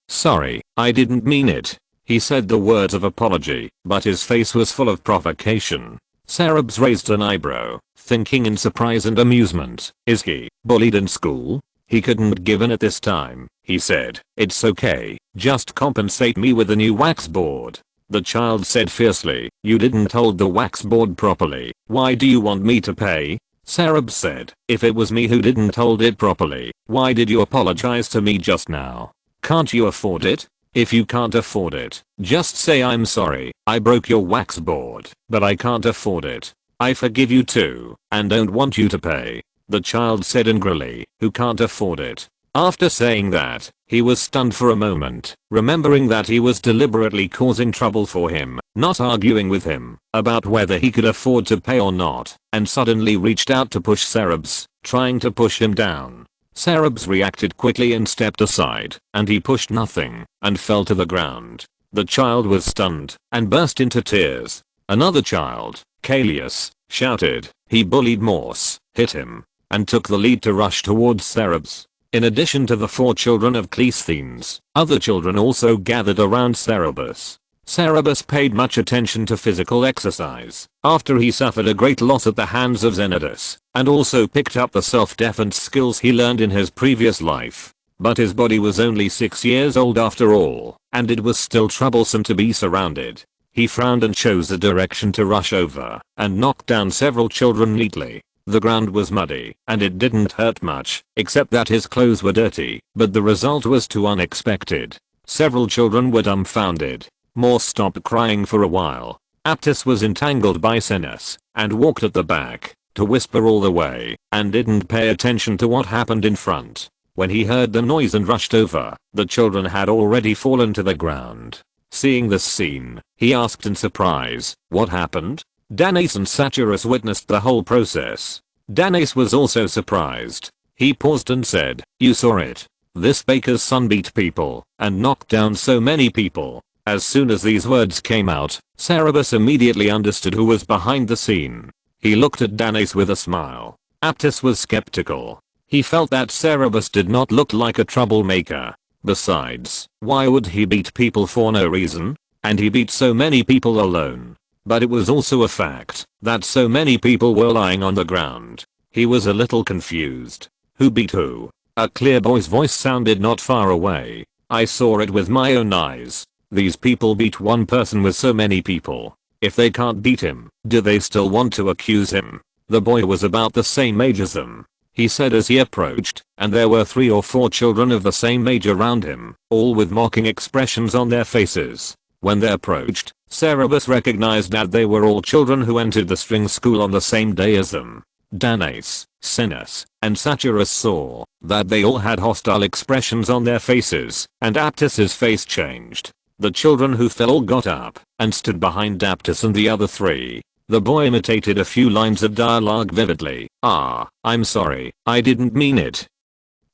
sorry, I didn't mean it. He said the words of apology, but his face was full of provocation. Cerberus raised an eyebrow, thinking in surprise and amusement, is he bullied in school? He couldn't give in at this time. He said, it's okay, just compensate me with a new wax board. The child said fiercely, you didn't hold the wax board properly, why do you want me to pay? Cerberus said, if it was me who didn't hold it properly, why did you apologize to me just now? Can't you afford it? If you can't afford it, just say I'm sorry, I broke your wax board, but I can't afford it. I forgive you too, and don't want you to pay. The child said angrily, who can't afford it? After saying that, he was stunned for a moment, remembering that he was deliberately causing trouble for him, not arguing with him about whether he could afford to pay or not, and suddenly reached out to push Cerberus, trying to push him down. Cerberus reacted quickly and stepped aside, and he pushed nothing, and fell to the ground. The child was stunned, and burst into tears. Another child, Callius, shouted, he bullied Morse, hit him, and took the lead to rush towards Cerberus. In addition to the 4 children of Cleisthenes, other children also gathered around Cerberus. Cerberus paid much attention to physical exercise, after he suffered a great loss at the hands of Xenodus, and also picked up the self-defense skills he learned in his previous life. But his body was only 6 years old after all, and it was still troublesome to be surrounded. He frowned and chose a direction to rush over, and knocked down several children neatly. The ground was muddy, and it didn't hurt much, except that his clothes were dirty, but the result was too unexpected. Several children were dumbfounded. Morse stopped crying for a while. Aptus was entangled by Synopsis, and walked at the back, to whisper all the way, and didn't pay attention to what happened in front. When he heard the noise and rushed over, the children had already fallen to the ground. Seeing this scene, he asked in surprise, what happened? Danis and Satyrus witnessed the whole process. Danis was also surprised. He paused and said, you saw it. This baker's son beat people, and knocked down so many people. As soon as these words came out, Cerberus immediately understood who was behind the scene. He looked at Danis with a smile. Aptus was skeptical. He felt that Cerberus did not look like a troublemaker. Besides, why would he beat people for no reason? And he beat so many people alone. But it was also a fact that so many people were lying on the ground. He was a little confused. Who beat who? A clear boy's voice sounded not far away. I saw it with my own eyes. These people beat one person with so many people. If they can't beat him, do they still want to accuse him? The boy was about the same age as them. He said as he approached, and there were 3 or 4 children of the same age around him, all with mocking expressions on their faces. When they approached, Cerberus recognized that they were all children who entered the string school on the same day as them. Danis, Synopsis, and Satyrus saw that they all had hostile expressions on their faces, and Aptus's face changed. The children who fell all got up and stood behind Aptus and the other 3. The boy imitated a few lines of dialogue vividly. I'm sorry, I didn't mean it.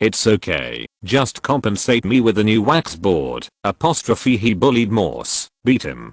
It's okay, just compensate me with a new wax board. He bullied Morse, beat him.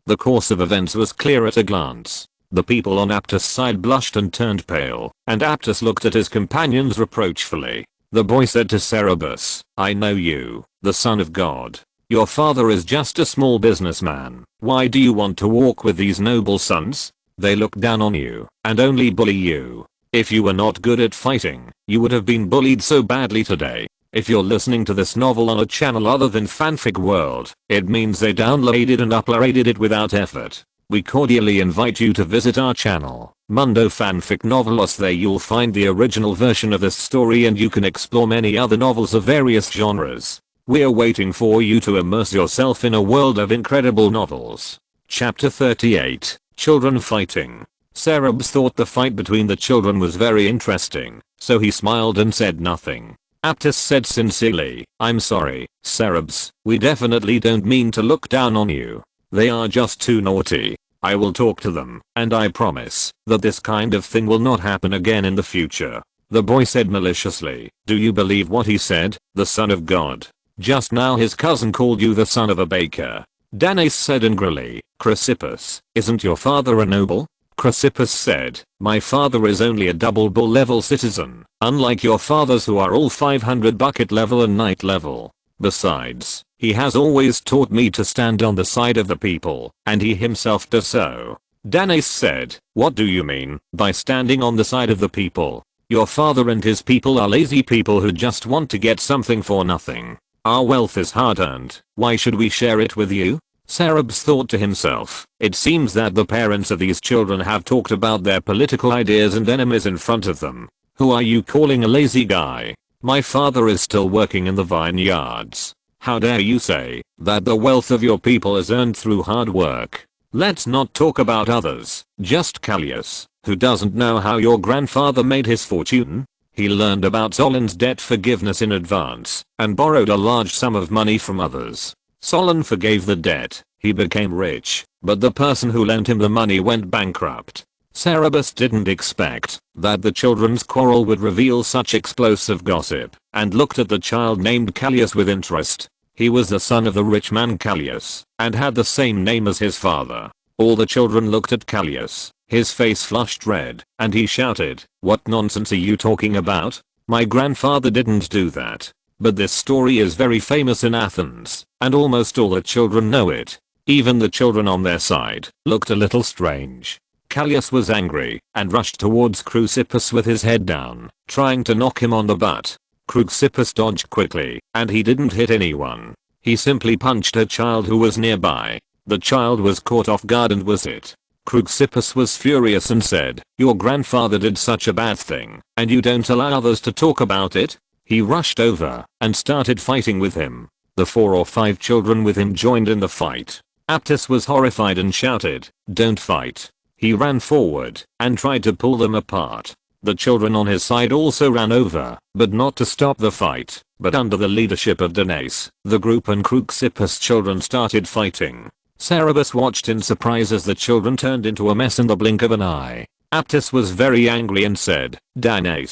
The course of events was clear at a glance. The people on Aptus' side blushed and turned pale, and Aptus looked at his companions reproachfully. The boy said to Cerberus, I know you, the son of God. Your father is just a small businessman. Why do you want to walk with these noble sons? They look down on you, and only bully you. If you were not good at fighting, you would have been bullied so badly today. If you're listening to this novel on a channel other than Fanfic World, it means they downloaded and uploaded it without effort. We cordially invite you to visit our channel, Mundo Fanfic Novelos. There you'll find the original version of this story and you can explore many other novels of various genres. We're waiting for you to immerse yourself in a world of incredible novels. Chapter 38, Children Fighting. Cerebs thought the fight between the children was very interesting, so he smiled and said nothing. Aptus said sincerely, "I'm sorry, Cerebs, we definitely don't mean to look down on you. They are just too naughty. I will talk to them, and I promise that this kind of thing will not happen again in the future." The boy said maliciously, "Do you believe what he said, the son of God? Just now his cousin called you the son of a baker." Danae said angrily, "Chrysippus, isn't your father a noble?" Chrysippus said, "My father is only a double bull level citizen, unlike your fathers who are all 500 bucket level and knight level. Besides, he has always taught me to stand on the side of the people, and he himself does so." Danae said, "What do you mean by standing on the side of the people? Your father and his people are lazy people who just want to get something for nothing. Our wealth is hard earned. Why should we share it with you?" Cerebs thought to himself, it seems that the parents of these children have talked about their political ideas and enemies in front of them. Who are you calling a lazy guy? My father is still working in the vineyards. How dare you say that the wealth of your people is earned through hard work? Let's not talk about others, just Callias, who doesn't know how your grandfather made his fortune. He learned about Solon's debt forgiveness in advance and borrowed a large sum of money from others. Solon forgave the debt, he became rich, but the person who lent him the money went bankrupt. Cerebus didn't expect that the children's quarrel would reveal such explosive gossip, and looked at the child named Callias with interest. He was the son of the rich man Callias, and had the same name as his father. All the children looked at Callias, his face flushed red, and he shouted, "What nonsense are you talking about? My grandfather didn't do that." But this story is very famous in Athens, and almost all the children know it. Even the children on their side looked a little strange. Callias was angry and rushed towards Chrysippus with his head down, trying to knock him on the butt. Chrysippus dodged quickly, and he didn't hit anyone. He simply punched a child who was nearby. The child was caught off guard and was hit. Chrysippus was furious and said, "Your grandfather did such a bad thing, and you don't allow others to talk about it?" He rushed over and started fighting with him. The 4 or 5 children with him joined in the fight. Aptus was horrified and shouted, "Don't fight." He ran forward and tried to pull them apart. The children on his side also ran over, but not to stop the fight, but under the leadership of Danae, the group and Chrysippus children started fighting. Cerebus watched in surprise as the children turned into a mess in the blink of an eye. Aptus was very angry and said, "Danae,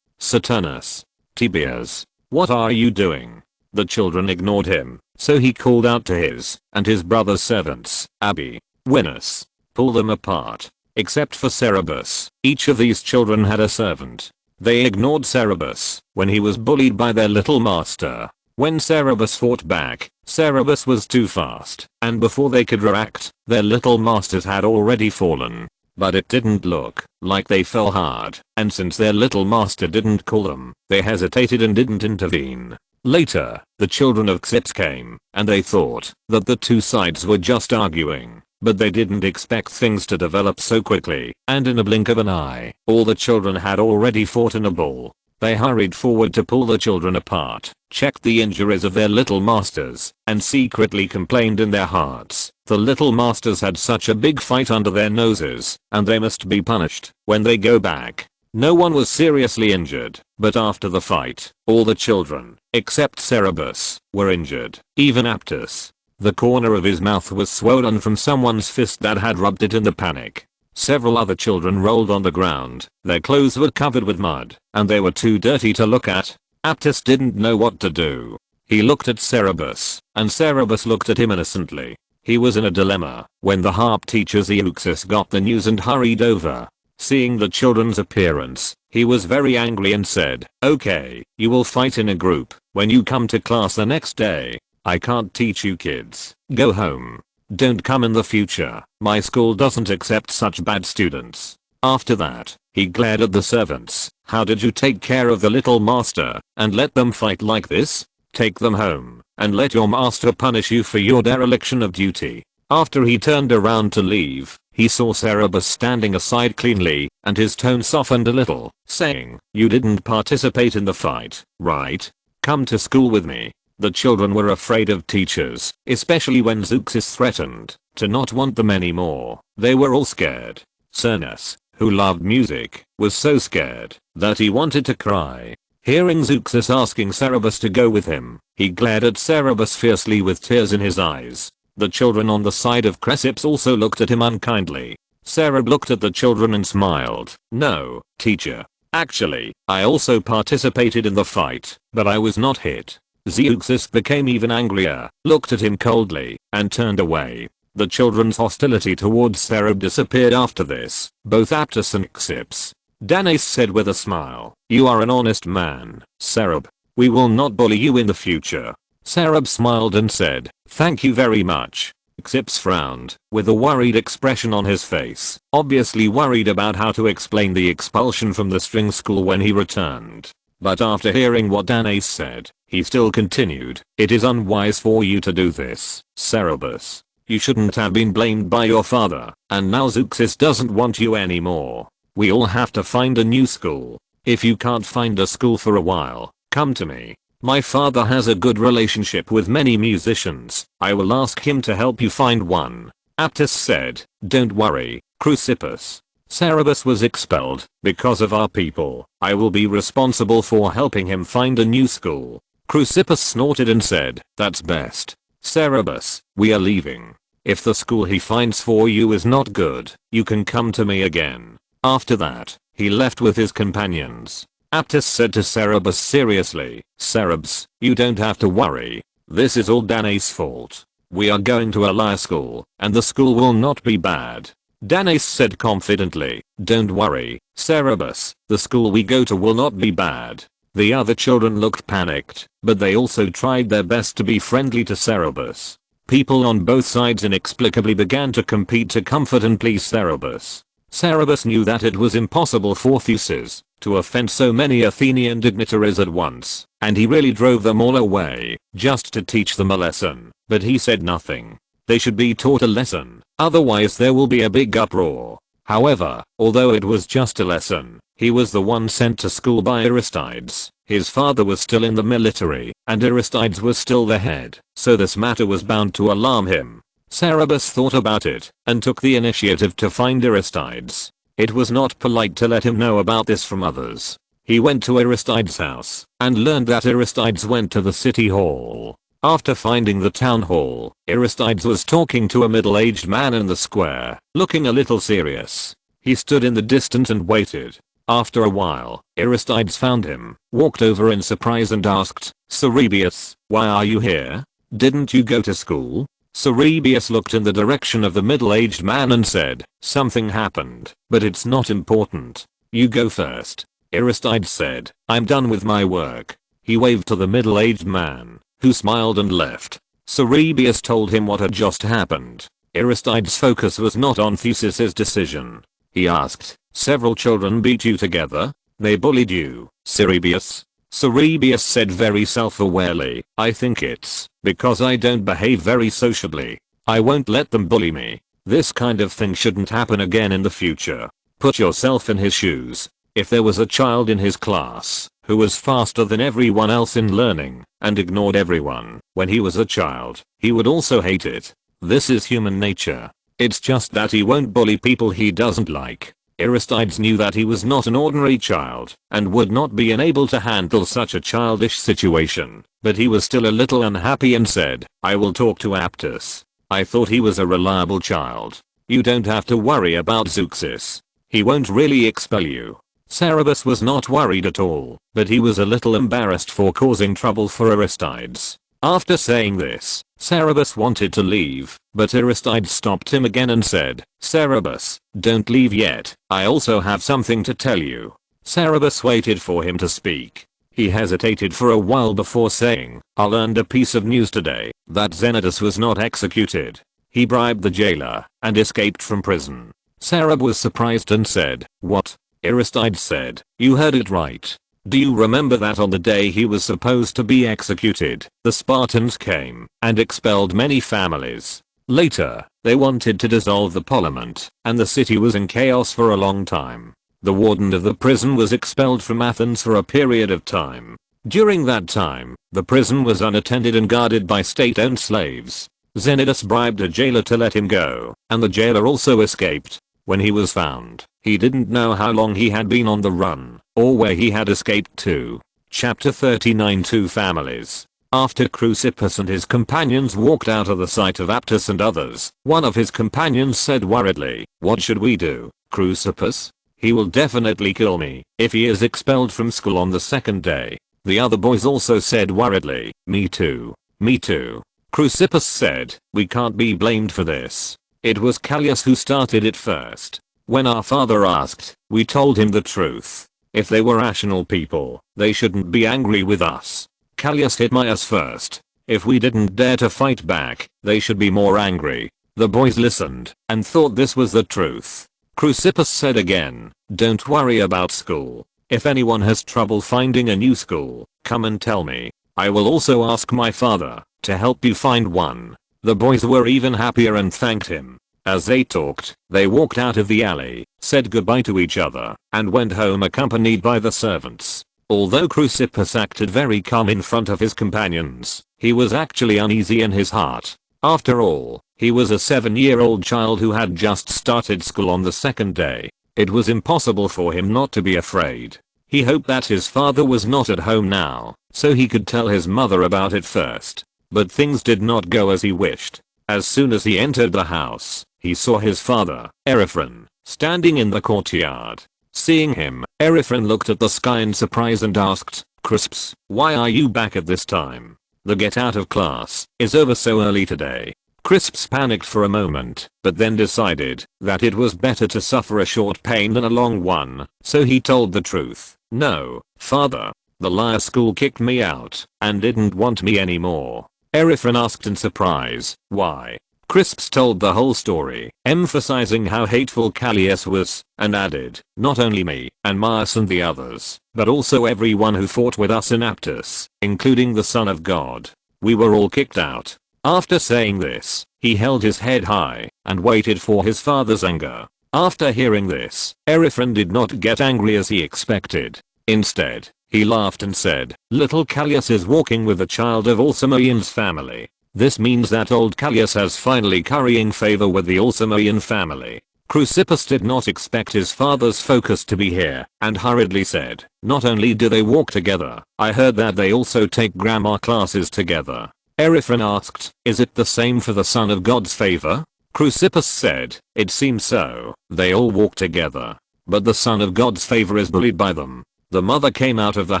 Saturnus, Tibias, what are you doing?" The children ignored him, so he called out to his and his brother's servants, Abi, Winus, "Pull them apart." Except for Cerebus, each of these children had a servant. They ignored Cerebus when he was bullied by their little master. When Cerebus fought back, Cerebus was too fast, and before they could react, their little masters had already fallen. But it didn't look like they fell hard, and since their little master didn't call them, they hesitated and didn't intervene. Later, the children of Xips came, and they thought that the two sides were just arguing, but they didn't expect things to develop so quickly, and in a blink of an eye, all the children had already fought in a ball. They hurried forward to pull the children apart, checked the injuries of their little masters, and secretly complained in their hearts. The little masters had such a big fight under their noses, and they must be punished when they go back. No one was seriously injured, but after the fight, all the children, except Cerebus, were injured. Even Aptus. The corner of his mouth was swollen from someone's fist that had rubbed it in the panic. Several other children rolled on the ground. Their clothes were covered with mud, and they were too dirty to look at. Aptus didn't know what to do. He looked at Cerebus, and Cerebus looked at him innocently. He was in a dilemma when the harp teacher Zeuxis got the news and hurried over. Seeing the children's appearance, he was very angry and said, "Okay, you will fight in a group when you come to class the next day. I can't teach you kids. Go home. Don't come in the future. My school doesn't accept such bad students." After that, he glared at the servants. How did you take care of the little master and let them fight like this? Take them home and let your master punish you for your dereliction of duty. After he turned around to leave, he saw Cerberus standing aside cleanly, and his tone softened a little, saying, "You didn't participate in the fight, right? Come to school with me." The children were afraid of teachers, especially when Zeuxis threatened to not want them anymore. They were all scared. Cernus, who loved music, was so scared that he wanted to cry. Hearing Zeuxis asking Cerberus to go with him, he glared at Cerberus fiercely with tears in his eyes. The children on the side of Chrysippus also looked at him unkindly. Cerberus looked at the children and smiled. "No, teacher. Actually, I also participated in the fight, but I was not hit." Zeuxis became even angrier, looked at him coldly, and turned away. The children's hostility towards Cerberus disappeared after this, both Aptus and Chrysippus. Danaus said with a smile, "You are an honest man, Cerberus. We will not bully you in the future." Cerberus smiled and said, "Thank you very much." Chrysippus frowned, with a worried expression on his face, obviously worried about how to explain the expulsion from the string school when he returned. But after hearing what Danaus said, he still continued, "It is unwise for you to do this, Cerberus. You shouldn't have been blamed by your father, and now Zeuxis doesn't want you anymore. We all have to find a new school. If you can't find a school for a while, come to me. My father has a good relationship with many musicians. I will ask him to help you find one." Aptus said, "Don't worry, Chrysippus. Cerberus was expelled because of our people. I will be responsible for helping him find a new school." Chrysippus snorted and said, "That's best. Cerberus, we are leaving. If the school he finds for you is not good, you can come to me again." After that, he left with his companions. Aptus said to Cerberus seriously, "Cerberus, you don't have to worry. This is all Danaus' fault. We are going to a lyre school, and the school will not be bad." Danaus said confidently, "Don't worry, Cerberus, the school we go to will not be bad." The other children looked panicked, but they also tried their best to be friendly to Cerberus. People on both sides inexplicably began to compete to comfort and please Cerberus. Cerberus knew that it was impossible for Theseus to offend so many Athenian dignitaries at once, and he really drove them all away, just to teach them a lesson, but he said nothing. They should be taught a lesson, otherwise there will be a big uproar. However, although it was just a lesson, he was the one sent to school by Aristides. His father was still in the military, and Aristides was still the head, so this matter was bound to alarm him. Cerberus thought about it, and took the initiative to find Aristides. It was not polite to let him know about this from others. He went to Aristides' house, and learned that Aristides went to the city hall. After finding the town hall, Aristides was talking to a middle-aged man in the square, looking a little serious. He stood in the distance and waited. After a while, Aristides found him, walked over in surprise and asked, "Cerberus, why are you here? Didn't you go to school?" Cerberus looked in the direction of the middle-aged man and said, "Something happened, but it's not important. You go first." Aristides said, "I'm done with my work." He waved to the middle-aged man, who smiled and left. Cerberus told him what had just happened. Aristides' focus was not on Theseus's decision. He asked, "Several children beat you together? They bullied you, Cerberus?" Cerberus said very self-awarely, "I think it's because I don't behave very sociably. I won't let them bully me. This kind of thing shouldn't happen again in the future." Put yourself in his shoes. If there was a child in his class who was faster than everyone else in learning and ignored everyone when he was a child, he would also hate it. This is human nature. It's just that he won't bully people he doesn't like. Aristides knew that he was not an ordinary child and would not be able to handle such a childish situation, but he was still a little unhappy and said, "I will talk to Aptus. I thought he was a reliable child. You don't have to worry about Zeuxis. He won't really expel you." Cerberus was not worried at all, but he was a little embarrassed for causing trouble for Aristides. After saying this, Cerberus wanted to leave, but Aristides stopped him again and said, "Cerberus, don't leave yet. I also have something to tell you." Cerberus waited for him to speak. He hesitated for a while before saying, "I learned a piece of news today, that Xenodus was not executed. He bribed the jailer and escaped from prison." Sarah was surprised and said, "What?" Aristide said, "You heard it right. Do you remember that on the day he was supposed to be executed, the Spartans came and expelled many families? Later, they wanted to dissolve the parliament, and the city was in chaos for a long time. The warden of the prison was expelled from Athens for a period of time. During that time, the prison was unattended and guarded by state-owned slaves. Xenidas bribed a jailer to let him go, and the jailer also escaped. When he was found, he didn't know how long he had been on the run, or where he had escaped to." Chapter 39. Two families. After Chrysippus and his companions walked out of the sight of Aptus and others, one of his companions said worriedly, "What should we do, Chrysippus? He will definitely kill me if he is expelled from school on the second day." The other boys also said worriedly, "Me too. Me too." Chrysippus said, "We can't be blamed for this. It was Callias who started it first. When our father asked, we told him the truth. If they were rational people, they shouldn't be angry with us. Callias hit Myus first. If we didn't dare to fight back, they should be more angry." The boys listened and thought this was the truth. Chrysippus said again, "Don't worry about school. If anyone has trouble finding a new school, come and tell me. I will also ask my father to help you find one." The boys were even happier and thanked him. As they talked, they walked out of the alley, said goodbye to each other, and went home accompanied by the servants. Although Chrysippus acted very calm in front of his companions, he was actually uneasy in his heart. After all, he was a 7-year-old child who had just started school on the second day. It was impossible for him not to be afraid. He hoped that his father was not at home now, so he could tell his mother about it first. But things did not go as he wished. As soon as he entered the house, he saw his father, Eryphron, standing in the courtyard. Seeing him, Eryphron looked at the sky in surprise and asked, "Crisps, why are you back at this time? The get out of class is over so early today." Crisps panicked for a moment, but then decided that it was better to suffer a short pain than a long one, so he told the truth. "No, father. The liar school kicked me out and didn't want me anymore." Eryphron asked in surprise, "Why?" Crisps told the whole story, emphasizing how hateful Callias was, and added, "Not only me and Myus and the others, but also everyone who fought with us in Aptus, including the Son of God. We were all kicked out." After saying this, he held his head high and waited for his father's anger. After hearing this, Eryphron did not get angry as he expected. Instead, he laughed and said, "Little Callias is walking with a child of Alcmaeon's family. This means that old Callias has finally currying favor with the Alcmaeon family." Chrysippus did not expect his father's focus to be here, and hurriedly said, "Not only do they walk together, I heard that they also take grammar classes together." Eryphron asked, "Is it the same for the Son of God's favor?" Chrysippus said, "It seems so. They all walk together. But the Son of God's favor is bullied by them." The mother came out of the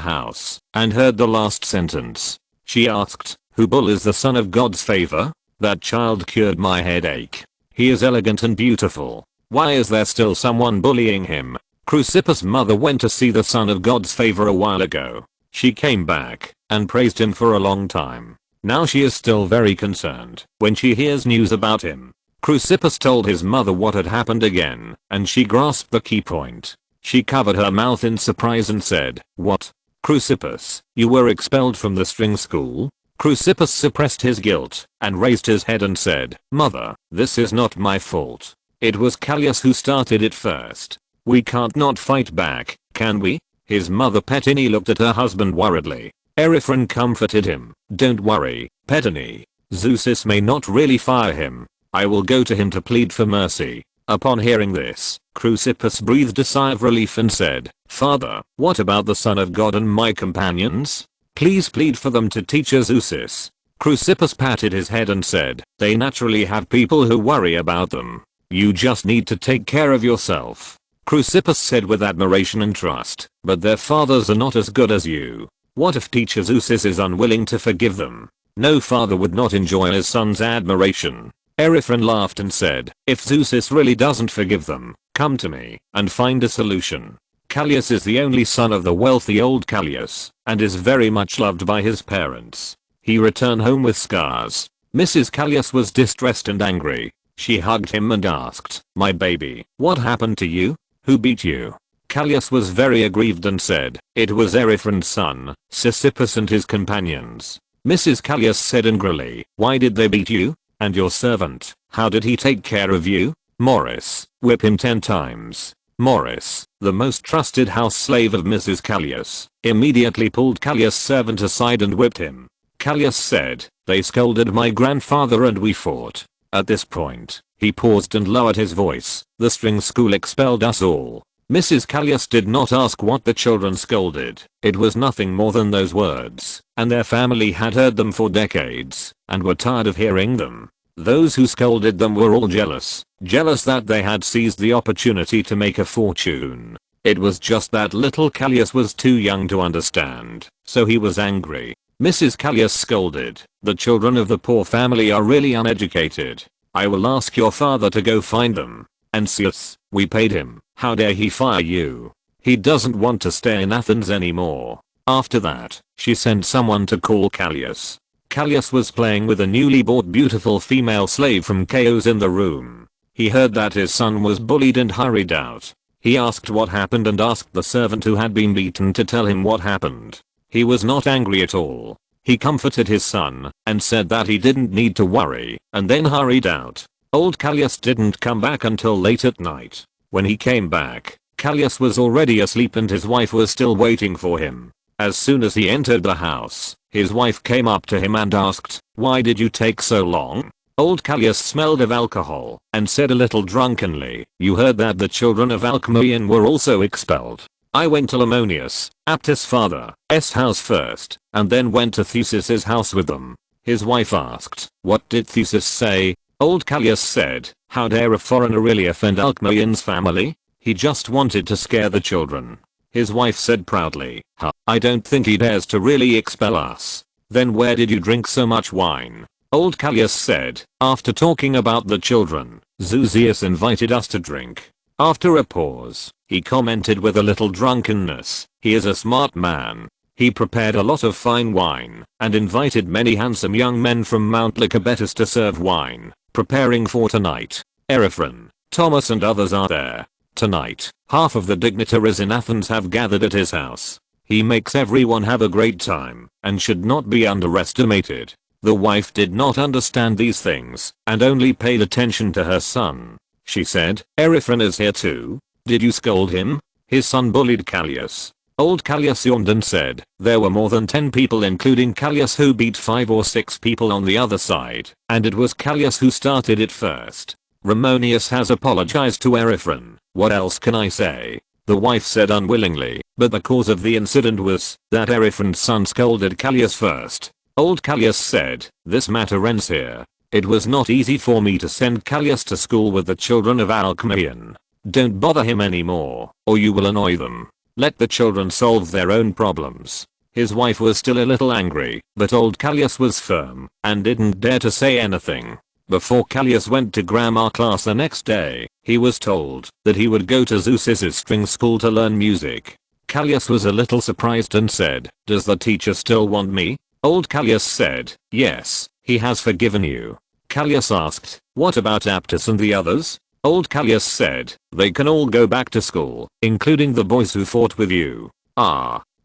house and heard the last sentence. She asked, "Who bullies the Son of God's favor?" "That child cured my headache. He is elegant and beautiful. Why is there still someone bullying him?" Chrysippus' mother went to see the Son of God's favor a while ago. She came back and praised him for a long time. Now she is still very concerned when she hears news about him. Chrysippus told his mother what had happened again, and she grasped the key point. She covered her mouth in surprise and said, "What? Chrysippus, you were expelled from the string school?" Chrysippus suppressed his guilt and raised his head and said, "Mother, this is not my fault. It was Callias who started it first. We can't not fight back, can we?" His mother Petini looked at her husband worriedly. Eryphron comforted him, "Don't worry, Petini. Zeus may not really fire him. I will go to him to plead for mercy." Upon hearing this, Chrysippus breathed a sigh of relief and said, "Father, what about the Son of God and my companions? Please plead for them to teach Zeus." Chrysippus patted his head and said, "They naturally have people who worry about them. You just need to take care of yourself." Chrysippus said with admiration and trust, "But their fathers are not as good as you. What if teacher Zeus is unwilling to forgive them? No father would not enjoy his son's admiration." Eryphron laughed and said, "If Zeus really doesn't forgive them, come to me and find a solution. Callias is the only son of the wealthy old Callias, and is very much loved by his parents. He returned home with scars." Mrs. Callias was distressed and angry. She hugged him and asked, "My baby, what happened to you? Who beat you?" Callias was very aggrieved and said, "It was Eryphron's son, Sisyphus and his companions." Mrs. Callias said angrily, "Why did they beat you? And your servant, how did he take care of you?" Morris, "Whip him 10 times. Morris, the most trusted house slave of Mrs. Callias, immediately pulled Callias' servant aside and whipped him. Callias said, "They scolded my grandfather and we fought." At this point, he paused and lowered his voice. "The string school expelled us all." Mrs. Callias did not ask what the children scolded. It was nothing more than those words, and their family had heard them for decades, and were tired of hearing them. Those who scolded them were all jealous that they had seized the opportunity to make a fortune. It was just that little Callias was too young to understand, so he was angry. Mrs. Callias scolded, "The children of the poor family are really uneducated. I will ask your father to go find them." And Zeus, "We paid him. How dare he fire you? He doesn't want to stay in Athens anymore." After that, she sent someone to call Callias. Callias was playing with a newly bought beautiful female slave from Chaos in the room. He heard that his son was bullied and hurried out. He asked what happened and asked the servant who had been beaten to tell him what happened. He was not angry at all. He comforted his son and said that he didn't need to worry, and then hurried out. Old Callias didn't come back until late at night. When he came back, Callias was already asleep and his wife was still waiting for him. As soon as he entered the house, his wife came up to him and asked, "Why did you take so long?" Old Callias smelled of alcohol and said a little drunkenly, "You heard that the children of Alcmaeon were also expelled. I went to Lamonius, Aptus' father's house first, and then went to Theseus's house with them." His wife asked, "What did Theseus say?" Old Callias said, "How dare a foreigner really offend Alcmaeon's family? He just wanted to scare the children." His wife said proudly, I don't think he dares to really expel us." "Then where did you drink so much wine?" Old Callias said, "After talking about the children, Zeus invited us to drink." After a pause, he commented with a little drunkenness, "He is a smart man. He prepared a lot of fine wine and invited many handsome young men from Mount Lycabettus to serve wine, preparing for tonight. Eryphron, Thomas and others are there. Tonight, half of the dignitaries in Athens have gathered at his house. He makes everyone have a great time and should not be underestimated." The wife did not understand these things and only paid attention to her son. She said, "Eryphron is here too. Did you scold him?" His son bullied Callias. Old Callias yawned and said, "There were more than 10 people including Callias who beat 5 or 6 people on the other side, and it was Callias who started it first. Ramonius has apologized to Eryphron. What else can I say?" The wife said unwillingly, "But the cause of the incident was that Eryphron's son scolded Callias first." Old Callias said, "This matter ends here. It was not easy for me to send Callias to school with the children of Alcmaeon. Don't bother him anymore, or you will annoy them. Let the children solve their own problems." His wife was still a little angry, but old Callias was firm and didn't dare to say anything. Before Callias went to grammar class the next day, he was told that he would go to Zeus's string school to learn music. Callias was a little surprised and said, "Does the teacher still want me?" Old Callias said, "Yes, he has forgiven you." Callias asked, "What about Aptus and the others?" Old Callias said, "They can all go back to school, including the boys who fought with you."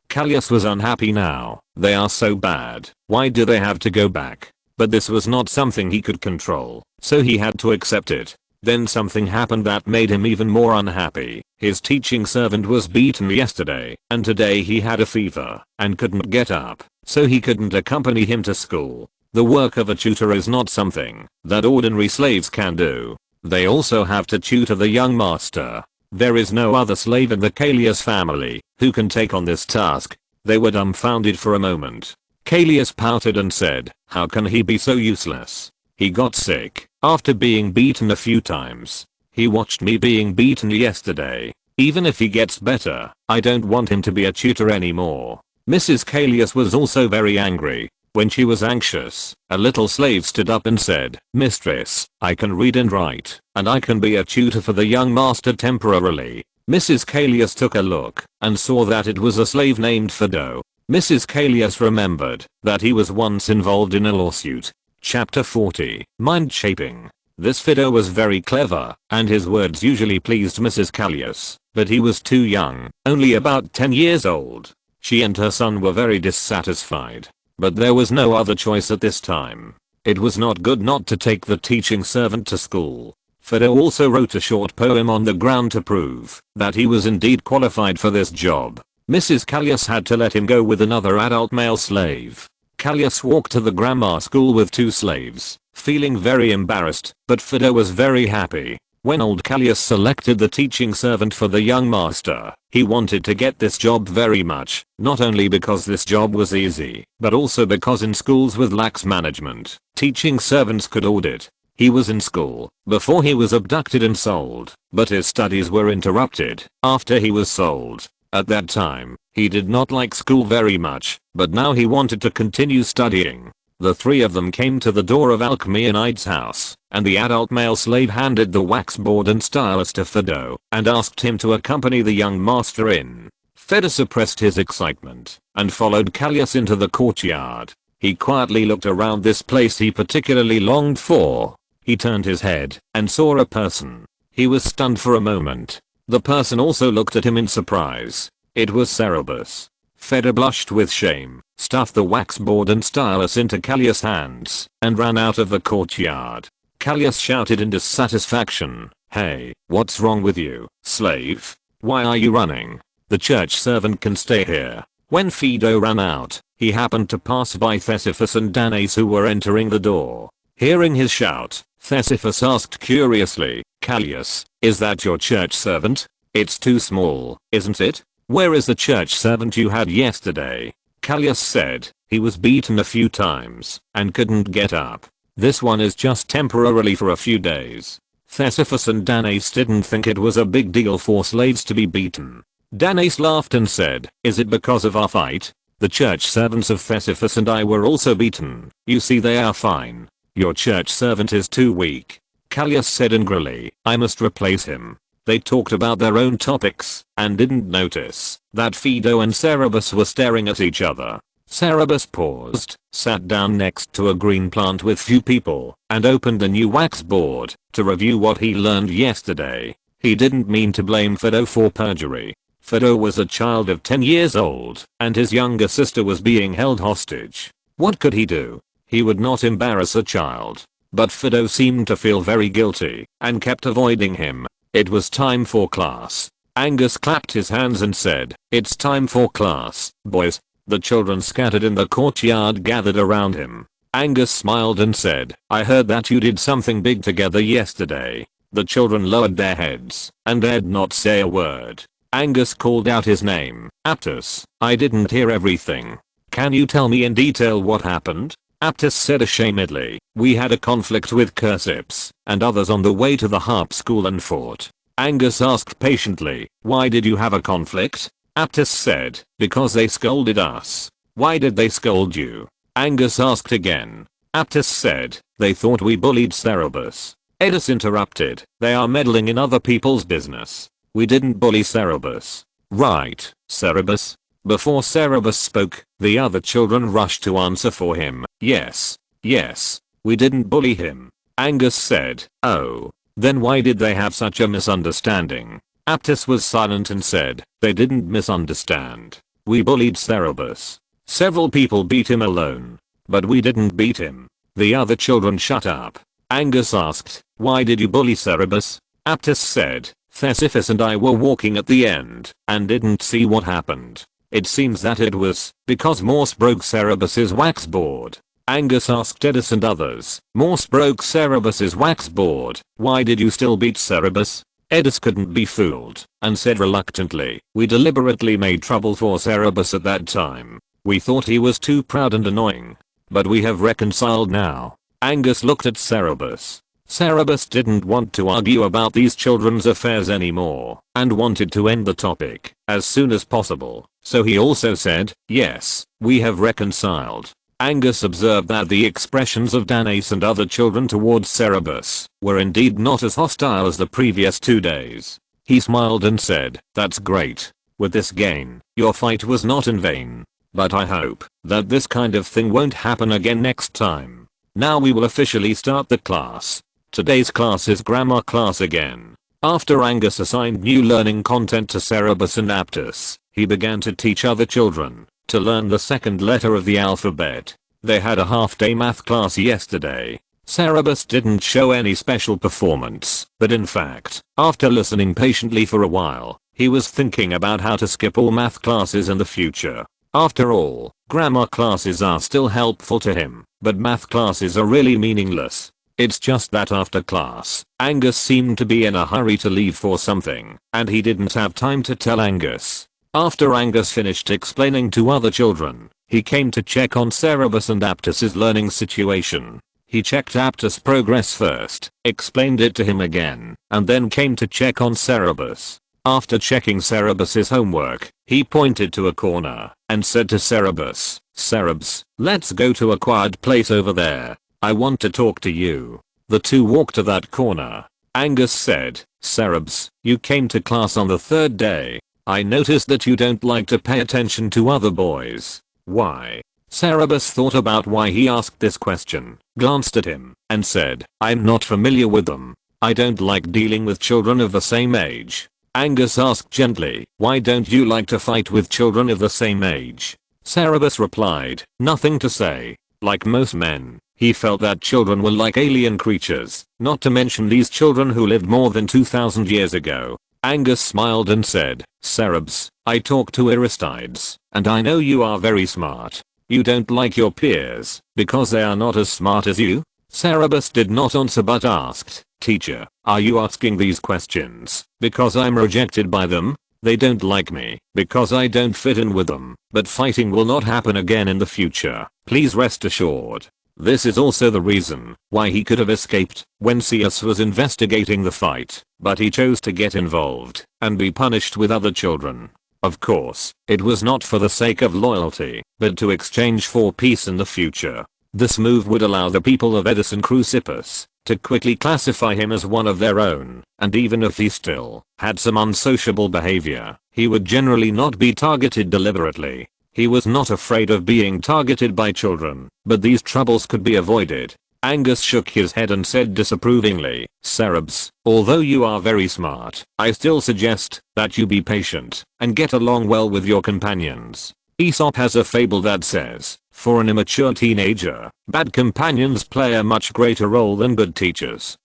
Callias was unhappy now. They are so bad. Why do they have to go back? But this was not something he could control, so he had to accept it. Then something happened that made him even more unhappy. His teaching servant was beaten yesterday, and today he had a fever and couldn't get up, so he couldn't accompany him to school. The work of a tutor is not something that ordinary slaves can do. They also have to tutor the young master. There is no other slave in the Callias family who can take on this task. They were dumbfounded for a moment. Callias pouted and said, "How can he be so useless? He got sick after being beaten a few times. He watched me being beaten yesterday. Even if he gets better, I don't want him to be a tutor anymore." Mrs. Callias was also very angry. When she was anxious, a little slave stood up and said, "Mistress, I can read and write, and I can be a tutor for the young master temporarily." Mrs. Callias took a look and saw that it was a slave named Fido. Mrs. Callias remembered that he was once involved in a lawsuit. Chapter 40. Mind Shaping. This Fido was very clever, and his words usually pleased Mrs. Callias, but he was too young, only about 10 years old. She and her son were very dissatisfied. But there was no other choice at this time. It was not good not to take the teaching servant to school. Fido also wrote a short poem on the ground to prove that he was indeed qualified for this job. Mrs. Callias had to let him go with another adult male slave. Callias walked to the grammar school with 2 slaves, feeling very embarrassed, but Fido was very happy. When old Callias selected the teaching servant for the young master, he wanted to get this job very much, not only because this job was easy, but also because in schools with lax management, teaching servants could audit. He was in school before he was abducted and sold, but his studies were interrupted after he was sold. At that time, he did not like school very much, but now he wanted to continue studying. The 3 of them came to the door of Alcmeonide's house, and the adult male slave handed the wax board and stylus to Fido and asked him to accompany the young master in. Fido suppressed his excitement and followed Callias into the courtyard. He quietly looked around this place he particularly longed for. He turned his head and saw a person. He was stunned for a moment. The person also looked at him in surprise. It was Cerberus. Fido blushed with shame, stuffed the wax board and stylus into Callias' hands, and ran out of the courtyard. Callias shouted in dissatisfaction, "Hey, what's wrong with you, slave? Why are you running? The church servant can stay here." When Fido ran out, he happened to pass by Thesephus and Danae who were entering the door. Hearing his shout, Thesephus asked curiously, "Callias, is that your church servant? It's too small, isn't it? Where is the church servant you had yesterday?" Callias said, "He was beaten a few times and couldn't get up. This one is just temporarily for a few days." Thesephus and Danae didn't think it was a big deal for slaves to be beaten. Danae laughed and said, "Is it because of our fight? The church servants of Thesephus and I were also beaten. You see they are fine. Your church servant is too weak." Callias said angrily, "I must replace him." They talked about their own topics and didn't notice that Fido and Cerberus were staring at each other. Cerberus paused, sat down next to a green plant with few people, and opened a new wax board to review what he learned yesterday. He didn't mean to blame Fido for perjury. Fido was a child of 10 years old, and his younger sister was being held hostage. What could he do? He would not embarrass a child. But Fido seemed to feel very guilty and kept avoiding him. It was time for class. Angus clapped his hands and said, "It's time for class, boys." The children scattered in the courtyard gathered around him. Angus smiled and said, "I heard that you did something big together yesterday." The children lowered their heads and dared not say a word. Angus called out his name, "Aptus, I didn't hear everything. Can you tell me in detail what happened?" Aptus said ashamedly, "We had a conflict with Chrysippus and others on the way to the harp school and fought." Angus asked patiently, "Why did you have a conflict?" Aptus said, "Because they scolded us." "Why did they scold you?" Angus asked again. Aptus said, "They thought we bullied Cerberus." Edis interrupted, "They are meddling in other people's business. We didn't bully Cerberus." "Right, Cerberus." Before Cerberus spoke, the other children rushed to answer for him. Yes, we didn't bully him." Angus said, "Oh. Then why did they have such a misunderstanding?" Aptus was silent and said, "They didn't misunderstand. We bullied Cerberus. Several people beat him alone. But we didn't beat him." The other children shut up. Angus asked, "Why did you bully Cerberus?" Aptus said, "Thesephus and I were walking at the end and didn't see what happened. It seems that it was because Morse broke Cerberus's wax board." Angus asked Edis and others, "Morse broke Cerberus's wax board. Why did you still beat Cerberus?" Edis couldn't be fooled and said reluctantly, "We deliberately made trouble for Cerberus at that time. We thought he was too proud and annoying. But we have reconciled now." Angus looked at Cerberus. Cerberus didn't want to argue about these children's affairs anymore and wanted to end the topic as soon as possible, so he also said, "Yes, we have reconciled." Angus observed that the expressions of Danae and other children towards Cerberus were indeed not as hostile as the previous 2 days. He smiled and said, "That's great. With this gain, your fight was not in vain. But I hope that this kind of thing won't happen again next time. Now we will officially start the class." Today's class is grammar class again. After Angus assigned new learning content to Cerebus and Aptus, he began to teach other children to learn the second letter of the alphabet. They had a half-day math class yesterday. Cerebus didn't show any special performance, but in fact, after listening patiently for a while, he was thinking about how to skip all math classes in the future. After all, grammar classes are still helpful to him, but math classes are really meaningless. It's just that after class, Angus seemed to be in a hurry to leave for something, and he didn't have time to tell Angus. After Angus finished explaining to other children, he came to check on Cerebus and Aptus's learning situation. He checked Aptus' progress first, explained it to him again, and then came to check on Cerebus. After checking Cerebus's homework, he pointed to a corner and said to Cerebus, "Cerebus, let's go to a quiet place over there. I want to talk to you." The two walked to that corner. Angus said, "Cerebus, you came to class on the third day. I noticed that you don't like to pay attention to other boys. Why?" Cerebus thought about why he asked this question, glanced at him, and said, "I'm not familiar with them. I don't like dealing with children of the same age." Angus asked gently, "Why don't you like to fight with children of the same age?" Cerebus replied, "Nothing to say. Like most men, he felt that children were like alien creatures, not to mention these children who lived more than 2000 years ago." Angus smiled and said, "Cerebus, I talk to Aristides, and I know you are very smart. You don't like your peers, because they are not as smart as you?" Cerebus did not answer but asked, "Teacher, are you asking these questions because I'm rejected by them? They don't like me because I don't fit in with them, but fighting will not happen again in the future. Please rest assured." This is also the reason why he could have escaped when CS was investigating the fight, but he chose to get involved and be punished with other children. Of course, it was not for the sake of loyalty, but to exchange for peace in the future. This move would allow the people of Edison Crucipus to quickly classify him as one of their own, and even if he still had some unsociable behavior, he would generally not be targeted deliberately. He was not afraid of being targeted by children, but these troubles could be avoided. Angus shook his head and said disapprovingly, "Cerebus, although you are very smart, I still suggest that you be patient and get along well with your companions. Aesop has a fable that says, for an immature teenager, bad companions play a much greater role than good teachers."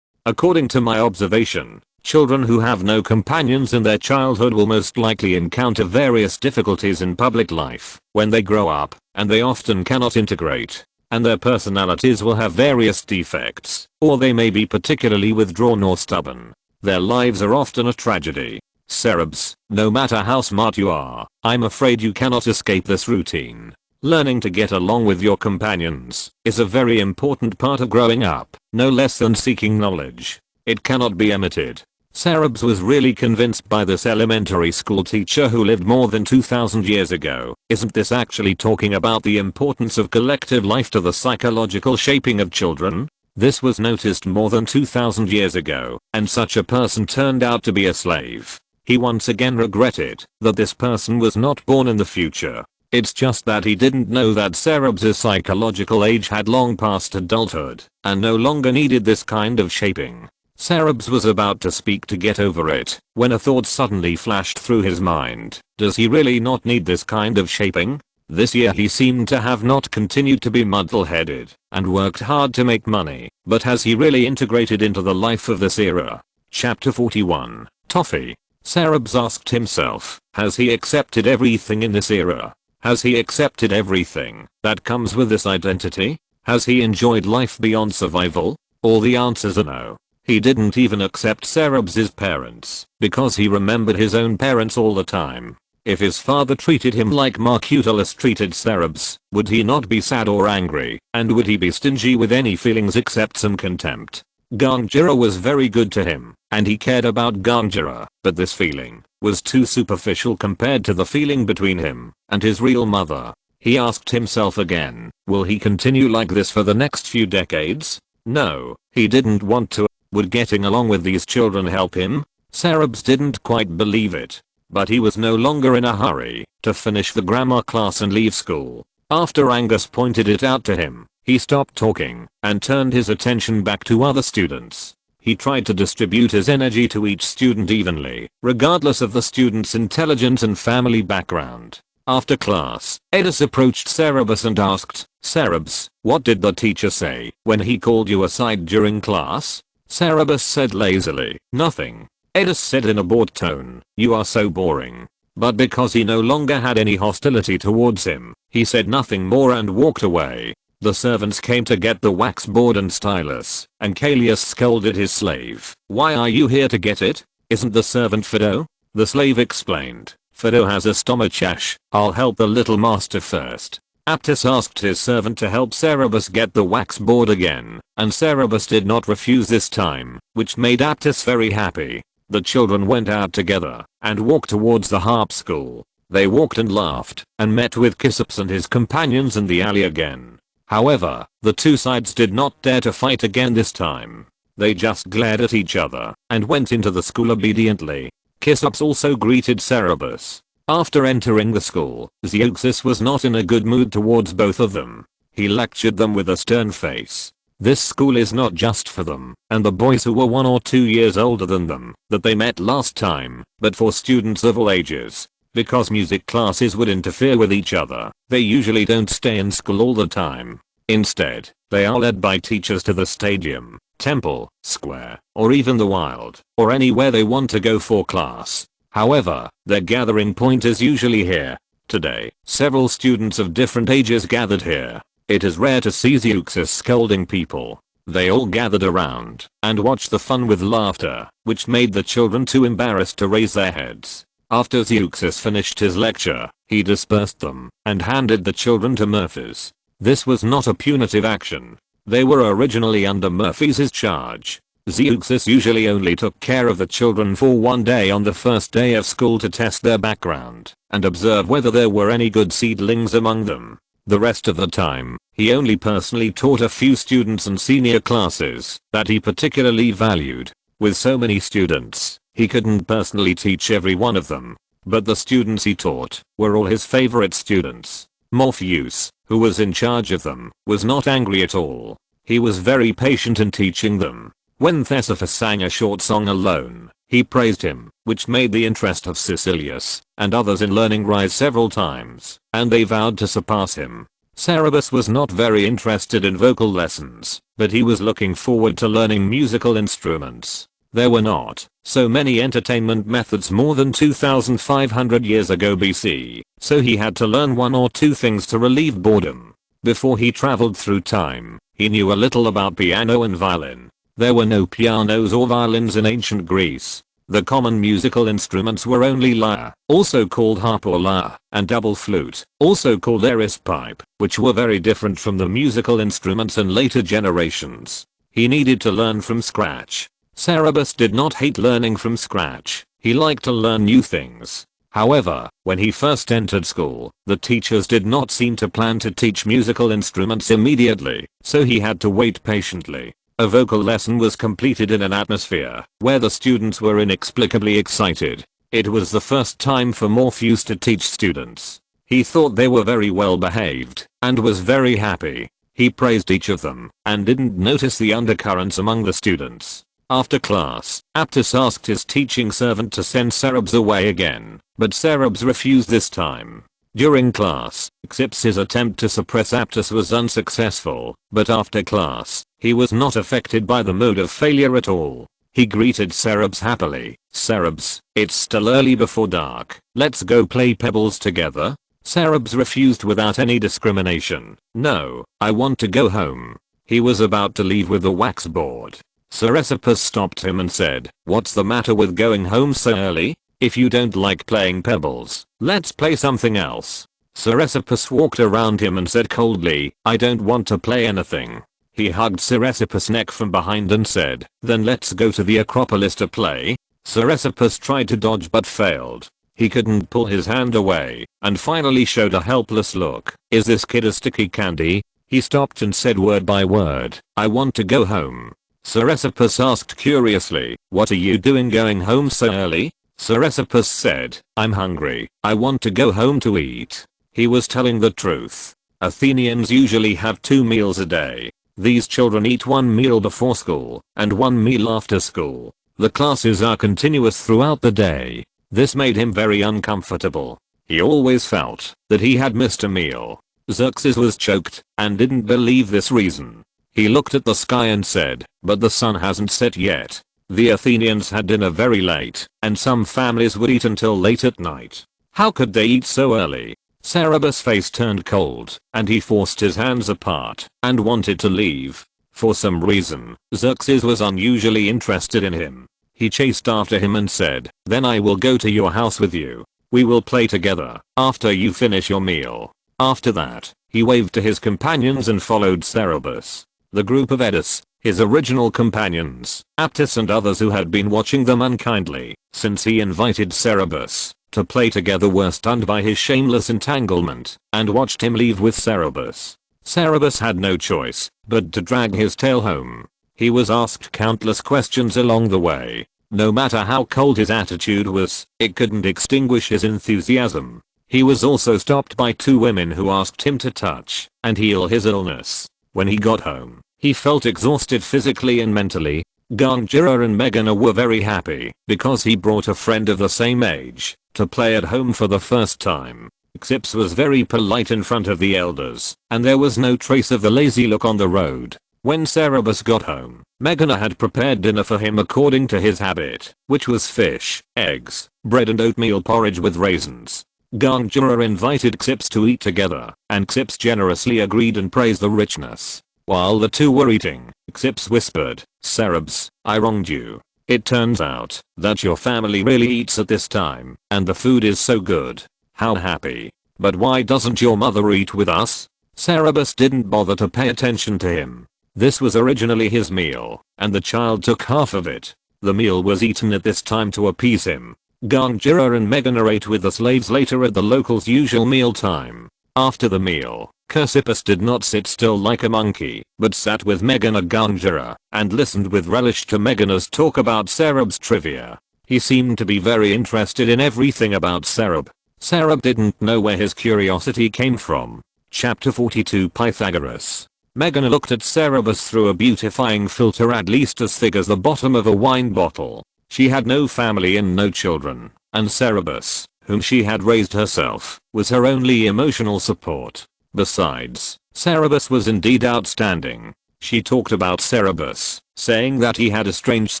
According to my observation, children who have no companions in their childhood will most likely encounter various difficulties in public life when they grow up, and they often cannot integrate, and their personalities will have various defects, or they may be particularly withdrawn or stubborn. Their lives are often a tragedy. Cerebus, no matter how smart you are, I'm afraid you cannot escape this routine. Learning to get along with your companions is a very important part of growing up, no less than seeking knowledge. It cannot be omitted. Cerebus was really convinced by this elementary school teacher who lived more than 2000 years ago. Isn't this actually talking about the importance of collective life to the psychological shaping of children? This was noticed more than 2000 years ago, and such a person turned out to be a slave. He once again regretted that this person was not born in the future. It's just that he didn't know that Cerebus' psychological age had long passed adulthood, and no longer needed this kind of shaping. Cerebus was about to speak to get over it, when a thought suddenly flashed through his mind. Does he really not need this kind of shaping? This year he seemed to have not continued to be muddle-headed, and worked hard to make money, but has he really integrated into the life of this era? Chapter 41, Toffee. Cerebus asked himself, has he accepted everything in this era? Has he accepted everything that comes with this identity? Has he enjoyed life beyond survival? All the answers are no. He didn't even accept Cerebus's parents, because he remembered his own parents all the time. If his father treated him like Marcutulus treated Cerebus, would he not be sad or angry, and would he be stingy with any feelings except some contempt? Ganjira was very good to him, and he cared about Ganjira, but this feeling was too superficial compared to the feeling between him and his real mother. He asked himself again, will he continue like this for the next few decades? No, he didn't want to. Would getting along with these children help him? Cerebus didn't quite believe it. But he was no longer in a hurry to finish the grammar class and leave school. After Angus pointed it out to him, He stopped talking and turned his attention back to other students. He tried to distribute his energy to each student evenly, regardless of the student's intelligence and family background. After class, Edis approached Cerebus and asked, "Cerebus, what did the teacher say when he called you aside during class?" Cerebus said lazily, "Nothing." Edis said in a bored tone, "You are so boring." But because he no longer had any hostility towards him, he said nothing more and walked away. The servants came to get the wax board and stylus, and Callias scolded his slave. "Why are you here to get it? Isn't the servant Fido?" The slave explained, "Fido has a stomachache, I'll help the little master first." Aptus asked his servant to help Cerebus get the wax board again, and Cerebus did not refuse this time, which made Aptus very happy. The children went out together and walked towards the harp school. They walked and laughed and met with Chrysippus and his companions in the alley again. However, the two sides did not dare to fight again this time. They just glared at each other and went into the school obediently. Chrysippus also greeted Cerebus. After entering the school, Zeuxis was not in a good mood towards both of them. He lectured them with a stern face. This school is not just for them and the boys who were 1 or 2 years older than them that they met last time, but for students of all ages. Because music classes would interfere with each other, they usually don't stay in school all the time. Instead, they are led by teachers to the stadium, temple, square, or even the wild, or anywhere they want to go for class. However, their gathering point is usually here. Today, several students of different ages gathered here. It is rare to see Zeuxis scolding people. They all gathered around and watched the fun with laughter, which made the children too embarrassed to raise their heads. After Zeuxis finished his lecture, he dispersed them and handed the children to Murphys. This was not a punitive action. They were originally under Murphy's charge. Zeuxis usually only took care of the children for one day on the first day of school to test their background and observe whether there were any good seedlings among them. The rest of the time, he only personally taught a few students and senior classes that he particularly valued. With so many students, he couldn't personally teach every one of them, but the students he taught were all his favorite students. Morpheus, who was in charge of them, was not angry at all. He was very patient in teaching them. When Thesaphus sang a short song alone, he praised him, which made the interest of Caecilius and others in learning rise several times, and they vowed to surpass him. Cerebus was not very interested in vocal lessons, but he was looking forward to learning musical instruments. There were not so many entertainment methods more than 2,500 years ago BC, so he had to learn 1 or 2 things to relieve boredom. Before he traveled through time, he knew a little about piano and violin. There were no pianos or violins in ancient Greece. The common musical instruments were only lyre, also called harp or lyre, and double flute, also called eris pipe, which were very different from the musical instruments in later generations. He needed to learn from scratch. Cerebus did not hate learning from scratch. He liked to learn new things. However, when he first entered school, the teachers did not seem to plan to teach musical instruments immediately, so he had to wait patiently. A vocal lesson was completed in an atmosphere where the students were inexplicably excited. It was the first time for Morpheus to teach students. He thought they were very well behaved and was very happy. He praised each of them and didn't notice the undercurrents among the students. After class, Aptus asked his teaching servant to send Cerebus away again, but Cerebus refused this time. During class, Xips's attempt to suppress Aptus was unsuccessful, but after class, he was not affected by the mode of failure at all. He greeted Cerebus happily. "Cerebus, it's still early before dark. Let's go play pebbles together?" Cerebus refused without any discrimination. "No, I want to go home." He was about to leave with the wax board. Ceresippus stopped him and said, "What's the matter with going home so early? If you don't like playing pebbles, let's play something else." Ceresippus walked around him and said coldly, "I don't want to play anything." He hugged Ceresippus' neck from behind and said, "Then let's go to the Acropolis to play." Ceresippus tried to dodge but failed. He couldn't pull his hand away and finally showed a helpless look. "Is this kid a sticky candy?" He stopped and said word by word, "I want to go home." Ceresippus asked curiously, "What are you doing going home so early?" Ceresippus said, "I'm hungry. I want to go home to eat." He was telling the truth. Athenians usually have 2 meals a day. These children eat 1 meal before school and 1 meal after school. The classes are continuous throughout the day. This made him very uncomfortable. He always felt that he had missed a meal. Xerxes was choked and didn't believe this reason. He looked at the sky and said, "But the sun hasn't set yet." The Athenians had dinner very late, and some families would eat until late at night. How could they eat so early? Cerberus' face turned cold, and he forced his hands apart and wanted to leave. For some reason, Xerxes was unusually interested in him. He chased after him and said, "Then I will go to your house with you. We will play together after you finish your meal." After that, he waved to his companions and followed Cerberus. The group of Edus, his original companions, Aptus and others who had been watching them unkindly since he invited Cerberus to play together were stunned by his shameless entanglement and watched him leave with Cerberus. Cerberus had no choice but to drag his tail home. He was asked countless questions along the way. No matter how cold his attitude was, it couldn't extinguish his enthusiasm. He was also stopped by 2 women who asked him to touch and heal his illness. When he got home, he felt exhausted physically and mentally. Gangira and Megana were very happy because he brought a friend of the same age to play at home for the first time. Xips was very polite in front of the elders, and there was no trace of the lazy look on the road. When Cerberus got home, Megana had prepared dinner for him according to his habit, which was fish, eggs, bread and oatmeal porridge with raisins. Gangira invited Xips to eat together, and Xips generously agreed and praised the richness. While the two were eating, Xips whispered, "Cerberus, I wronged you. It turns out that your family really eats at this time, and the food is so good. How happy. But why doesn't your mother eat with us?" Cerberus didn't bother to pay attention to him. This was originally his meal, and the child took half of it. The meal was eaten at this time to appease him. Gangira and Megana ate with the slaves later at the locals' usual meal time. After the meal, Chrysippus did not sit still like a monkey, but sat with Megana Gangira and listened with relish to Megana's talk about Cerberus trivia. He seemed to be very interested in everything about Cerberus. Cerberus didn't know where his curiosity came from. Chapter 42 Pythagoras. Megana looked at Cerberus through a beautifying filter at least as thick as the bottom of a wine bottle. She had no family and no children, and Cerberus, whom she had raised herself, was her only emotional support. Besides, Cerberus was indeed outstanding. She talked about Cerberus, saying that he had a strange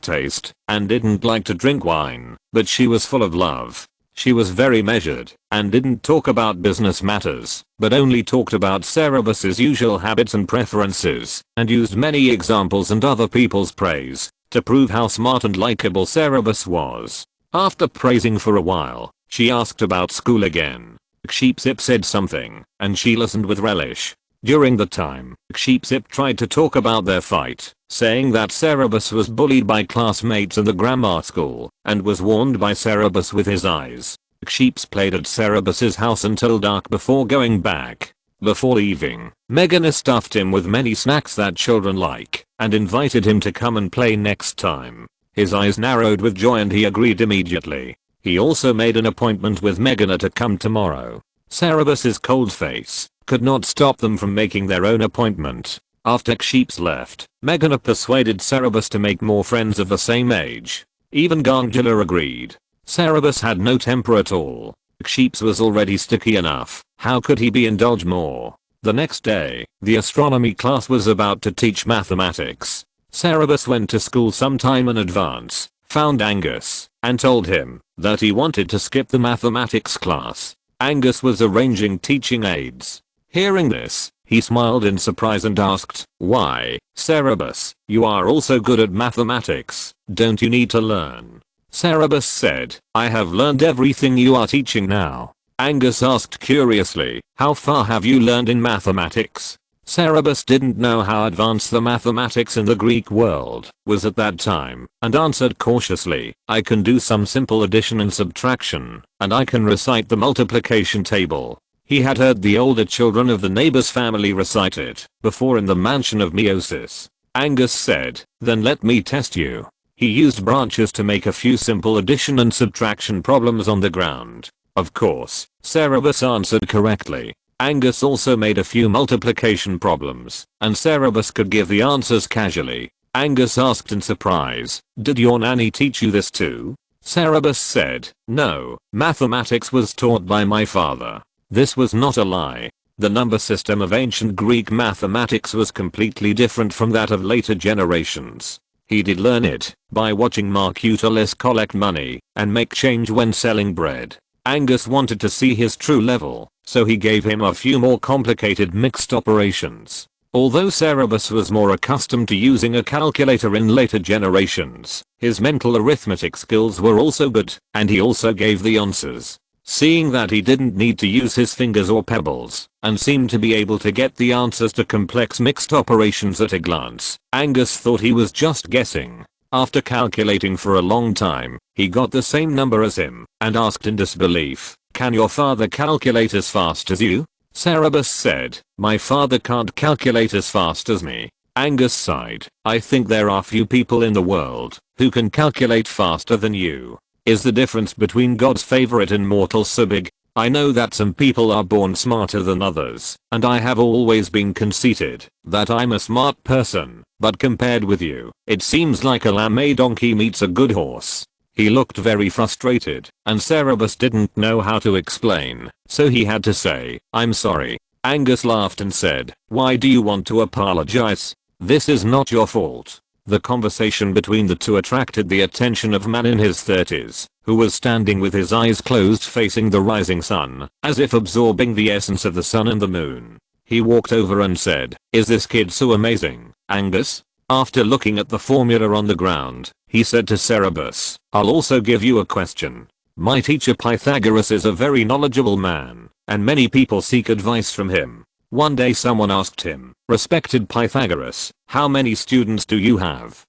taste and didn't like to drink wine, but she was full of love. She was very measured and didn't talk about business matters, but only talked about Cerberus's usual habits and preferences, and used many examples and other people's praise to prove how smart and likable Cerberus was. After praising for a while, she asked about school again. Xerxes said something, and she listened with relish. During the time, Xerxes tried to talk about their fight, saying that Cerberus was bullied by classmates in the grammar school, and was warned by Cerberus with his eyes. Xerxes played at Cerberus's house until dark before going back. Before leaving, Megana stuffed him with many snacks that children like, and invited him to come and play next time. His eyes narrowed with joy and he agreed immediately. He also made an appointment with Megana to come tomorrow. Cerberus's cold face could not stop them from making their own appointment. After Xerxes left, Megana persuaded Cerberus to make more friends of the same age. Even Gangira agreed. Cerberus had no temper at all. Xerxes was already sticky enough. How could he be indulged more? The next day, the astronomy class was about to teach mathematics. Cerberus went to school sometime in advance, found Angus, and told him that he wanted to skip the mathematics class. Angus was arranging teaching aids. Hearing this, he smiled in surprise and asked, "Why, Cerberus, you are also good at mathematics, don't you need to learn?" Cerberus said, "I have learned everything you are teaching now." Angus asked curiously, "How far have you learned in mathematics?" Cerberus didn't know how advanced the mathematics in the Greek world was at that time, and answered cautiously, "I can do some simple addition and subtraction, and I can recite the multiplication table." He had heard the older children of the neighbor's family recite it before in the mansion of Meiosis. Angus said, "Then let me test you." He used branches to make a few simple addition and subtraction problems on the ground. Of course, Cerberus answered correctly. Angus also made a few multiplication problems, and Cerebus could give the answers casually. Angus asked in surprise, "Did your nanny teach you this too?" Cerebus said, "No, mathematics was taught by my father." This was not a lie. The number system of ancient Greek mathematics was completely different from that of later generations. He did learn it by watching Marcutulus collect money and make change when selling bread. Angus wanted to see his true level, so he gave him a few more complicated mixed operations. Although Cerebus was more accustomed to using a calculator in later generations, his mental arithmetic skills were also good, and he also gave the answers. Seeing that he didn't need to use his fingers or pebbles, and seemed to be able to get the answers to complex mixed operations at a glance, Angus thought he was just guessing. After calculating for a long time, he got the same number as him, and asked in disbelief, "Can your father calculate as fast as you?" Cerebus said, "My father can't calculate as fast as me." Angus sighed, "I think there are few people in the world who can calculate faster than you. Is the difference between God's favorite and mortals so big? I know that some people are born smarter than others, and I have always been conceited that I'm a smart person, but compared with you, it seems like a lame donkey meets a good horse." He looked very frustrated, and Cerebus didn't know how to explain, so he had to say, "I'm sorry." Angus laughed and said, "Why do you want to apologize? This is not your fault." The conversation between the two attracted the attention of a man in his 30s, who was standing with his eyes closed facing the rising sun, as if absorbing the essence of the sun and the moon. He walked over and said, "Is this kid so amazing, Angus?" After looking at the formula on the ground, he said to Cerebus, "I'll also give you a question. My teacher Pythagoras is a very knowledgeable man, and many people seek advice from him. One day someone asked him, 'Respected Pythagoras, how many students do you have?'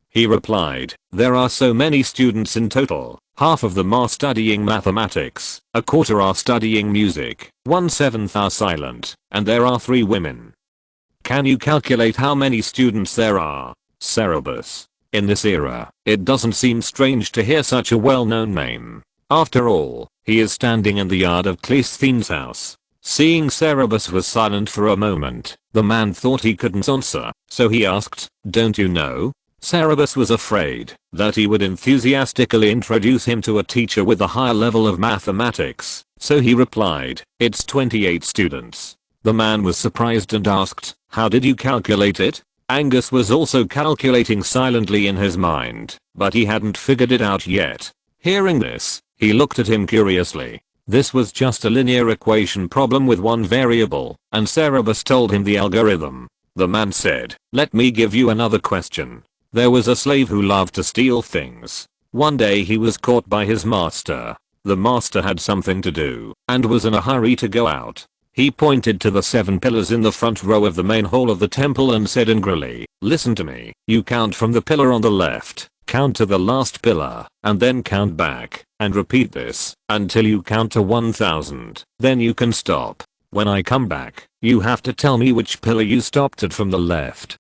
He replied, 'There are so many students in total. Half of them are studying mathematics, a quarter are studying music, 1/7 are silent, and there are 3 women. Can you calculate how many students there are?" Cerebus. In this era, it doesn't seem strange to hear such a well-known name. After all, he is standing in the yard of Cleisthenes' house. Seeing Cerebus was silent for a moment, the man thought he couldn't answer, so he asked, "Don't you know?" Cerebus was afraid that he would enthusiastically introduce him to a teacher with a higher level of mathematics, so he replied, "It's 28 students." The man was surprised and asked, "How did you calculate it?" Angus was also calculating silently in his mind, but he hadn't figured it out yet. Hearing this, he looked at him curiously. This was just a linear equation problem with one variable, and Cerebus told him the algorithm. The man said, "Let me give you another question. There was a slave who loved to steal things. One day he was caught by his master. The master had something to do, and was in a hurry to go out. He pointed to the 7 pillars in the front row of the main hall of the temple and said angrily, 'Listen to me. You count from the pillar on the left, count to the last pillar, and then count back, and repeat this until you count to 1000. Then you can stop. When I come back, you have to tell me which pillar you stopped at from the left.'"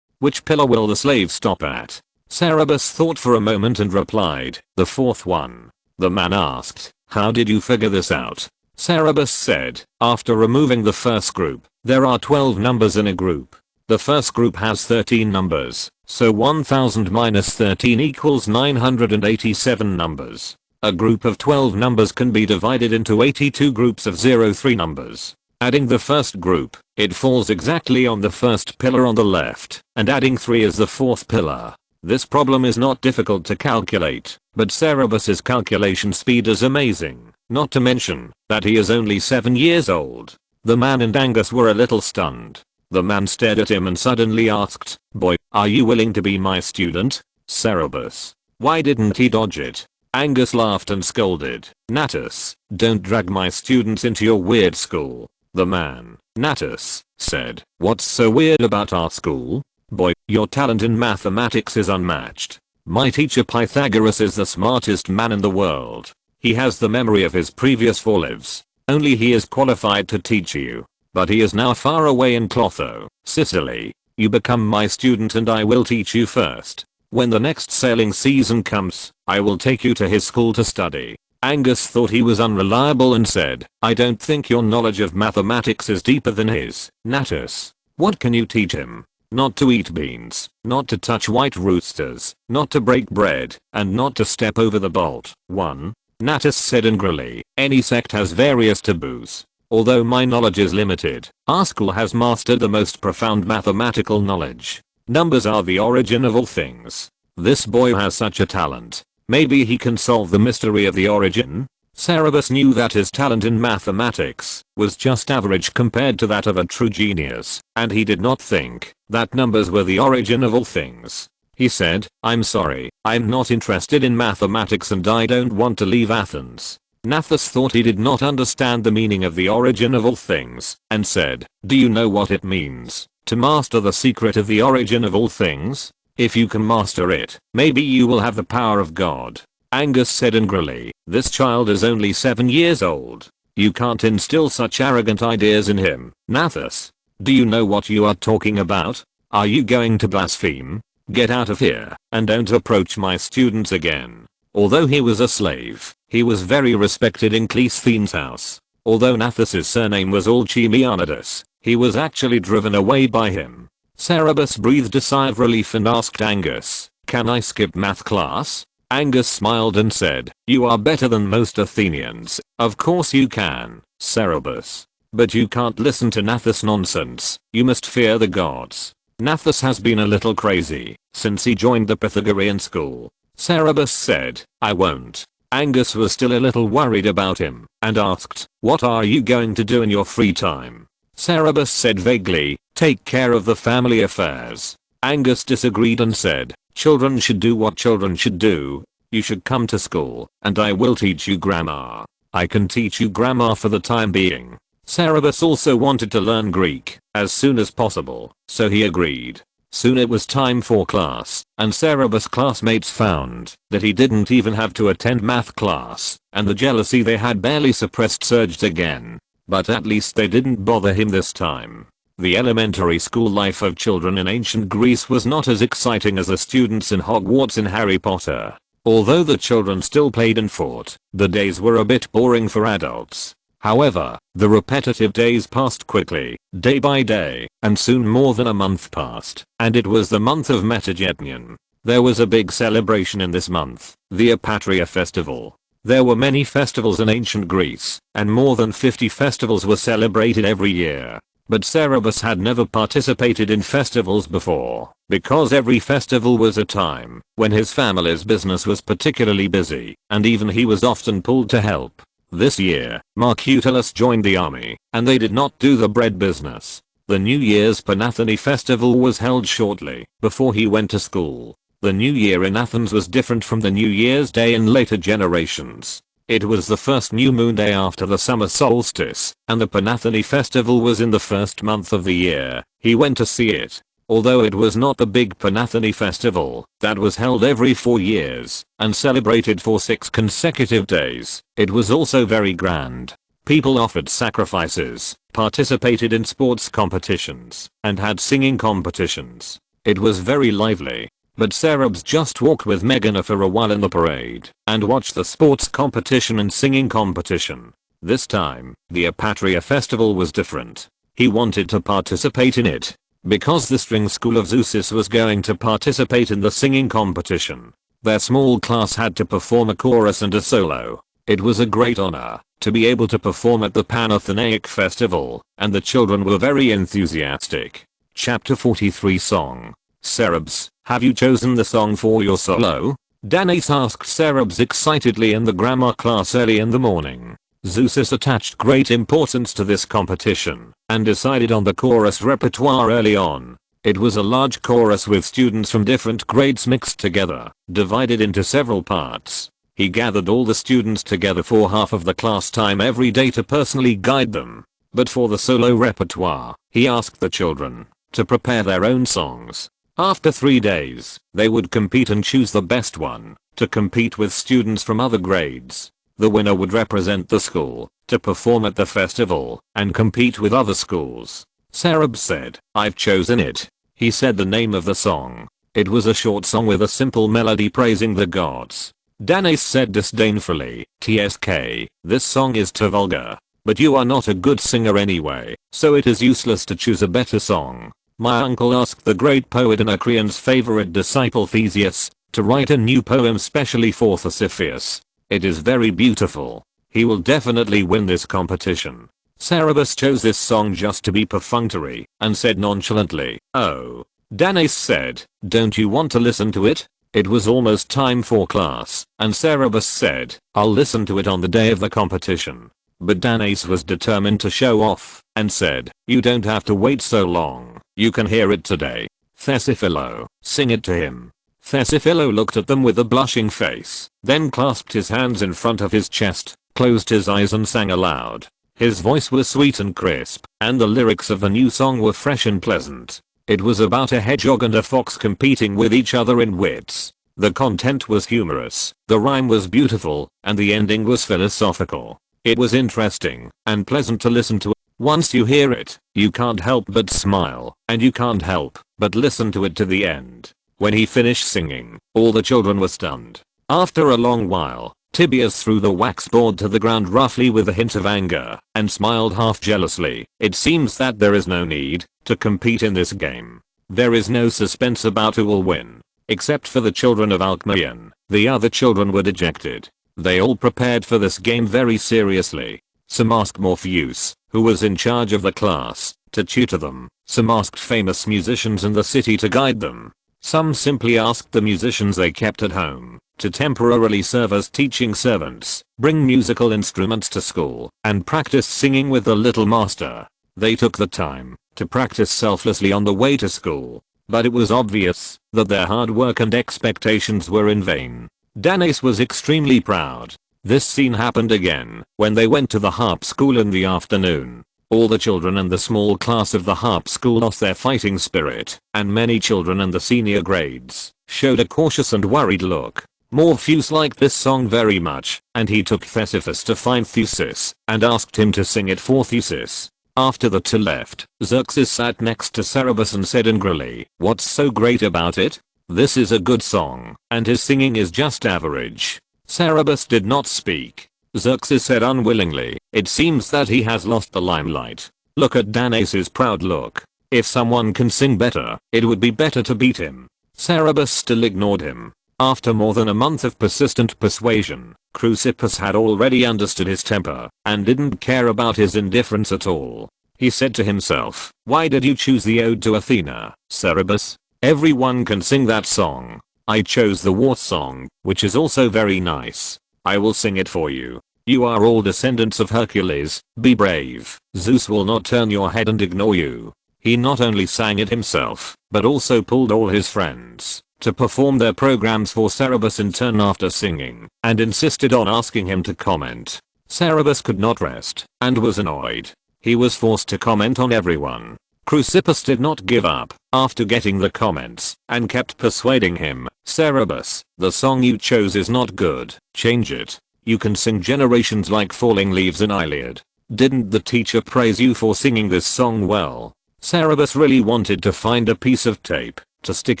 "Which pillar will the slave stop at?" Cerebus thought for a moment and replied, "The 4th one." The man asked, "How did you figure this out?" Cerebus said, "After removing the first group, there are 12 numbers in a group. The first group has 13 numbers, so 1000 minus 13 equals 987 numbers. A group of 12 numbers can be divided into 82 groups of 03 numbers. Adding the first group, it falls exactly on the first pillar on the left, and adding 3 is the 4th pillar. This problem is not difficult to calculate, but Cerebus's calculation speed is amazing, not to mention that he is only 7 years old." The man and Angus were a little stunned. The man stared at him and suddenly asked, "Boy, are you willing to be my student?" Cerebus. Why didn't he dodge it? Angus laughed and scolded, "Natus, don't drag my students into your weird school." The man, Natus, said, "What's so weird about our school? Boy, your talent in mathematics is unmatched. My teacher Pythagoras is the smartest man in the world. He has the memory of his previous 4 lives. Only he is qualified to teach you. But he is now far away in Clotho, Sicily. You become my student and I will teach you first. When the next sailing season comes, I will take you to his school to study." Angus thought he was unreliable and said, I don't think your knowledge of mathematics is deeper than his. Natus, what can you teach him? Not to eat beans, not to touch white roosters, not to break bread, and not to step over the bolt. 1. Natus said angrily, any sect has various taboos. Although my knowledge is limited, our school has mastered the most profound mathematical knowledge. Numbers are the origin of all things. This boy has such a talent. Maybe he can solve the mystery of the origin? Cerberus knew that his talent in mathematics was just average compared to that of a true genius, and he did not think that numbers were the origin of all things. He said, I'm sorry, I'm not interested in mathematics and I don't want to leave Athens. Nathus thought he did not understand the meaning of the origin of all things, and said, do you know what it means to master the secret of the origin of all things? If you can master it, maybe you will have the power of God. Angus said angrily, this child is only 7 years old. You can't instill such arrogant ideas in him. Nathus, do you know what you are talking about? Are you going to blaspheme? Get out of here, and don't approach my students again. Although he was a slave, he was very respected in Cleisthene's house. Although Nathus's surname was Alcimianidus, he was actually driven away by him. Cerberus breathed a sigh of relief and asked Angus, can I skip math class? Angus smiled and said, you are better than most Athenians. Of course you can, Cerberus. But you can't listen to Nathus nonsense. You must fear the gods. Nathus has been a little crazy since he joined the Pythagorean school. Cerberus said, I won't. Angus was still a little worried about him and asked, what are you going to do in your free time? Cerberus said vaguely, take care of the family affairs. Angus disagreed and said, children should do what children should do. You should come to school, and I will teach you grammar. I can teach you grammar for the time being. Cerberus also wanted to learn Greek as soon as possible, so he agreed. Soon it was time for class, and Cerberus' classmates found that he didn't even have to attend math class, and the jealousy they had barely suppressed surged again. But at least they didn't bother him this time. The elementary school life of children in ancient Greece was not as exciting as the students in Hogwarts in Harry Potter. Although the children still played and fought, the days were a bit boring for adults. However, the repetitive days passed quickly, day by day, and soon more than a month passed, and it was the month of Metageddon. There was a big celebration in this month, the Apatria festival. There were many festivals in ancient Greece, and more than 50 festivals were celebrated every year. But Cerberus had never participated in festivals before, because every festival was a time when his family's business was particularly busy, and even he was often pulled to help. This year, Marcutulus joined the army, and they did not do the bread business. The New Year's Panathony festival was held shortly before he went to school. The New Year in Athens was different from the New Year's Day in later generations. It was the first new moon day after the summer solstice, and the Panathony festival was in the first month of the year. He went to see it. Although it was not the big Panathony festival that was held every 4 years and celebrated for 6 consecutive days, it was also very grand. People offered sacrifices, participated in sports competitions, and had singing competitions. It was very lively. But Cerberus just walked with Megana for a while in the parade and watched the sports competition and singing competition. This time, the Apatria festival was different. He wanted to participate in it because the string school of Zeus was going to participate in the singing competition. Their small class had to perform a chorus and a solo. It was a great honor to be able to perform at the Panathenaic festival, and the children were very enthusiastic. Chapter 43 Song. Cerberus, have you chosen the song for your solo? Danae asked Cerberus excitedly in the grammar class early in the morning. Zeus attached great importance to this competition and decided on the chorus repertoire early on. It was a large chorus with students from different grades mixed together, divided into several parts. He gathered all the students together for half of the class time every day to personally guide them. But for the solo repertoire, he asked the children to prepare their own songs. After 3 days, they would compete and choose the best one to compete with students from other grades. The winner would represent the school to perform at the festival and compete with other schools. Cerberus said, I've chosen it. He said the name of the song. It was a short song with a simple melody praising the gods. Danae said disdainfully, TSK, this song is too vulgar. But you are not a good singer anyway, so it is useless to choose a better song. My uncle asked the great poet Anacreon's favorite disciple Theseus to write a new poem specially for Sisyphus. It is very beautiful. He will definitely win this competition. Cerberus chose this song just to be perfunctory and said nonchalantly, oh. Danae said, don't you want to listen to it? It was almost time for class, and Cerberus said, I'll listen to it on the day of the competition. But Danae was determined to show off and said, you don't have to wait so long, you can hear it today. Thesiphilo, sing it to him. Thesiphilo looked at them with a blushing face, then clasped his hands in front of his chest, closed his eyes and sang aloud. His voice was sweet and crisp, and the lyrics of the new song were fresh and pleasant. It was about a hedgehog and a fox competing with each other in wits. The content was humorous, the rhyme was beautiful, and the ending was philosophical. It was interesting and pleasant to listen to. Once you hear it, you can't help but smile, and you can't help but listen to it to the end. When he finished singing, all the children were stunned. After a long while, Tibius threw the wax board to the ground roughly with a hint of anger, and smiled half jealously. It seems that there is no need to compete in this game. There is no suspense about who will win. Except for the children of Alcmaeon, the other children were dejected. They all prepared for this game very seriously. Some asked Morpheus, who was in charge of the class, to tutor them. Some asked famous musicians in the city to guide them. Some simply asked the musicians they kept at home to temporarily serve as teaching servants, bring musical instruments to school, and practice singing with the little master. They took the time to practice selflessly on the way to school. But it was obvious that their hard work and expectations were in vain. Danae was extremely proud. This scene happened again when they went to the harp school in the afternoon. All the children in the small class of the harp school lost their fighting spirit, and many children in the senior grades showed a cautious and worried look. Morpheus liked this song very much, and he took Thesephus to find Theseus and asked him to sing it for Theseus. After the two left, Xerxes sat next to Cerberus and said angrily, what's so great about it? This is a good song, and his singing is just average. Cerberus did not speak. Xerxes said unwillingly, it seems that he has lost the limelight. Look at Danae's proud look. If someone can sing better, it would be better to beat him. Cerberus still ignored him. After more than a month of persistent persuasion, Chrysippus had already understood his temper and didn't care about his indifference at all. He said to himself, why did you choose the ode to Athena, Cerberus? Everyone can sing that song. I chose the war song, which is also very nice. I will sing it for you. You are all descendants of Hercules, be brave. Zeus will not turn your head and ignore you. He not only sang it himself, but also pulled all his friends to perform their programs for Cerberus in turn after singing, and insisted on asking him to comment. Cerberus could not rest, and was annoyed. He was forced to comment on everyone. Chrysippus did not give up after getting the comments and kept persuading him. Cerberus, the song you chose is not good, change it. You can sing generations like falling leaves in Iliad. Didn't the teacher praise you for singing this song well? Cerberus really wanted to find a piece of tape to stick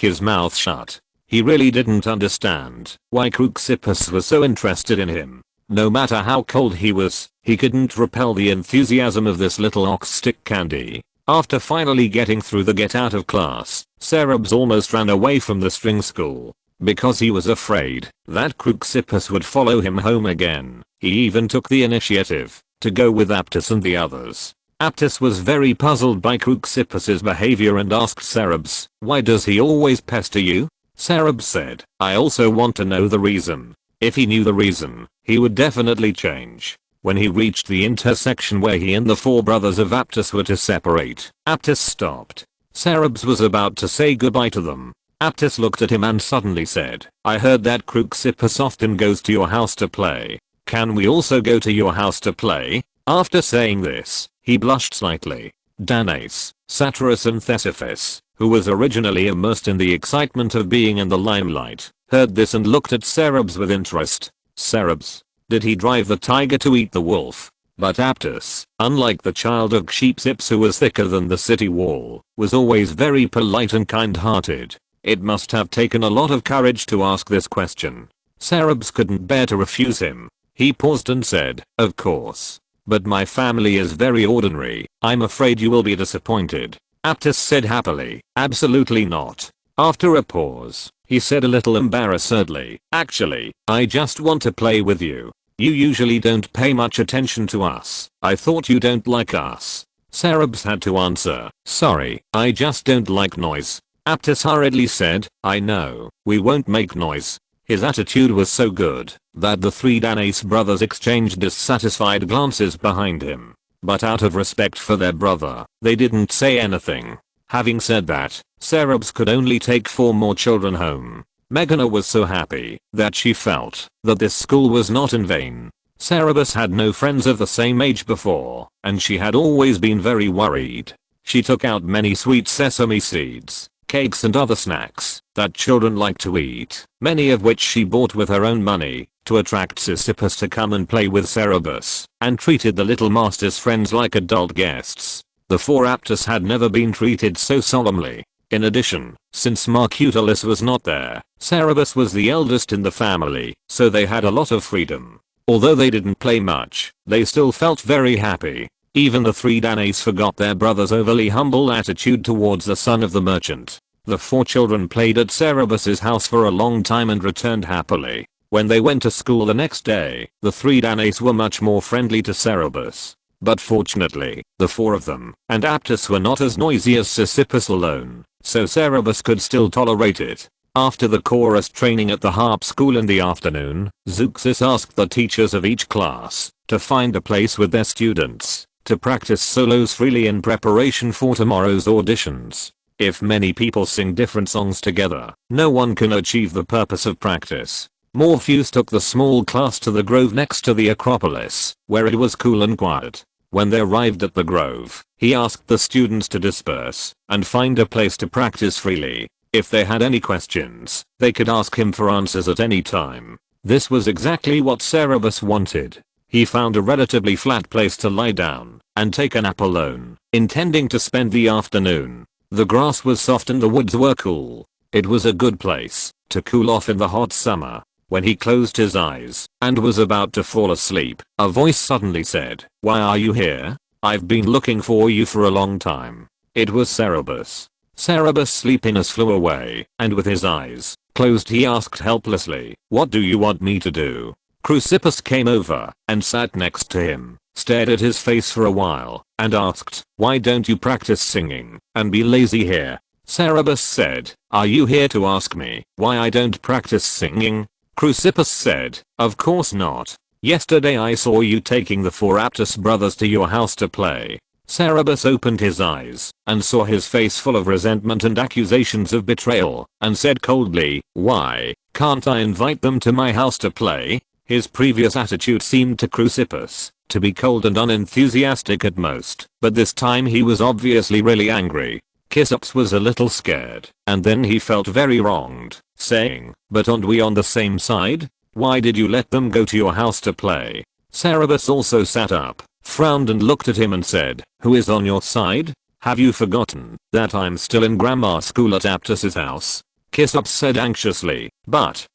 his mouth shut. He really didn't understand why Chrysippus was so interested in him. No matter how cold he was, he couldn't repel the enthusiasm of this little ox stick candy. After finally getting through the get out of class, Cerberus almost ran away from the string school because he was afraid that Chrysippus would follow him home again. He even took the initiative to go with Aptus and the others. Aptus was very puzzled by Chrysippus's behavior and asked Cerberus, why does he always pester you? Cerberus said, I also want to know the reason. If he knew the reason, he would definitely change. When he reached the intersection where he and the four brothers of Aptus were to separate, Aptus stopped. Cerberus was about to say goodbye to them. Aptus looked at him and suddenly said, I heard that Chrysippus often goes to your house to play. Can we also go to your house to play? After saying this, he blushed slightly. Danae, Satyrus and Thesiphus, who was originally immersed in the excitement of being in the limelight, heard this and looked at Cerberus with interest. Cerberus, did he drive the tiger to eat the wolf? But Aptus, unlike the child of Chrysippus who was thicker than the city wall, was always very polite and kind-hearted. It must have taken a lot of courage to ask this question. Cerebus couldn't bear to refuse him. He paused and said, "Of course. But my family is very ordinary. I'm afraid you will be disappointed." Aptus said happily, "Absolutely not." After a pause, he said a little embarrassedly, "Actually, I just want to play with you. You usually don't pay much attention to us. I thought you don't like us." Cerebus had to answer, "Sorry, I just don't like noise." Aptus hurriedly said, "I know, we won't make noise." His attitude was so good that the three Danace brothers exchanged dissatisfied glances behind him. But out of respect for their brother, they didn't say anything. Having said that, Cerebus could only take 4 more children home. Meghana was so happy that she felt that this school was not in vain. Cerebus had no friends of the same age before, and she had always been very worried. She took out many sweet sesame seeds, cakes and other snacks that children like to eat, many of which she bought with her own money, to attract Sisyphus to come and play with Cerebus, and treated the little master's friends like adult guests. The 4 Aptus had never been treated so solemnly. In addition, since Marcutulus was not there, Cerebus was the eldest in the family, so they had a lot of freedom. Although they didn't play much, they still felt very happy. Even the 3 Danaes forgot their brother's overly humble attitude towards the son of the merchant. The 4 children played at Cerebus's house for a long time and returned happily. When they went to school the next day, the 3 Danaes were much more friendly to Cerebus. But fortunately, the 4 of them and Aptus were not as noisy as Sisyphus alone, so Cerebus could still tolerate it. After the chorus training at the harp school in the afternoon, Zeuxis asked the teachers of each class to find a place with their students to practice solos freely in preparation for tomorrow's auditions. If many people sing different songs together, no one can achieve the purpose of practice. Morpheus took the small class to the grove next to the Acropolis, where it was cool and quiet. When they arrived at the grove, he asked the students to disperse and find a place to practice freely. If they had any questions, they could ask him for answers at any time. This was exactly what Cerebus wanted. He found a relatively flat place to lie down and take a nap alone, intending to spend the afternoon. The grass was soft and the woods were cool. It was a good place to cool off in the hot summer. When he closed his eyes and was about to fall asleep, a voice suddenly said, "Why are you here? I've been looking for you for a long time." It was Cerebus. Cerebus' sleepiness flew away, and with his eyes closed he asked helplessly, "What do you want me to do?" Chrysippus came over and sat next to him, stared at his face for a while, and asked, "Why don't you practice singing and be lazy here?" Cerebus said, "Are you here to ask me why I don't practice singing?" Chrysippus said, "Of course not. Yesterday I saw you taking the 4 Aptus brothers to your house to play." Cerebus opened his eyes and saw his face full of resentment and accusations of betrayal, and said coldly, "Why can't I invite them to my house to play?" His previous attitude seemed to Chrysippus to be cold and unenthusiastic at most, but this time he was obviously really angry. Chrysippus was a little scared, and then he felt very wronged, saying, "But aren't we on the same side? Why did you let them go to your house to play?" Cerebus also sat up, frowned and looked at him and said, "Who is on your side? Have you forgotten that I'm still in grammar school at Aptus's house?" Chrysippus said anxiously, but,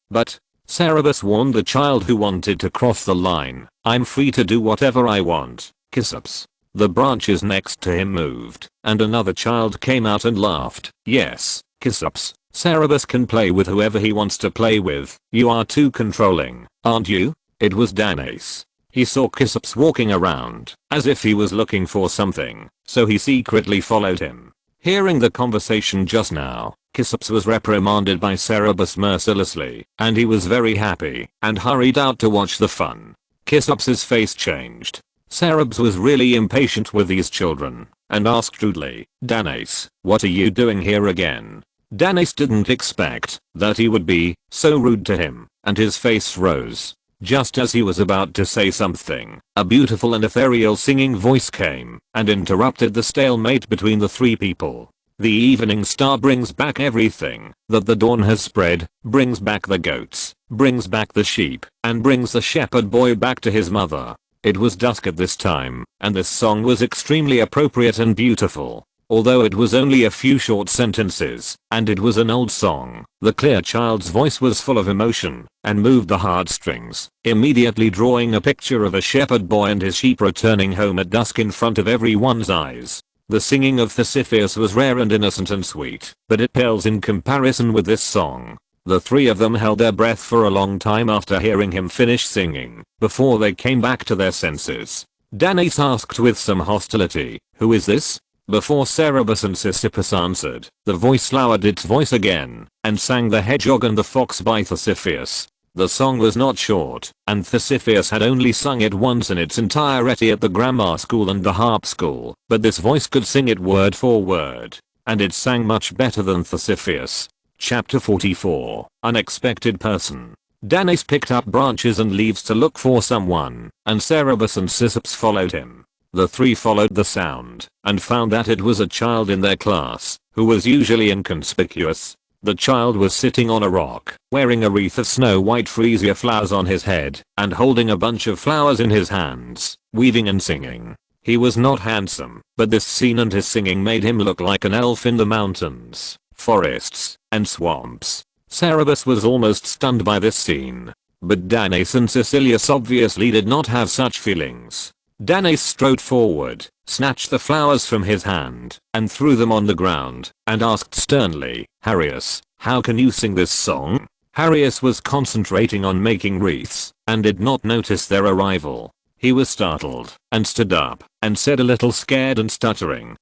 Cerebus warned the child who wanted to cross the line, "I'm free to do whatever I want, Chrysippus." The branches next to him moved, and another child came out and laughed. "Yes, Chrysippus, Cerebus can play with whoever he wants to play with. You are too controlling, aren't you?" It was Danace. He saw Chrysippus walking around, as if he was looking for something, so he secretly followed him. Hearing the conversation just now, Chrysippus was reprimanded by Cerebus mercilessly, and he was very happy, and hurried out to watch the fun. Chrysippus's face changed. Cerebus was really impatient with these children, and asked rudely, "Danace, what are you doing here again?" Danace didn't expect that he would be so rude to him, and his face froze. Just as he was about to say something, a beautiful and ethereal singing voice came and interrupted the stalemate between the 3 people. "The evening star brings back everything that the dawn has spread, brings back the goats, brings back the sheep, and brings the shepherd boy back to his mother." It was dusk at this time, and this song was extremely appropriate and beautiful. Although it was only a few short sentences, and it was an old song, the clear child's voice was full of emotion, and moved the heartstrings, immediately drawing a picture of a shepherd boy and his sheep returning home at dusk in front of everyone's eyes. The singing of Thesephus was rare and innocent and sweet, but it pales in comparison with this song. The three of them held their breath for a long time after hearing him finish singing, before they came back to their senses. Danaus asked with some hostility, "Who is this?" Before Cerberus and Sisyphus answered, the voice lowered its voice again, and sang The Hedgehog and the Fox by Thesephus. The song was not short, and Thesephus had only sung it once in its entirety at the grammar school and the harp school, but this voice could sing it word for word, and it sang much better than Thesephus. Chapter 44, Unexpected Person. Danaus picked up branches and leaves to look for someone, and Cerberus and Sisyphus followed him. The three followed the sound, and found that it was a child in their class, who was usually inconspicuous. The child was sitting on a rock, wearing a wreath of snow-white freesia flowers on his head, and holding a bunch of flowers in his hands, weaving and singing. He was not handsome, but this scene and his singing made him look like an elf in the mountains, forests, and swamps. Cerberus was almost stunned by this scene. But Danaus and Caecilius obviously did not have such feelings. Danaus strode forward, snatched the flowers from his hand, and threw them on the ground, and asked sternly, "Harius, how can you sing this song?" Harius was concentrating on making wreaths, and did not notice their arrival. He was startled, and stood up, and said a little scared and stuttering,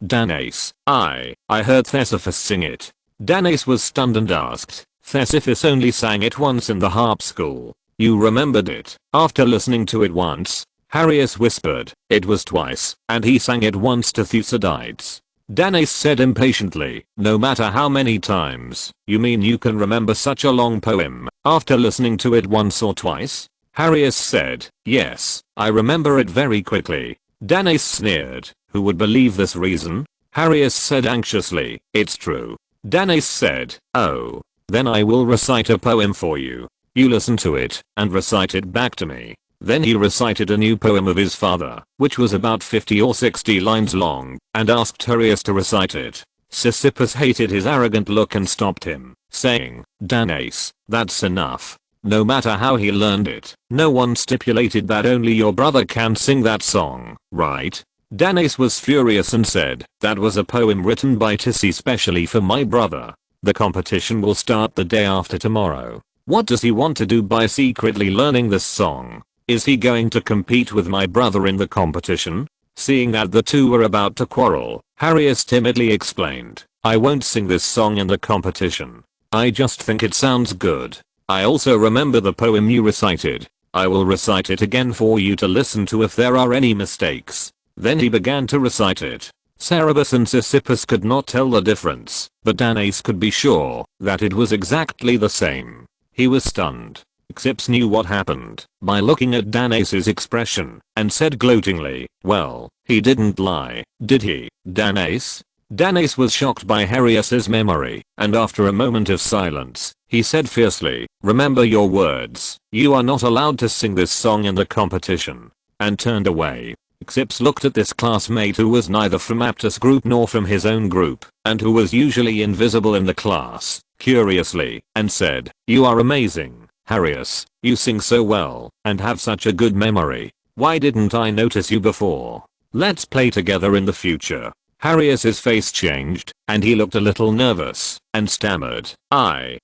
"Danaus, I heard Thesephus sing it." Danaus was stunned and asked, "Thesephus only sang it once in the harp school. You remembered it, after listening to it once?" Harius whispered, "It was twice, and he sang it once to Thucydides." Danaus said impatiently, "No matter how many times, you mean you can remember such a long poem, after listening to it once or twice?" Harius said, "Yes, I remember it very quickly." Danaus sneered, "Who would believe this reason?" Harius said anxiously, "It's true." Danaus said, "Oh, then I will recite a poem for you. You listen to it, and recite it back to me." Then he recited a new poem of his father, which was about 50 or 60 lines long, and asked Harius to recite it. Sisyphus hated his arrogant look and stopped him, saying, "Danaus, that's enough." No matter how he learned it, no one stipulated that only your brother can sing that song, right? Danaus was furious and said, "That was a poem written by Tissy specially for my brother. The competition will start the day after tomorrow. What does he want to do by secretly learning this song? Is he going to compete with my brother in the competition?" Seeing that the two were about to quarrel, Harius timidly explained, "I won't sing this song in the competition. I just think it sounds good. I also remember the poem you recited. I will recite it again for you to listen to if there are any mistakes." Then he began to recite it. Cerberus and Sisyphus could not tell the difference, but Danaus could be sure that it was exactly the same. He was stunned. Xips knew what happened by looking at Danaus's expression, and said gloatingly, "Well, he didn't lie, did he, Danaus?" Danaus was shocked by Harius's memory, and after a moment of silence, he said fiercely, "Remember your words. You are not allowed to sing this song in the competition," and turned away. Xips looked at this classmate who was neither from Aptus' group nor from his own group, and who was usually invisible in the class, curiously, and said, "You are amazing, Harius. You sing so well, and have such a good memory. Why didn't I notice you before? Let's play together in the future." Harius's face changed, and he looked a little nervous, and stammered, I.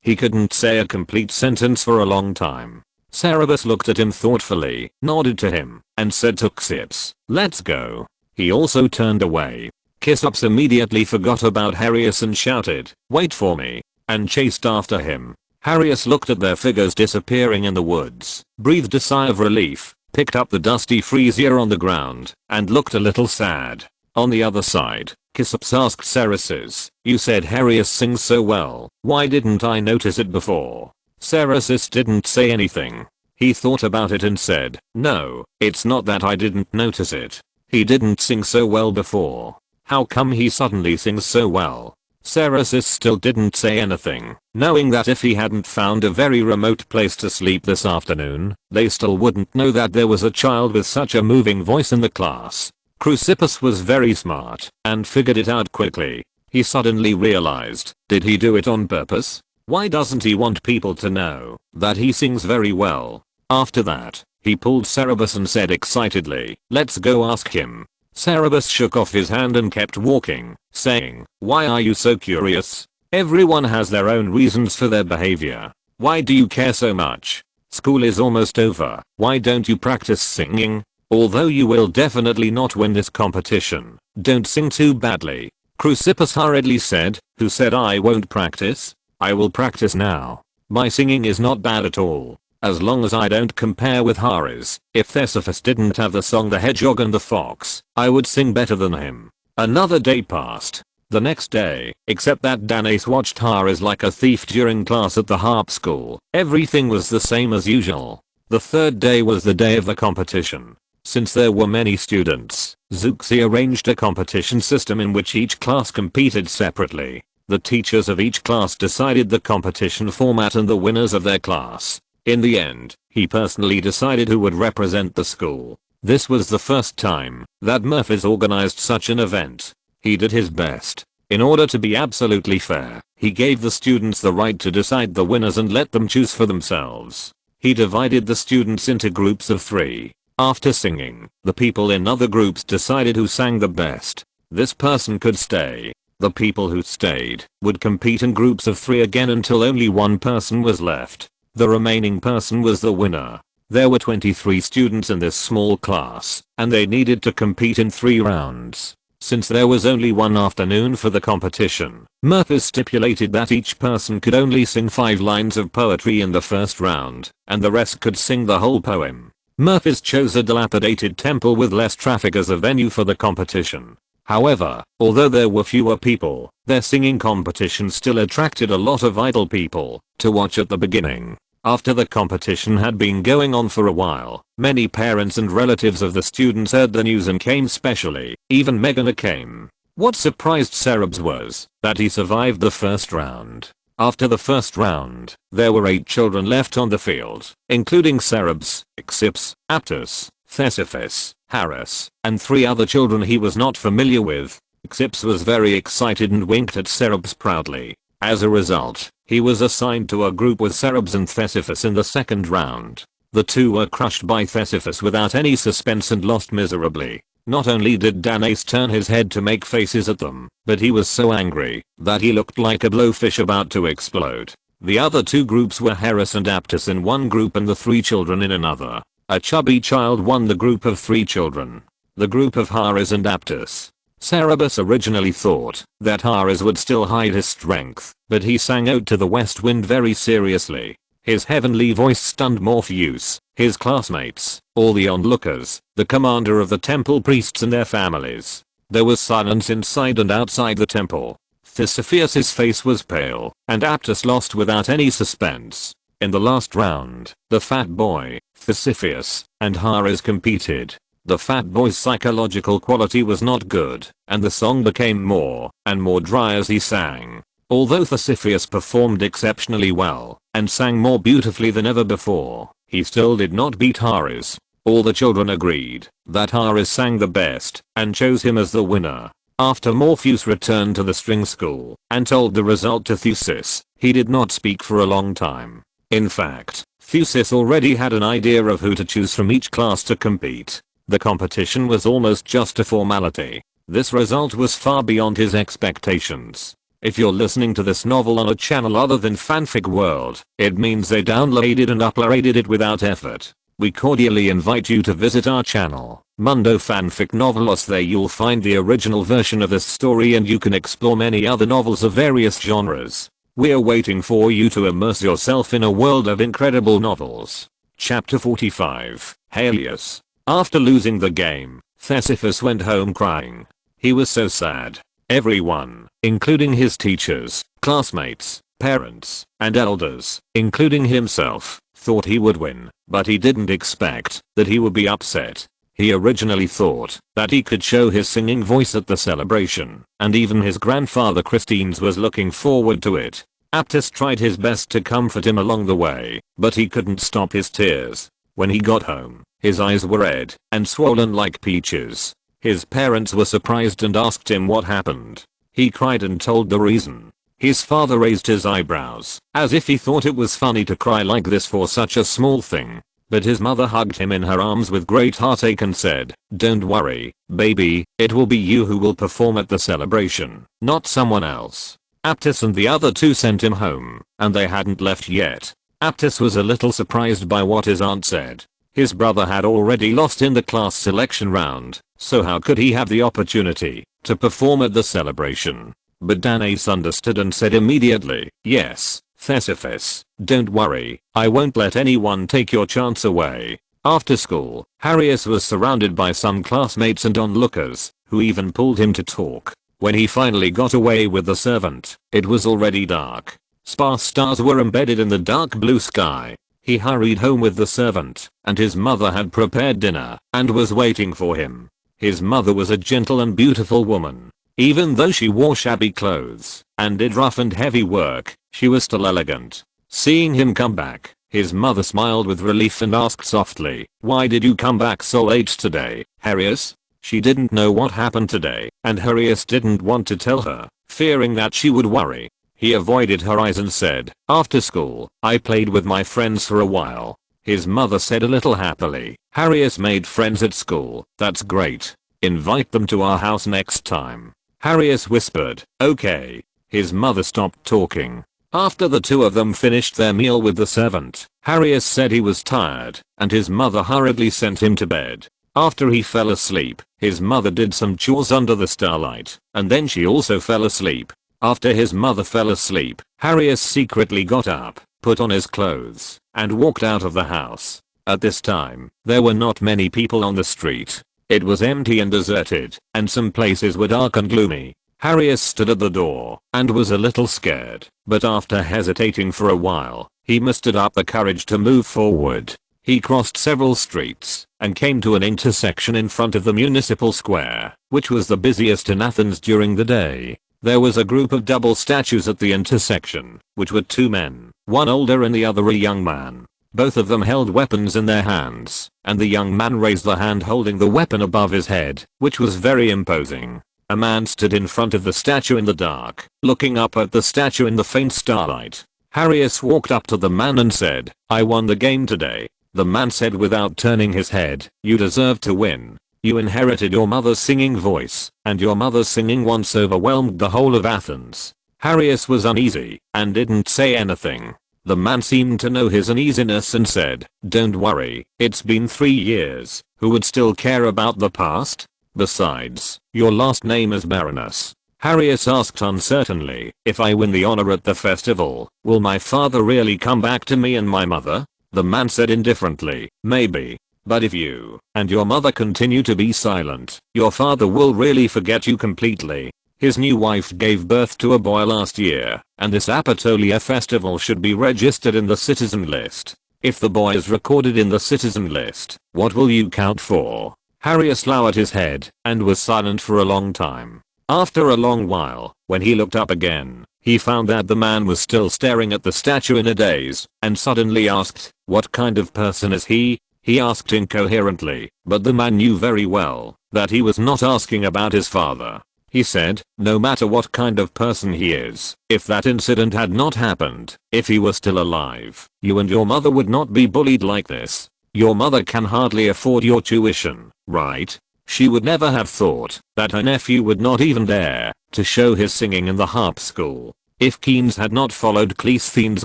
He couldn't say a complete sentence for a long time. Cerberus looked at him thoughtfully, nodded to him, and said to Xips, "Let's go." He also turned away. Xips immediately forgot about Harius and shouted, "Wait for me," and chased after him. Harius looked at their figures disappearing in the woods, breathed a sigh of relief, picked up the dusty freesia on the ground, and looked a little sad. On the other side, Xips asked Cerberus, "You said Harius sings so well, why didn't I notice it before?" Cerberus didn't say anything. He thought about it and said, "No, it's not that I didn't notice it. He didn't sing so well before. How come he suddenly sings so well?" Cerberus still didn't say anything, knowing that if he hadn't found a very remote place to sleep this afternoon, they still wouldn't know that there was a child with such a moving voice in the class. Chrysippus was very smart and figured it out quickly. He suddenly realized, did he do it on purpose? Why doesn't he want people to know that he sings very well? After that, he pulled Cerberus and said excitedly, let's go ask him. Cerberus shook off his hand and kept walking, saying, why are you so curious? Everyone has their own reasons for their behavior. Why do you care so much? School is almost over. Why don't you practice singing? Although you will definitely not win this competition, don't sing too badly. Chrysippus hurriedly said, who said I won't practice? I will practice now. My singing is not bad at all. As long as I don't compare with Haris. If Thesephus didn't have the song The Hedgehog and the Fox, I would sing better than him. Another day passed. The next day, except that Danaus watched Haris like a thief during class at the harp school, everything was the same as usual. The third day was the day of the competition. Since there were many students, Zeuxi arranged a competition system in which each class competed separately. The teachers of each class decided the competition format and the winners of their class. In the end, he personally decided who would represent the school. This was the first time that Murphys organized such an event. He did his best. In order to be absolutely fair, he gave the students the right to decide the winners and let them choose for themselves. He divided the students into groups of 3. After singing, the people in other groups decided who sang the best. This person could stay. The people who stayed would compete in groups of 3 again until only one person was left. The remaining person was the winner. There were 23 students in this small class, and they needed to compete in 3 rounds. Since there was only one afternoon for the competition, Murphys stipulated that each person could only sing 5 lines of poetry in the first round, and the rest could sing the whole poem. Murphys chose a dilapidated temple with less traffic as a venue for the competition. However, although there were fewer people, their singing competition still attracted a lot of idle people to watch at the beginning. After the competition had been going on for a while, many parents and relatives of the students heard the news and came specially. Even Megana came. What surprised Cerberus was that he survived the first round. After the first round, there were 8 children left on the field, including Cerberus, Chrysippus, Aptus, Thesephus, Haris, and 3 other children he was not familiar with. Chrysippus was very excited and winked at Cerberus proudly. As a result, he was assigned to a group with Cerberus and Thesephus in the second round. The 2 were crushed by Thesephus without any suspense and lost miserably. Not only did Danaus turn his head to make faces at them, but he was so angry that he looked like a blowfish about to explode. The other 2 groups were Haris and Aptus in one group and the 3 children in another. A chubby child won the group of 3 children. The group of Haris and Aptus. Cerberus originally thought that Haris would still hide his strength, but he sang Ode to the West Wind very seriously. His heavenly voice stunned Morpheus, his classmates, all the onlookers, the commander of the temple priests and their families. There was silence inside and outside the temple. Thesephus' face was pale, and Aptus lost without any suspense. In the last round, the fat boy, Thesephus, and Haris competed. The fat boy's psychological quality was not good, and the song became more and more dry as he sang. Although Thesephus performed exceptionally well and sang more beautifully than ever before, he still did not beat Haris. All the children agreed that Haris sang the best and chose him as the winner. After Morpheus returned to the string school and told the result to Theseus, he did not speak for a long time. In fact, Theseus already had an idea of who to choose from each class to compete. The competition was almost just a formality. This result was far beyond his expectations. If you're listening to this novel on a channel other than Fanfic World, it means they downloaded and uploaded it without effort. We cordially invite you to visit our channel, Mundo Fanfic Novelos. There you'll find the original version of this story and you can explore many other novels of various genres. We're waiting for you to immerse yourself in a world of incredible novels. Chapter 45, Helios. After losing the game, Thesephus went home crying. He was so sad. Everyone, including his teachers, classmates, parents, and elders, including himself, thought he would win, but he didn't expect that he would be upset. He originally thought that he could show his singing voice at the celebration, and even his grandfather Christines was looking forward to it. Aptus tried his best to comfort him along the way, but he couldn't stop his tears. When he got home, his eyes were red and swollen like peaches. His parents were surprised and asked him what happened. He cried and told the reason. His father raised his eyebrows, as if he thought it was funny to cry like this for such a small thing. But his mother hugged him in her arms with great heartache and said, "Don't worry, baby, it will be you who will perform at the celebration, not someone else." Aptis and the other two sent him home, and they hadn't left yet. Aptis was a little surprised by what his aunt said. His brother had already lost in the class selection round, so how could he have the opportunity to perform at the celebration? But Danaus understood and said immediately, "Yes, Thesephis, don't worry, I won't let anyone take your chance away." After school, Harius was surrounded by some classmates and onlookers, who even pulled him to talk. When he finally got away with the servant, it was already dark. Sparse stars were embedded in the dark blue sky. He hurried home with the servant, and his mother had prepared dinner, and was waiting for him. His mother was a gentle and beautiful woman. Even though she wore shabby clothes, and did rough and heavy work, she was still elegant. Seeing him come back, his mother smiled with relief and asked softly, "Why did you come back so late today, Harius?" She didn't know what happened today, and Harius didn't want to tell her, fearing that she would worry. He avoided her eyes and said, "After school, I played with my friends for a while." His mother said a little happily, "Harius made friends at school, that's great. Invite them to our house next time." Harius whispered, "Okay." His mother stopped talking. After the two of them finished their meal with the servant, Harius said he was tired, and his mother hurriedly sent him to bed. After he fell asleep, his mother did some chores under the starlight, and then she also fell asleep. After his mother fell asleep, Harius secretly got up, put on his clothes, and walked out of the house. At this time, there were not many people on the street. It was empty and deserted, and some places were dark and gloomy. Harius stood at the door, and was a little scared, but after hesitating for a while, he mustered up the courage to move forward. He crossed several streets, and came to an intersection in front of the municipal square, which was the busiest in Athens during the day. There was a group of double statues at the intersection, which were two men, one older and the other a young man. Both of them held weapons in their hands, and the young man raised the hand holding the weapon above his head, which was very imposing. A man stood in front of the statue in the dark, looking up at the statue in the faint starlight. Harius walked up to the man and said, "I won the game today." The man said without turning his head, "You deserve to win. You inherited your mother's singing voice, and your mother's singing once overwhelmed the whole of Athens." Harius was uneasy, and didn't say anything. The man seemed to know his uneasiness and said, "Don't worry, it's been 3 years, who would still care about the past? Besides, your last name is Baroness." Harius asked uncertainly, "If I win the honor at the festival, will my father really come back to me and my mother?" The man said indifferently, "Maybe. But if you and your mother continue to be silent, your father will really forget you completely. His new wife gave birth to a boy last year, and this Apatolia festival should be registered in the citizen list. If the boy is recorded in the citizen list, what will you count for?" Harius lowered his head, and was silent for a long time. After a long while, when he looked up again, he found that the man was still staring at the statue in a daze, and suddenly asked, "What kind of person is he?" He asked incoherently, but the man knew very well that he was not asking about his father. He said, "No matter what kind of person he is, if that incident had not happened, if he were still alive, you and your mother would not be bullied like this. Your mother can hardly afford your tuition, right? She would never have thought that her nephew would not even dare to show his singing in the harp school. If Keynes had not followed Cleisthene's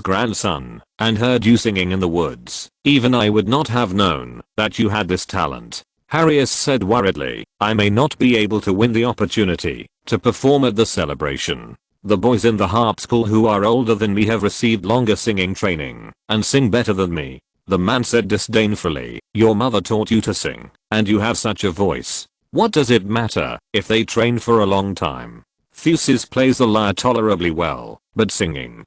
grandson and heard you singing in the woods, even I would not have known that you had this talent." Harius said worriedly, "I may not be able to win the opportunity to perform at the celebration. The boys in the harp school who are older than me have received longer singing training and sing better than me." The man said disdainfully, "Your mother taught you to sing, and you have such a voice. What does it matter if they train for a long time? Theseus plays the lyre tolerably well, but singing,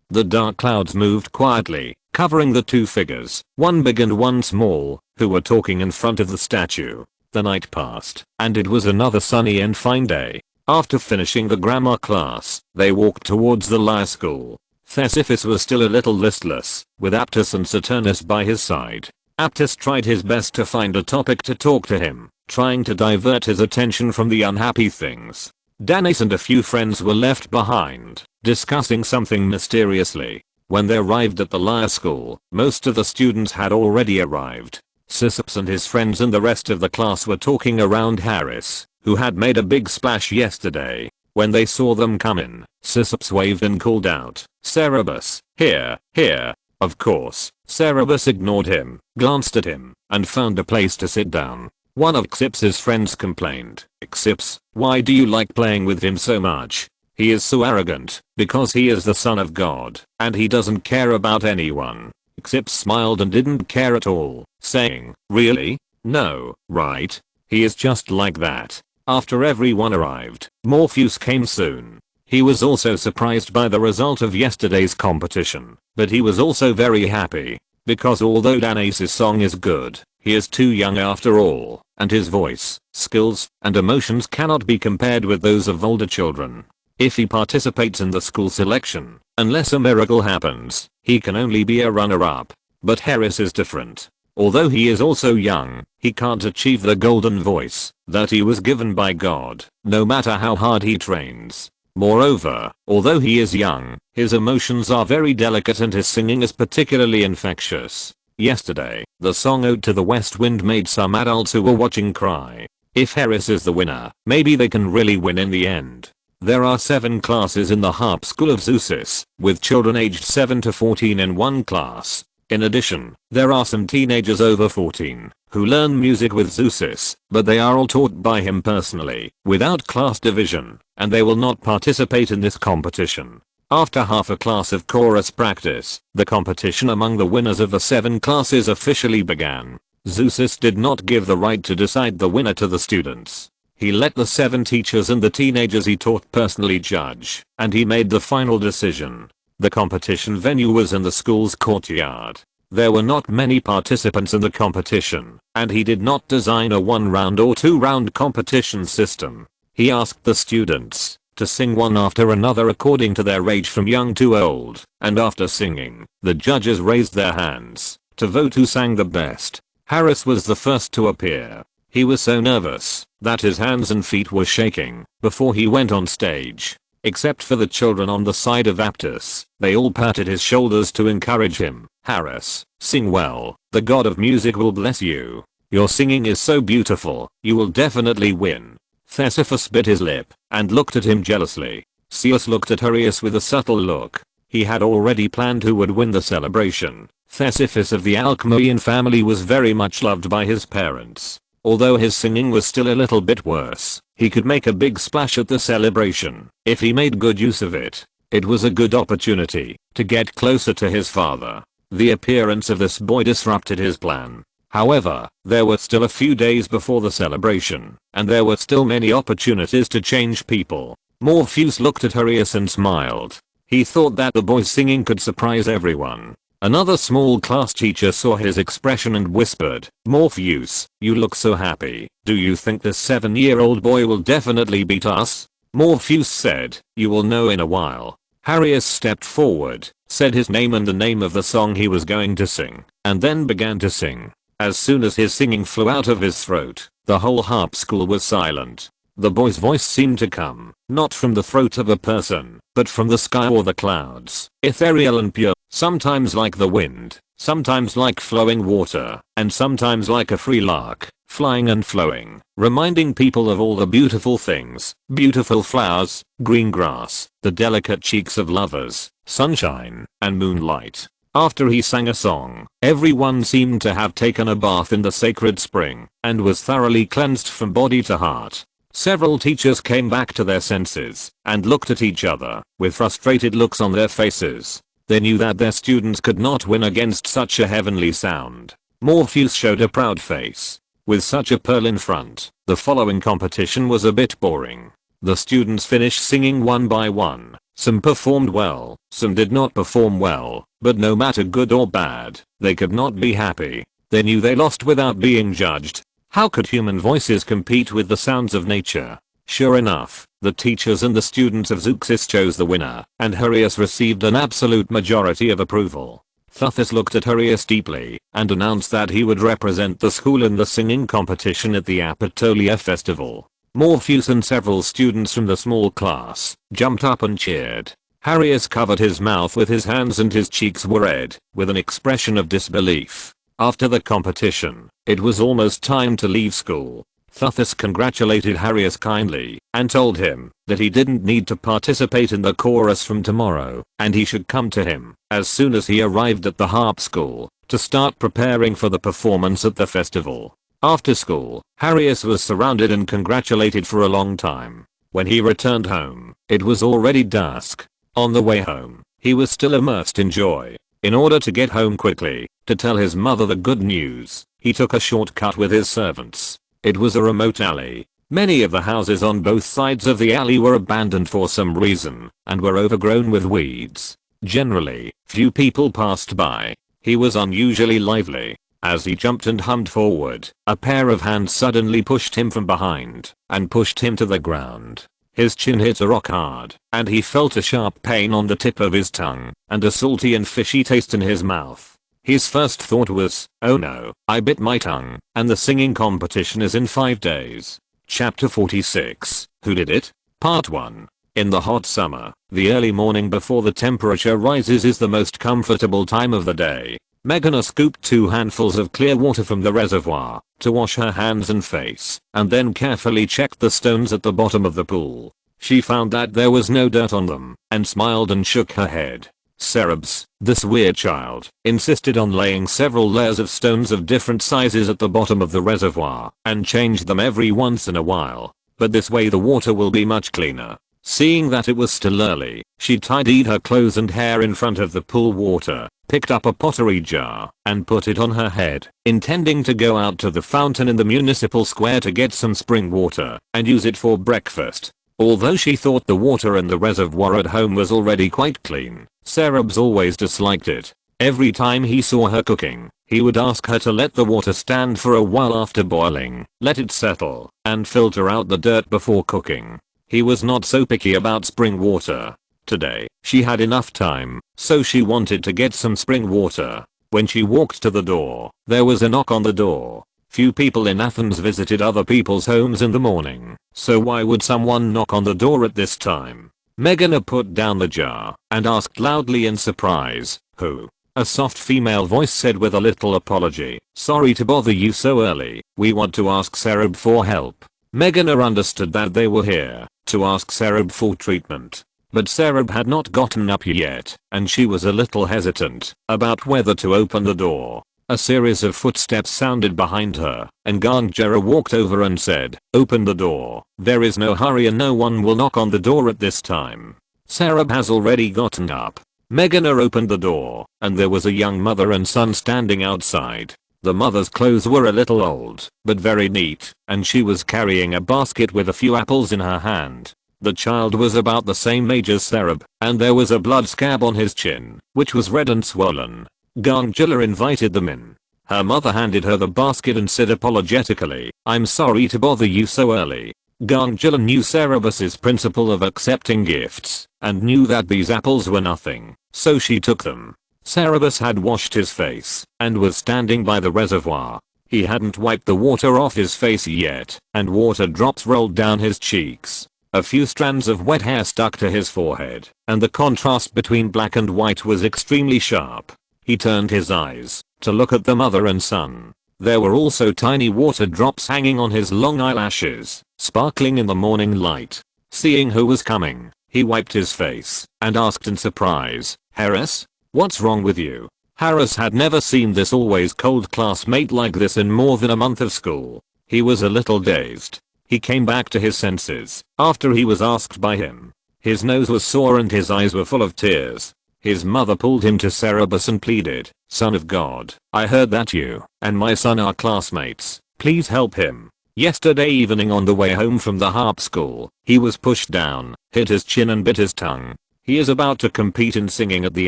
The dark clouds moved quietly, covering the two figures, one big and one small, who were talking in front of the statue. The night passed, and it was another sunny and fine day. After finishing the grammar class, they walked towards the lyre school. Thesephis was still a little listless, with Aptis and Saturnus by his side. Aptis tried his best to find a topic to talk to him, trying to divert his attention from the unhappy things. Danis and a few friends were left behind, discussing something mysteriously. When they arrived at the lyre school, most of the students had already arrived. Synopsis and his friends and the rest of the class were talking around Harris, who had made a big splash yesterday. When they saw them come in, Synopsis waved and called out, "Cerebus, here, here." Of course, Cerebus ignored him, glanced at him, and found a place to sit down. One of Xip's friends complained, "Xips, why do you like playing with him so much? He is so arrogant, because he is the son of God, and he doesn't care about anyone." Xip smiled and didn't care at all, saying, "Really? No, right? He is just like that." After everyone arrived, Morpheus came soon. He was also surprised by the result of yesterday's competition, but he was also very happy, because although Danis' song is good, he is too young after all, and his voice, skills, and emotions cannot be compared with those of older children. If he participates in the school selection, unless a miracle happens, he can only be a runner-up. But Harris is different. Although he is also young, he can't achieve the golden voice that he was given by God, no matter how hard he trains. Moreover, although he is young, his emotions are very delicate and his singing is particularly infectious. Yesterday, the song Ode to the West Wind made some adults who were watching cry. If Harris is the winner, maybe they can really win in the end. There are 7 classes in the harp school of Synopsis, with children aged 7 to 14 in one class. In addition, there are some teenagers over 14 who learn music with Synopsis, but they are all taught by him personally, without class division, and they will not participate in this competition. After half a class of chorus practice, the competition among the winners of the 7 classes officially began. Synopsis did not give the right to decide the winner to the students. He let the 7 teachers and the teenagers he taught personally judge, and he made the final decision. The competition venue was in the school's courtyard. There were not many participants in the competition, and he did not design a 1-round or 2-round competition system. He asked the students to sing one after another according to their age from young to old, and after singing, the judges raised their hands to vote who sang the best. Harris was the first to appear. He was so nervous that his hands and feet were shaking before he went on stage. Except for the children on the side of Aptus, they all patted his shoulders to encourage him. "Harris, sing well, the god of music will bless you. Your singing is so beautiful, you will definitely win." Thesephus bit his lip and looked at him jealously. Zeus looked at Arius with a subtle look. He had already planned who would win the celebration. Thesephus of the Alcmaean family was very much loved by his parents. Although his singing was still a little bit worse, he could make a big splash at the celebration if he made good use of it. It was a good opportunity to get closer to his father. The appearance of this boy disrupted his plan. However, there were still a few days before the celebration, and there were still many opportunities to change people. Morpheus looked at Arius and smiled. He thought that the boy's singing could surprise everyone. Another small class teacher saw his expression and whispered, "Morpheus, you look so happy. Do you think this 7-year-old boy will definitely beat us?" Morpheus said, "You will know in a while." Arius stepped forward, said his name and the name of the song he was going to sing, and then began to sing. As soon as his singing flew out of his throat, the whole harp school was silent. The boy's voice seemed to come, not from the throat of a person, but from the sky or the clouds, ethereal and pure, sometimes like the wind, sometimes like flowing water, and sometimes like a free lark, flying and flowing, reminding people of all the beautiful things, beautiful flowers, green grass, the delicate cheeks of lovers, sunshine, and moonlight. After he sang a song, everyone seemed to have taken a bath in the sacred spring, and was thoroughly cleansed from body to heart. Several teachers came back to their senses, and looked at each other, with frustrated looks on their faces. They knew that their students could not win against such a heavenly sound. Morpheus showed a proud face. With such a pearl in front, the following competition was a bit boring. The students finished singing one by one. Some performed well, some did not perform well, but no matter good or bad, they could not be happy. They knew they lost without being judged. How could human voices compete with the sounds of nature? Sure enough, the teachers and the students of Synopsis chose the winner, and Arius received an absolute majority of approval. Thuthis looked at Harius deeply and announced that he would represent the school in the singing competition at the Apatolia festival. Morpheus and several students from the small class jumped up and cheered. Harius covered his mouth with his hands and his cheeks were red with an expression of disbelief. After the competition, it was almost time to leave school. Thuthis congratulated Harius kindly and told him that he didn't need to participate in the chorus from tomorrow and he should come to him as soon as he arrived at the harp school to start preparing for the performance at the festival. After school, Harius was surrounded and congratulated for a long time. When he returned home, it was already dusk. On the way home, he was still immersed in joy. In order to get home quickly, to tell his mother the good news, he took a shortcut with his servants. It was a remote alley. Many of the houses on both sides of the alley were abandoned for some reason and were overgrown with weeds. Generally, few people passed by. He was unusually lively. As he jumped and hummed forward, a pair of hands suddenly pushed him from behind and pushed him to the ground. His chin hit a rock hard, and he felt a sharp pain on the tip of his tongue and a salty and fishy taste in his mouth. His first thought was, oh no, I bit my tongue, and the singing competition is in 5 days. Chapter 46, Who Did It? Part 1. In the hot summer, the early morning before the temperature rises is the most comfortable time of the day. Meghana scooped 2 handfuls of clear water from the reservoir to wash her hands and face, and then carefully checked the stones at the bottom of the pool. She found that there was no dirt on them, and smiled and shook her head. Cerebs, this weird child, insisted on laying several layers of stones of different sizes at the bottom of the reservoir, and changed them every once in a while. But this way the water will be much cleaner. Seeing that it was still early, she tidied her clothes and hair in front of the pool water, picked up a pottery jar, and put it on her head, intending to go out to the fountain in the municipal square to get some spring water and use it for breakfast. Although she thought the water in the reservoir at home was already quite clean, Cerebs always disliked it. Every time he saw her cooking, he would ask her to let the water stand for a while after boiling, let it settle, and filter out the dirt before cooking. He was not so picky about spring water. Today, she had enough time, so she wanted to get some spring water. When she walked to the door, there was a knock on the door. Few people in Athens visited other people's homes in the morning, so why would someone knock on the door at this time? Meghana put down the jar and asked loudly in surprise, who? A soft female voice said with a little apology, sorry to bother you so early, we want to ask Cereb for help. Meghana understood that they were here to ask Cereb for treatment. But Cereb had not gotten up yet, and she was a little hesitant about whether to open the door. A series of footsteps sounded behind her, and Gangjara walked over and said, open the door, there is no hurry and no one will knock on the door at this time. Cereb has already gotten up. Meghana opened the door, and there was a young mother and son standing outside. The mother's clothes were a little old, but very neat, and she was carrying a basket with a few apples in her hand. The child was about the same age as Cereb, and there was a blood scab on his chin, which was red and swollen. Gangjala invited them in. Her mother handed her the basket and said apologetically, I'm sorry to bother you so early. Gangjala knew Cerebus's principle of accepting gifts, and knew that these apples were nothing, so she took them. Cerebus had washed his face, and was standing by the reservoir. He hadn't wiped the water off his face yet, and water drops rolled down his cheeks. A few strands of wet hair stuck to his forehead, and the contrast between black and white was extremely sharp. He turned his eyes to look at the mother and son. There were also tiny water drops hanging on his long eyelashes, sparkling in the morning light. Seeing who was coming, he wiped his face and asked in surprise, Harris? What's wrong with you? Harris had never seen this always cold classmate like this in more than a month of school. He was a little dazed. He came back to his senses after he was asked by him. His nose was sore and his eyes were full of tears. His mother pulled him to Cerebus and pleaded, Son of God, I heard that you and my son are classmates. Please help him. Yesterday evening on the way home from the harp school, he was pushed down, hit his chin and bit his tongue. He is about to compete in singing at the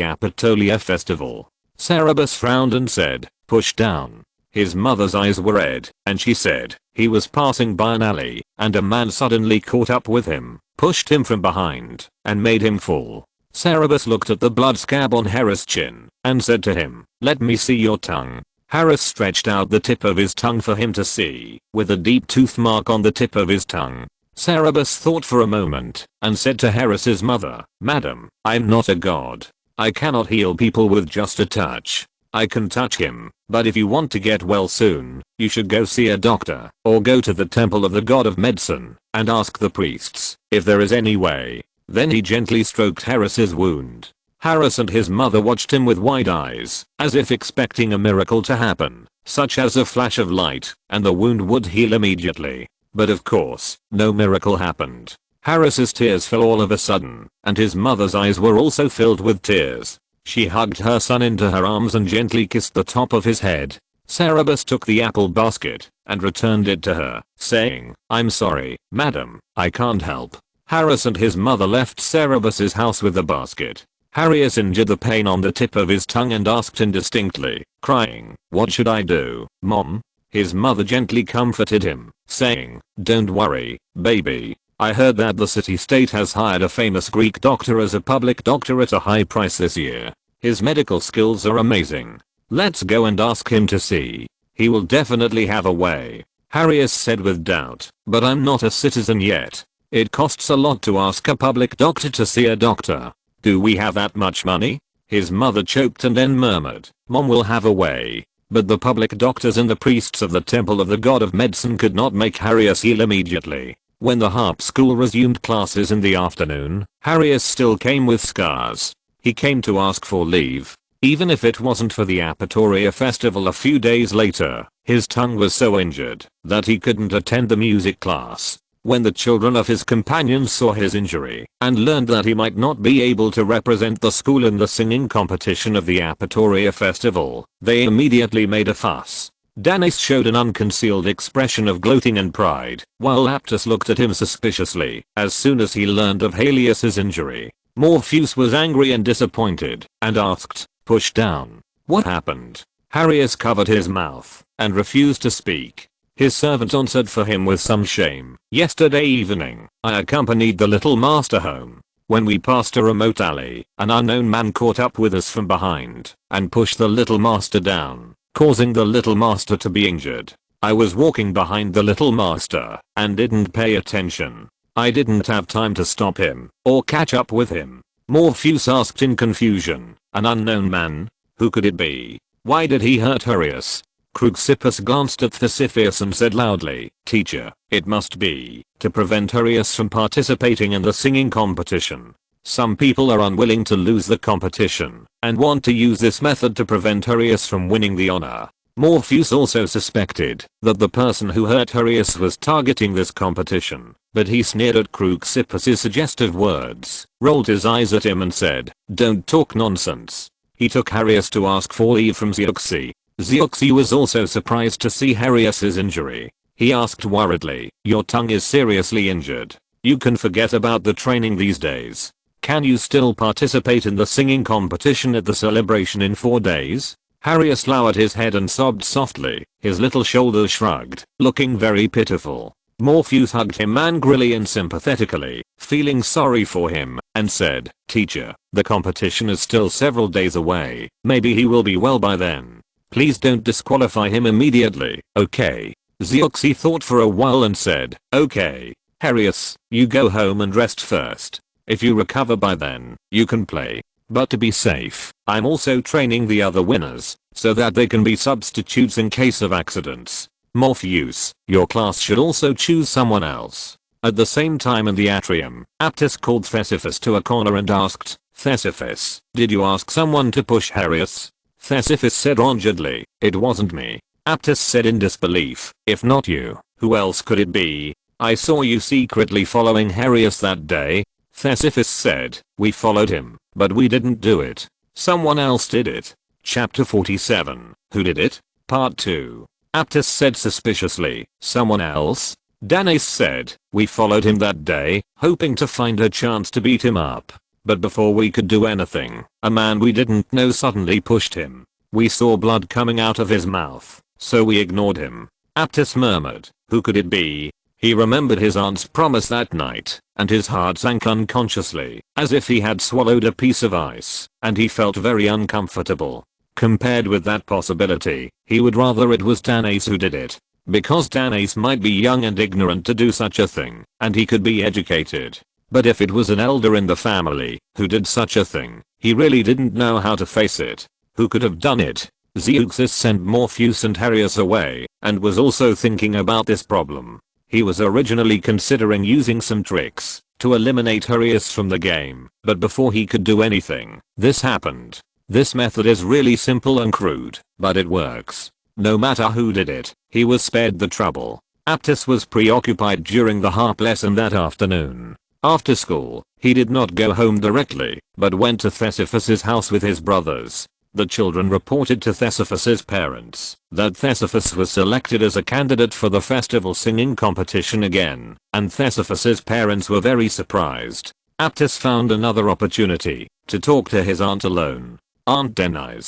Apatolia festival. Cerebus frowned and said, push down. His mother's eyes were red, and she said, he was passing by an alley, and a man suddenly caught up with him, pushed him from behind, and made him fall. Cerebus looked at the blood scab on Harris' chin and said to him, "Let me see your tongue." Harris stretched out the tip of his tongue for him to see, with a deep tooth mark on the tip of his tongue. Cerebus thought for a moment and said to Harris's mother, "Madam, I'm not a god. I cannot heal people with just a touch. I can touch him, but if you want to get well soon, you should go see a doctor or go to the temple of the god of medicine and ask the priests if there is any way." Then he gently stroked Harris's wound. Harris and his mother watched him with wide eyes, as if expecting a miracle to happen, such as a flash of light, and the wound would heal immediately. But of course, no miracle happened. Harris's tears fell all of a sudden, and his mother's eyes were also filled with tears. She hugged her son into her arms and gently kissed the top of his head. Cerebus took the apple basket and returned it to her, saying, "I'm sorry, madam, I can't help." Harris and his mother left Cerebus's house with the basket. Harris injured the pain on the tip of his tongue and asked indistinctly, crying, "What should I do, Mom?" His mother gently comforted him, saying, "Don't worry, baby. I heard that the city-state has hired a famous Greek doctor as a public doctor at a high price this year. His medical skills are amazing. Let's go and ask him to see. He will definitely have a way." Harrius said with doubt, "But I'm not a citizen yet. It costs a lot to ask a public doctor to see a doctor. Do we have that much money?" His mother choked and then murmured, "Mom will have a way." But the public doctors and the priests of the temple of the god of medicine could not make Harrius heal immediately. When the harp school resumed classes in the afternoon, Harrius still came with scars. He came to ask for leave. Even if it wasn't for the Apatoria festival a few days later, his tongue was so injured that he couldn't attend the music class. When the children of his companions saw his injury and learned that he might not be able to represent the school in the singing competition of the Apatoria festival, they immediately made a fuss. Danis showed an unconcealed expression of gloating and pride, while Aptus looked at him suspiciously as soon as he learned of Halius's injury. Morpheus was angry and disappointed and asked, "Push down. What happened?" Harrius covered his mouth and refused to speak. His servant answered for him with some shame. "Yesterday evening, I accompanied the little master home. When we passed a remote alley, an unknown man caught up with us from behind and pushed the little master down, causing the little master to be injured. I was walking behind the little master and didn't pay attention. I didn't have time to stop him or catch up with him." Morpheus asked in confusion, "An unknown man? Who could it be? Why did he hurt Harrius?" Cruxippus glanced at Theosiphius and said loudly, "Teacher, it must be to prevent Harrius from participating in the singing competition. Some people are unwilling to lose the competition and want to use this method to prevent Harrius from winning the honor." Morpheus also suspected that the person who hurt Harrius was targeting this competition, but he sneered at Cruxippus's suggestive words, rolled his eyes at him and said, "Don't talk nonsense." He took Harrius to ask for leave from Zeuxi. Zeuxi was also surprised to see Harrius's injury. He asked worriedly, "Your tongue is seriously injured. You can forget about the training these days. Can you still participate in the singing competition at the celebration in 4 days?" Harrius lowered his head and sobbed softly, his little shoulders shrugged, looking very pitiful. Morpheus hugged him angrily and sympathetically, feeling sorry for him, and said, "Teacher, the competition is still several days away. Maybe he will be well by then. Please don't disqualify him immediately, okay?" Zeuxi thought for a while and said, "Okay. Harrius, you go home and rest first. If you recover by then, you can play. But to be safe, I'm also training the other winners, so that they can be substitutes in case of accidents. Morpheus, your class should also choose someone else." At the same time in the atrium, Aptus called Theosiphius to a corner and asked, "Theosiphius, did you ask someone to push Harrius?" Theosiphius said wrongedly, "It wasn't me." Aptus said in disbelief, "If not you, who else could it be? I saw you secretly following Harrius that day." Theosiphius said, "We followed him, but we didn't do it. Someone else did it." Chapter 47. Who did it? Part 2. Aptus said suspiciously, "Someone else?" Danis said, "We followed him that day, hoping to find a chance to beat him up. But before we could do anything, a man we didn't know suddenly pushed him. We saw blood coming out of his mouth, so we ignored him." Aptus murmured, "Who could it be?" He remembered his aunt's promise that night, and his heart sank unconsciously, as if he had swallowed a piece of ice, and he felt very uncomfortable. Compared with that possibility, he would rather it was Danae who did it. Because Danae might be young and ignorant to do such a thing, and he could be educated. But if it was an elder in the family who did such a thing, he really didn't know how to face it. Who could have done it? Zeuxis sent Morpheus and Harius away, and was also thinking about this problem. He was originally considering using some tricks to eliminate Harius from the game, but before he could do anything, this happened. This method is really simple and crude, but it works. No matter who did it, he was spared the trouble. Aptus was preoccupied during the harp lesson that afternoon. After school, he did not go home directly, but went to Thesephus's house with his brothers. The children reported to Thesephus's parents that Thesephus was selected as a candidate for the festival singing competition again, and Thesephus's parents were very surprised. Aptus found another opportunity to talk to his aunt alone. Aunt Danae.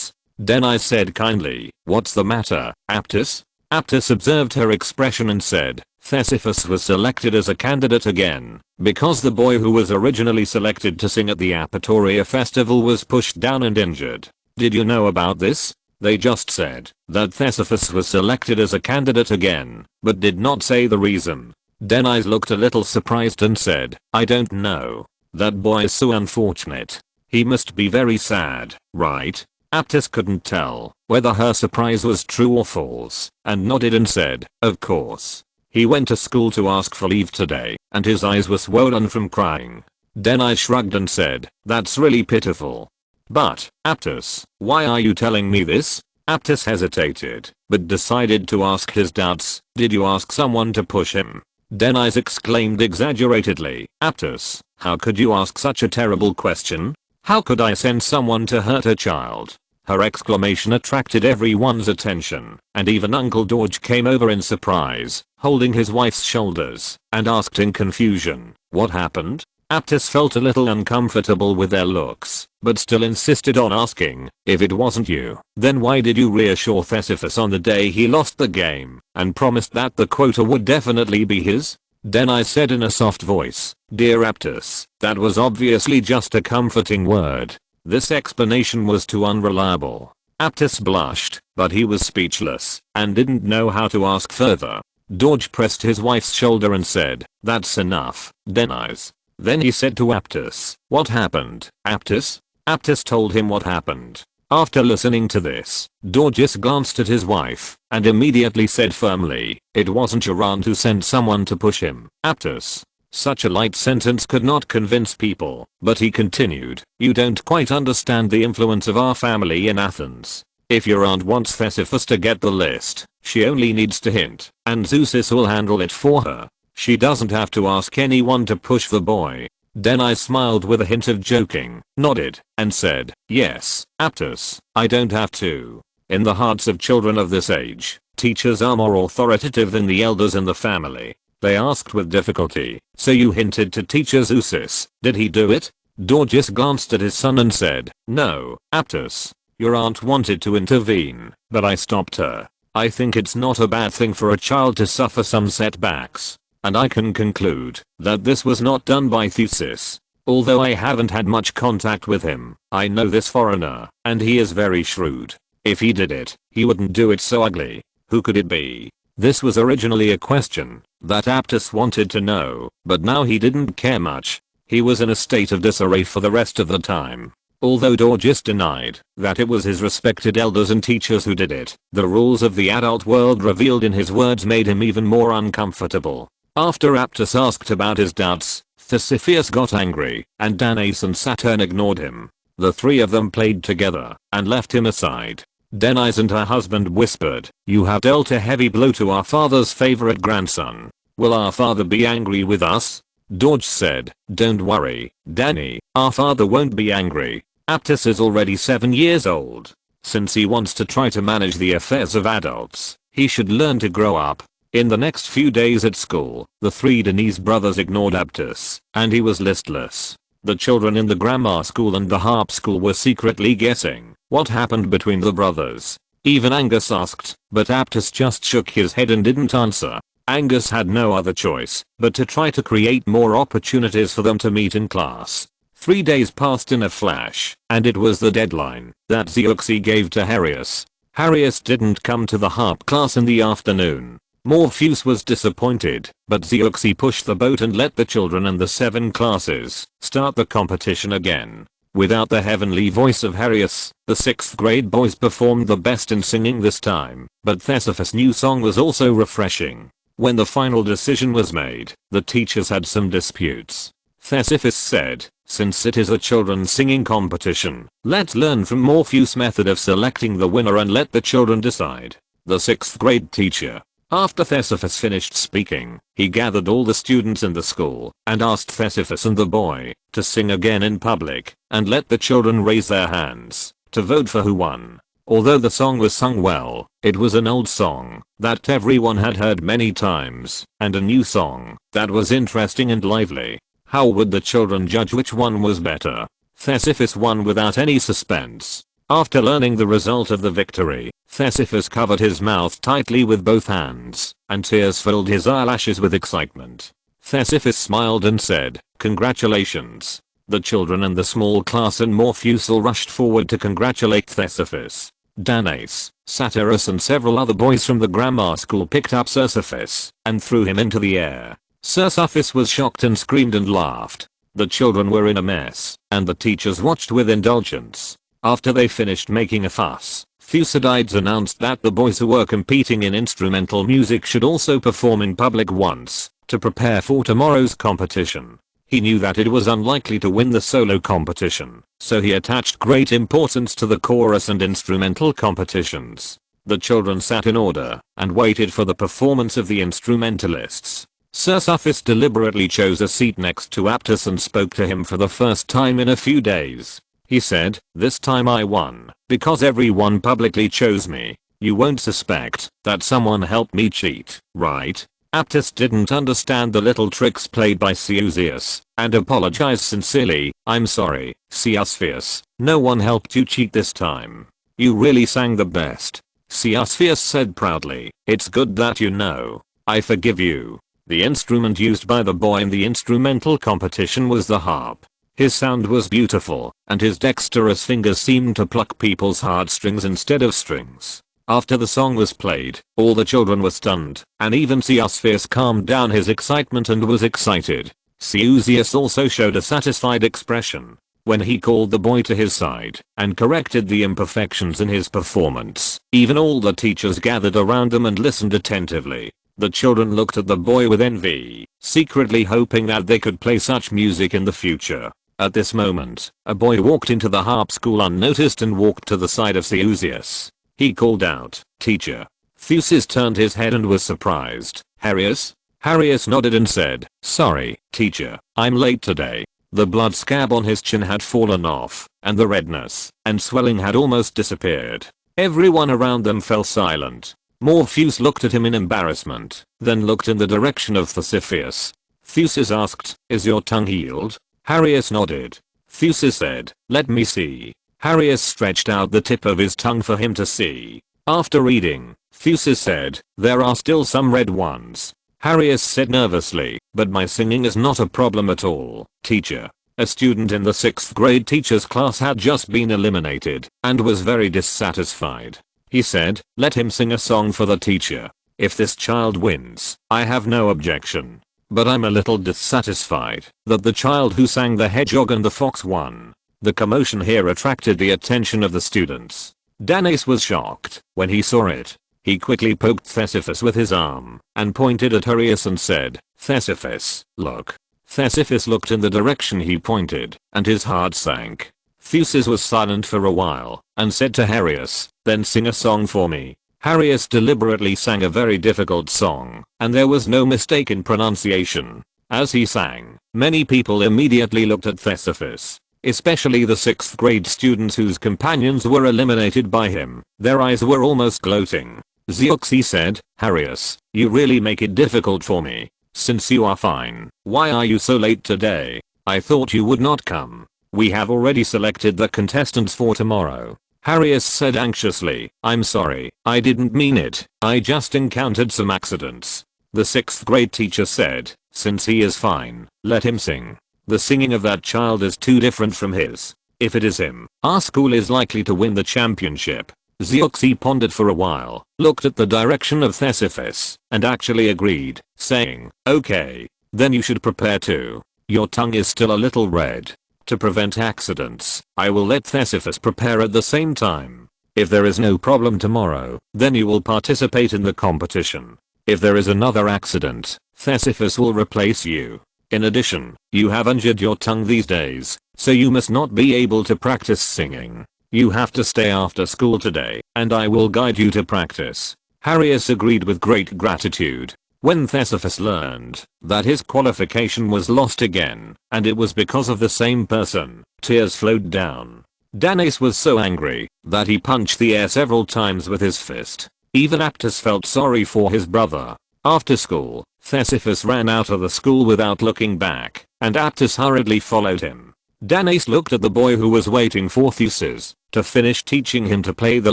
Danae said kindly, "What's the matter, Aptus?" Aptus observed her expression and said, "Thesephus was selected as a candidate again, because the boy who was originally selected to sing at the Apatoria festival was pushed down and injured. Did you know about this?" They just said that Thesephus was selected as a candidate again, but did not say the reason. Danae looked a little surprised and said, "I don't know. That boy is so unfortunate. He must be very sad, right?" Aptus couldn't tell whether her surprise was true or false, and nodded and said, "Of course. He went to school to ask for leave today, and his eyes were swollen from crying." Danae shrugged and said, "That's really pitiful. But, Aptus, why are you telling me this?" Aptus hesitated, but decided to ask his doubts. "Did you ask someone to push him?" Danae exclaimed exaggeratedly, "Aptus, how could you ask such a terrible question? How could I send someone to hurt a child?" Her exclamation attracted everyone's attention, and even Uncle George came over in surprise, holding his wife's shoulders, and asked in confusion, "What happened?" Aptus felt a little uncomfortable with their looks, but still insisted on asking, "If it wasn't you, then why did you reassure Thesephus on the day he lost the game, and promised that the quota would definitely be his?" Danae said in a soft voice, "Dear Aptus, that was obviously just a comforting word. This explanation was too unreliable." Aptus blushed, but he was speechless, and didn't know how to ask further. George pressed his wife's shoulder and said, "That's enough, Danae." Then he said to Aptus, "What happened, Aptus?" Aptus told him what happened. After listening to this, Georges glanced at his wife, and immediately said firmly, "It wasn't your aunt who sent someone to push him, Aptus." Such a light sentence could not convince people, but he continued, "You don't quite understand the influence of our family in Athens. If your aunt wants Thesephus to get the list, she only needs to hint, and Zeuxis will handle it for her. She doesn't have to ask anyone to push the boy." Danae smiled with a hint of joking, nodded, and said, "Yes, Aptus, I don't have to." In the hearts of children of this age, teachers are more authoritative than the elders in the family. They asked with difficulty, "So you hinted to teacher Zeuxis, did he do it?" Georges glanced at his son and said, "No, Aptus. Your aunt wanted to intervene, but I stopped her. I think it's not a bad thing for a child to suffer some setbacks. And I can conclude that this was not done by Zeuxis. Although I haven't had much contact with him, I know this foreigner, and he is very shrewd. If he did it, he wouldn't do it so ugly. Who could it be?" This was originally a question that Aptus wanted to know, but now he didn't care much. He was in a state of disarray for the rest of the time. Although Georges denied that it was his respected elders and teachers who did it, the rules of the adult world revealed in his words made him even more uncomfortable. After Aptus asked about his doubts, Thesephus got angry, and Danae and Saturn ignored him. The three of them played together, and left him aside. Danae and her husband whispered, "You have dealt a heavy blow to our father's favorite grandson. Will our father be angry with us?" George said, "Don't worry, Danny, our father won't be angry. Aptus is already 7 years old. Since he wants to try to manage the affairs of adults, he should learn to grow up." In the next few days at school, the three Denise brothers ignored Aptus, and he was listless. The children in the grammar school and the harp school were secretly guessing what happened between the brothers. Even Angus asked, but Aptus just shook his head and didn't answer. Angus had no other choice but to try to create more opportunities for them to meet in class. 3 days passed in a flash, and it was the deadline that Zeuxi gave to Harius. Harius didn't come to the harp class in the afternoon. Morpheus was disappointed, but Zeuxi pushed the boat and let the children and the 7 classes start the competition again. Without the heavenly voice of Harius, the 6th grade boys performed the best in singing this time, but Theosophus' new song was also refreshing. When the final decision was made, the teachers had some disputes. Theosophus said, "Since it is a children's singing competition, let's learn from Morpheus' method of selecting the winner and let the children decide." The 6th grade teacher, after Theosophus finished speaking, he gathered all the students in the school and asked Theosophus and the boy to sing again in public and let the children raise their hands to vote for who won. Although the song was sung well, it was an old song that everyone had heard many times and a new song that was interesting and lively. How would the children judge which one was better? Theosophus won without any suspense. After learning the result of the victory, Theosophus covered his mouth tightly with both hands, and tears filled his eyelashes with excitement. Theosophus smiled and said, "Congratulations." The children and the small class and Morpheus all rushed forward to congratulate Theosophus. Danaus, Satyrus and several other boys from the grammar school picked up Sisyphus and threw him into the air. Sisyphus was shocked and screamed and laughed. The children were in a mess, and the teachers watched with indulgence. After they finished making a fuss, Thucydides announced that the boys who were competing in instrumental music should also perform in public once, to prepare for tomorrow's competition. He knew that it was unlikely to win the solo competition, so he attached great importance to the chorus and instrumental competitions. The children sat in order and waited for the performance of the instrumentalists. Sisyphus deliberately chose a seat next to Aptus and spoke to him for the first time in a few days. He said, "This time I won, because everyone publicly chose me. You won't suspect that someone helped me cheat, right?" Aptus didn't understand the little tricks played by Zeuxis, and apologized sincerely. "I'm sorry, Sisyphus, no one helped you cheat this time. You really sang the best." Sisyphus said proudly, "It's good that you know. I forgive you." The instrument used by the boy in the instrumental competition was the harp. His sound was beautiful, and his dexterous fingers seemed to pluck people's heartstrings instead of strings. After the song was played, all the children were stunned, and even Sisyphus calmed down his excitement and was excited. Zeuxis also showed a satisfied expression when he called the boy to his side and corrected the imperfections in his performance. Even all the teachers gathered around them and listened attentively. The children looked at the boy with envy, secretly hoping that they could play such music in the future. At this moment, a boy walked into the harp school unnoticed and walked to the side of Zeuxis. He called out, "Teacher." Zeuxis turned his head and was surprised. "Harius?" Harius nodded and said, "Sorry, teacher, I'm late today." The blood scab on his chin had fallen off, and the redness and swelling had almost disappeared. Everyone around them fell silent. Morpheus looked at him in embarrassment, then looked in the direction of Theosophus. Zeuxis asked, "Is your tongue healed?" Harius nodded. Zeuxis said, "Let me see." Harius stretched out the tip of his tongue for him to see. After reading, Zeuxis said, "There are still some red ones." Harius said nervously, "But my singing is not a problem at all, teacher." A student in the 6th grade teacher's class had just been eliminated and was very dissatisfied. He said, "Let him sing a song for the teacher. If this child wins, I have no objection. But I'm a little dissatisfied that the child who sang the hedgehog and the fox won." The commotion here attracted the attention of the students. Danaus was shocked when he saw it. He quickly poked Theosophus with his arm and pointed at Harius and said, "Theosophus, look." Theosophus looked in the direction he pointed, and his heart sank. Zeuxis was silent for a while and said to Harius, "Then sing a song for me." Harius deliberately sang a very difficult song, and there was no mistake in pronunciation. As he sang, many people immediately looked at Theosophus, especially the 6th grade students whose companions were eliminated by him. Their eyes were almost gloating. Zeuxis said, "Harius, you really make it difficult for me. Since you are fine, why are you so late today? I thought you would not come. We have already selected the contestants for tomorrow." Harius said anxiously, "I'm sorry, I didn't mean it. I just encountered some accidents." The 6th grade teacher said, since he is fine, let him sing. The singing of that child is too different from his. If it is him, our school is likely to win the championship. Zeuxi pondered for a while, looked at the direction of Thesephus, and actually agreed, saying, okay. Then you should prepare too. Your tongue is still a little red. To prevent accidents, I will let Thesephus prepare at the same time. If there is no problem tomorrow, then you will participate in the competition. If there is another accident, Thesephus will replace you. In addition, you have injured your tongue these days, so you must not be able to practice singing. You have to stay after school today, and I will guide you to practice. Harius agreed with great gratitude. When Thesephus learned that his qualification was lost again, and it was because of the same person, tears flowed down. Danaus was so angry that he punched the air several times with his fist. Even Aptus felt sorry for his brother. After school, Thesephus ran out of the school without looking back, and Aptus hurriedly followed him. Danaus looked at the boy who was waiting for Theseus to finish teaching him to play the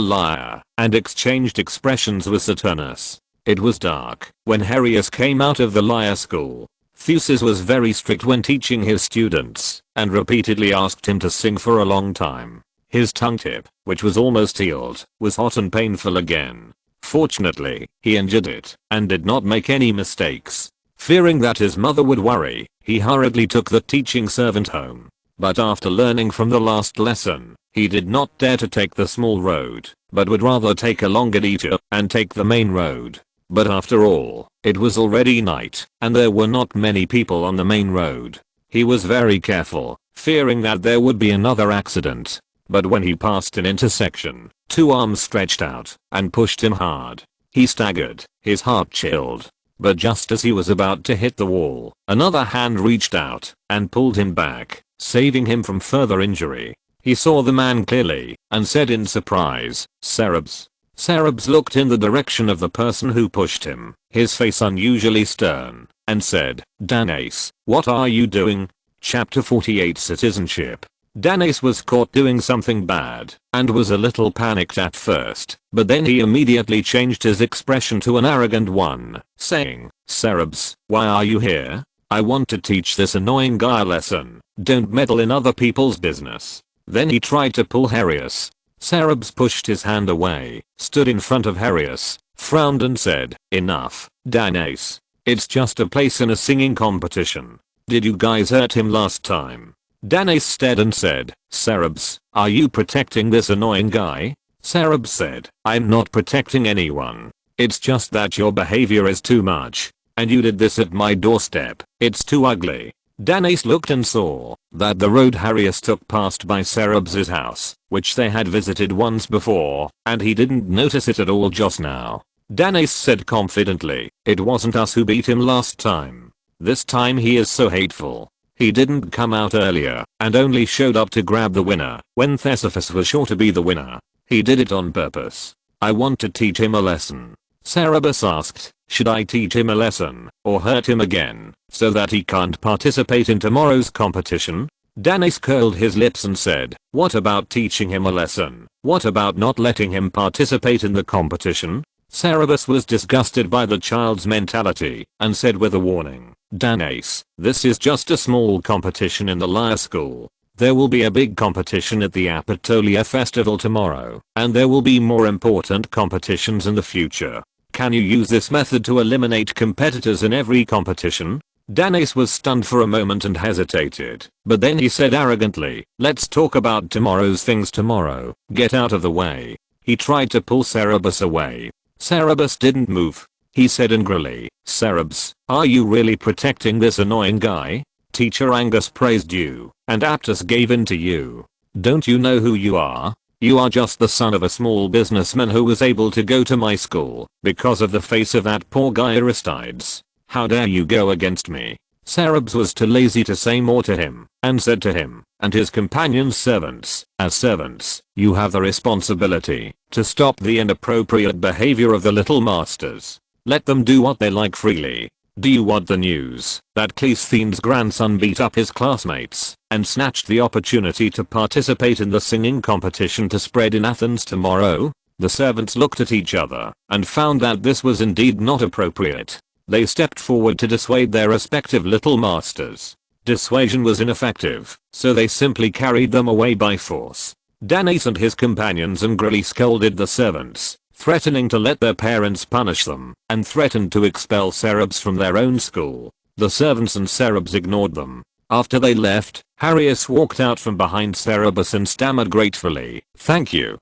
lyre, and exchanged expressions with Saturnus. It was dark when Harius came out of the lyre school. Theseus was very strict when teaching his students, and repeatedly asked him to sing for a long time. His tongue tip, which was almost healed, was hot and painful again. Fortunately, he injured it, and did not make any mistakes. Fearing that his mother would worry, he hurriedly took the teaching servant home. But after learning from the last lesson, he did not dare to take the small road, but would rather take a longer detour and take the main road. But after all, it was already night, and there were not many people on the main road. He was very careful, fearing that there would be another accident. But when he passed an intersection, 2 arms stretched out and pushed him hard. He staggered, his heart chilled. But just as he was about to hit the wall, another hand reached out and pulled him back, saving him from further injury. He saw the man clearly and said in surprise, Cerebs. Cerebs looked in the direction of the person who pushed him, his face unusually stern, and said, Danaus, what are you doing? Chapter 48 Citizenship. Danaus was caught doing something bad, and was a little panicked at first, but then he immediately changed his expression to an arrogant one, saying, Cerebs, why are you here? I want to teach this annoying guy a lesson. Don't meddle in other people's business. Then he tried to pull Harius. Cerebs pushed his hand away, stood in front of Harius, frowned and said, enough, Danaus. It's just a place in a singing competition. Did you guys hurt him last time? Danaus stared and said, Cerebs, are you protecting this annoying guy? Cerebs said, I'm not protecting anyone. It's just that your behavior is too much. And you did this at my doorstep. It's too ugly. Danaus looked and saw that the road Harius took passed by Cerebs' house, which they had visited once before, and he didn't notice it at all just now. Danaus said confidently, it wasn't us who beat him last time. This time he is so hateful. He didn't come out earlier, and only showed up to grab the winner, when Thesephus was sure to be the winner. He did it on purpose. I want to teach him a lesson. Cerebus asked, should I teach him a lesson, or hurt him again, so that he can't participate in tomorrow's competition? Danaus curled his lips and said, what about teaching him a lesson? What about not letting him participate in the competition? Cerebus was disgusted by the child's mentality, and said with a warning, Danaus, this is just a small competition in the lyre school. There will be a big competition at the Apatolia festival tomorrow, and there will be more important competitions in the future. Can you use this method to eliminate competitors in every competition? Danaus was stunned for a moment and hesitated, but then he said arrogantly, let's talk about tomorrow's things tomorrow, get out of the way. He tried to pull Cerebus away. Cerebus didn't move. He said angrily, Cerebs, are you really protecting this annoying guy? Teacher Angus praised you, and Aptus gave in to you. Don't you know who you are? You are just the son of a small businessman who was able to go to my school because of the face of that poor guy Aristides. How dare you go against me? Cerebs was too lazy to say more to him, and said to him and his companions servants, as servants, you have the responsibility to stop the inappropriate behavior of the little masters. Let them do what they like freely. Do you want the news that Cleisthene's grandson beat up his classmates and snatched the opportunity to participate in the singing competition to spread in Athens tomorrow? The servants looked at each other and found that this was indeed not appropriate. They stepped forward to dissuade their respective little masters. Dissuasion was ineffective, so they simply carried them away by force. Danis and his companions angrily scolded the servants, threatening to let their parents punish them, and threatened to expel Cerberus from their own school. The servants and Cerberus ignored them. After they left, Harius walked out from behind Cerberus and stammered gratefully, thank you